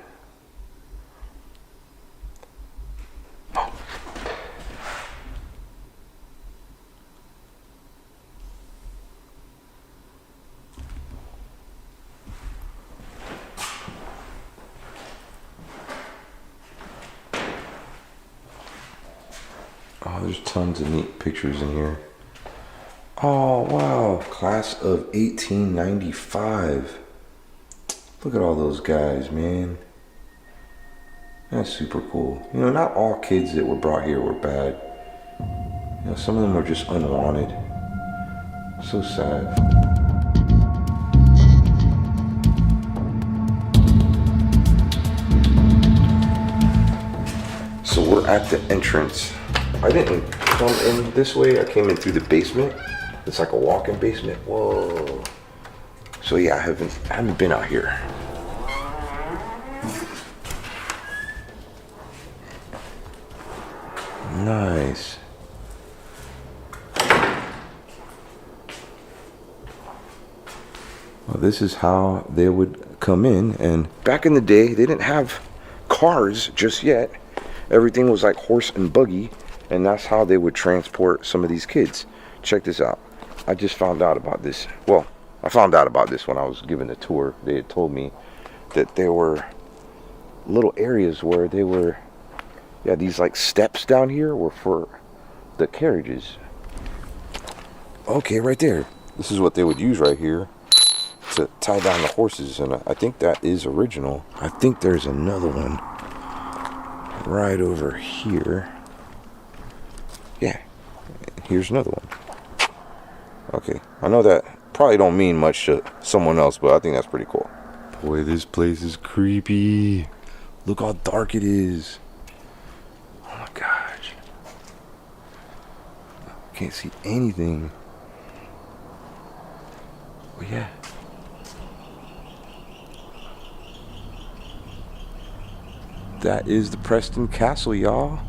Oh, there's tons of neat pictures in here. Oh, wow. Class of 1895. Look at all those guys, man. That's super cool. You know, not all kids that were brought here were bad. You know, some of them were just unwanted. So sad. So we're at the entrance. I didn't come in this way. I came in through the basement. It's like a walk-in basement. Whoa. So yeah, I haven't been out here. Nice. Well, this is how they would come in. And back in the day, they didn't have cars just yet. Everything was like horse and buggy. And that's how they would transport some of these kids. Check this out. I just found out about this. Well, I found out about this when I was given the tour. They had told me that there were little areas where they were, yeah, these like steps down here were for the carriages. Okay, right there. This is what they would use right here to tie down the horses. And I think that is original. I think there's another one right over here. Yeah, here's another one. Okay, I know that probably don't mean much to someone else, but I think that's pretty cool. Boy, this place is creepy. Look how dark it is. Oh my gosh. Can't see anything. Oh yeah. That is the Preston Castle, y'all.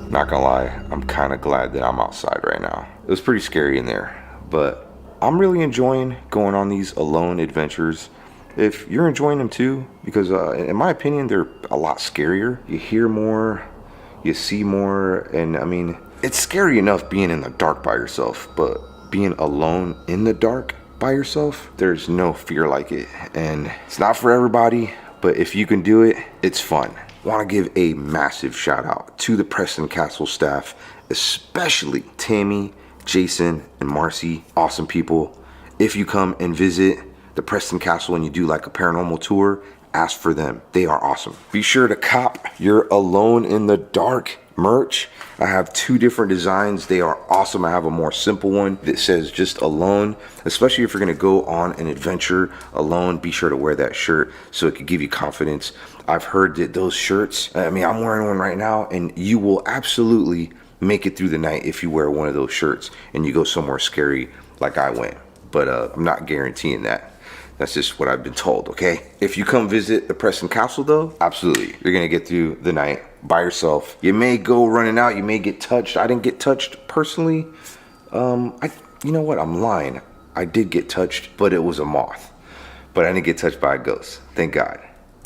Not gonna lie, I'm kind of glad that I'm outside right now. It was pretty scary in there, but I'm really enjoying going on these alone adventures. If you're enjoying them too, because in my opinion, they're a lot scarier. You hear more, you see more, and I mean, it's scary enough being in the dark by yourself, but being alone in the dark by yourself, there's no fear like it. And it's not for everybody, but if you can do it, it's fun. Want to give a massive shout out to the Preston Castle staff, especially Tammy, Jason, and Marcy. Awesome people. If you come and visit the Preston Castle and you do like a paranormal tour, ask for them. They are awesome. Be sure to cop your Alone in the Dark merch. I have two different designs. They are awesome. I have a more simple one that says just alone, especially if you're going to go on an adventure alone. Be sure to wear that shirt so it could give you confidence. I've heard that those shirts, I mean, I'm wearing one right now, and you will absolutely make it through the night if you wear one of those shirts and you go somewhere scary like I went. But I'm not guaranteeing that. That's just what I've been told, okay? If you come visit the Preston Castle though, absolutely. You're gonna get through the night by yourself. You may go running out, you may get touched. I didn't get touched personally. You know what, I'm lying. I did get touched, but it was a moth. But I didn't get touched by a ghost, thank God.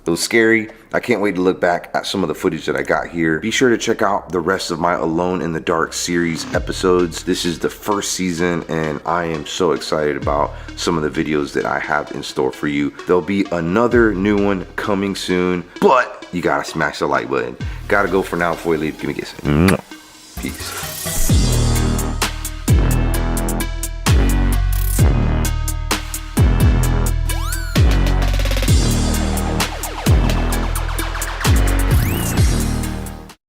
It was scary. I can't wait to look back at some of the footage that I got here. Be sure to check out the rest of my Alone in the Dark series episodes. This is the first season and I am so excited about some of the videos that I have in store for you. There'll be another new one coming soon, but you gotta smash the like button. Gotta go for now before you leave. Give me a kiss. Peace.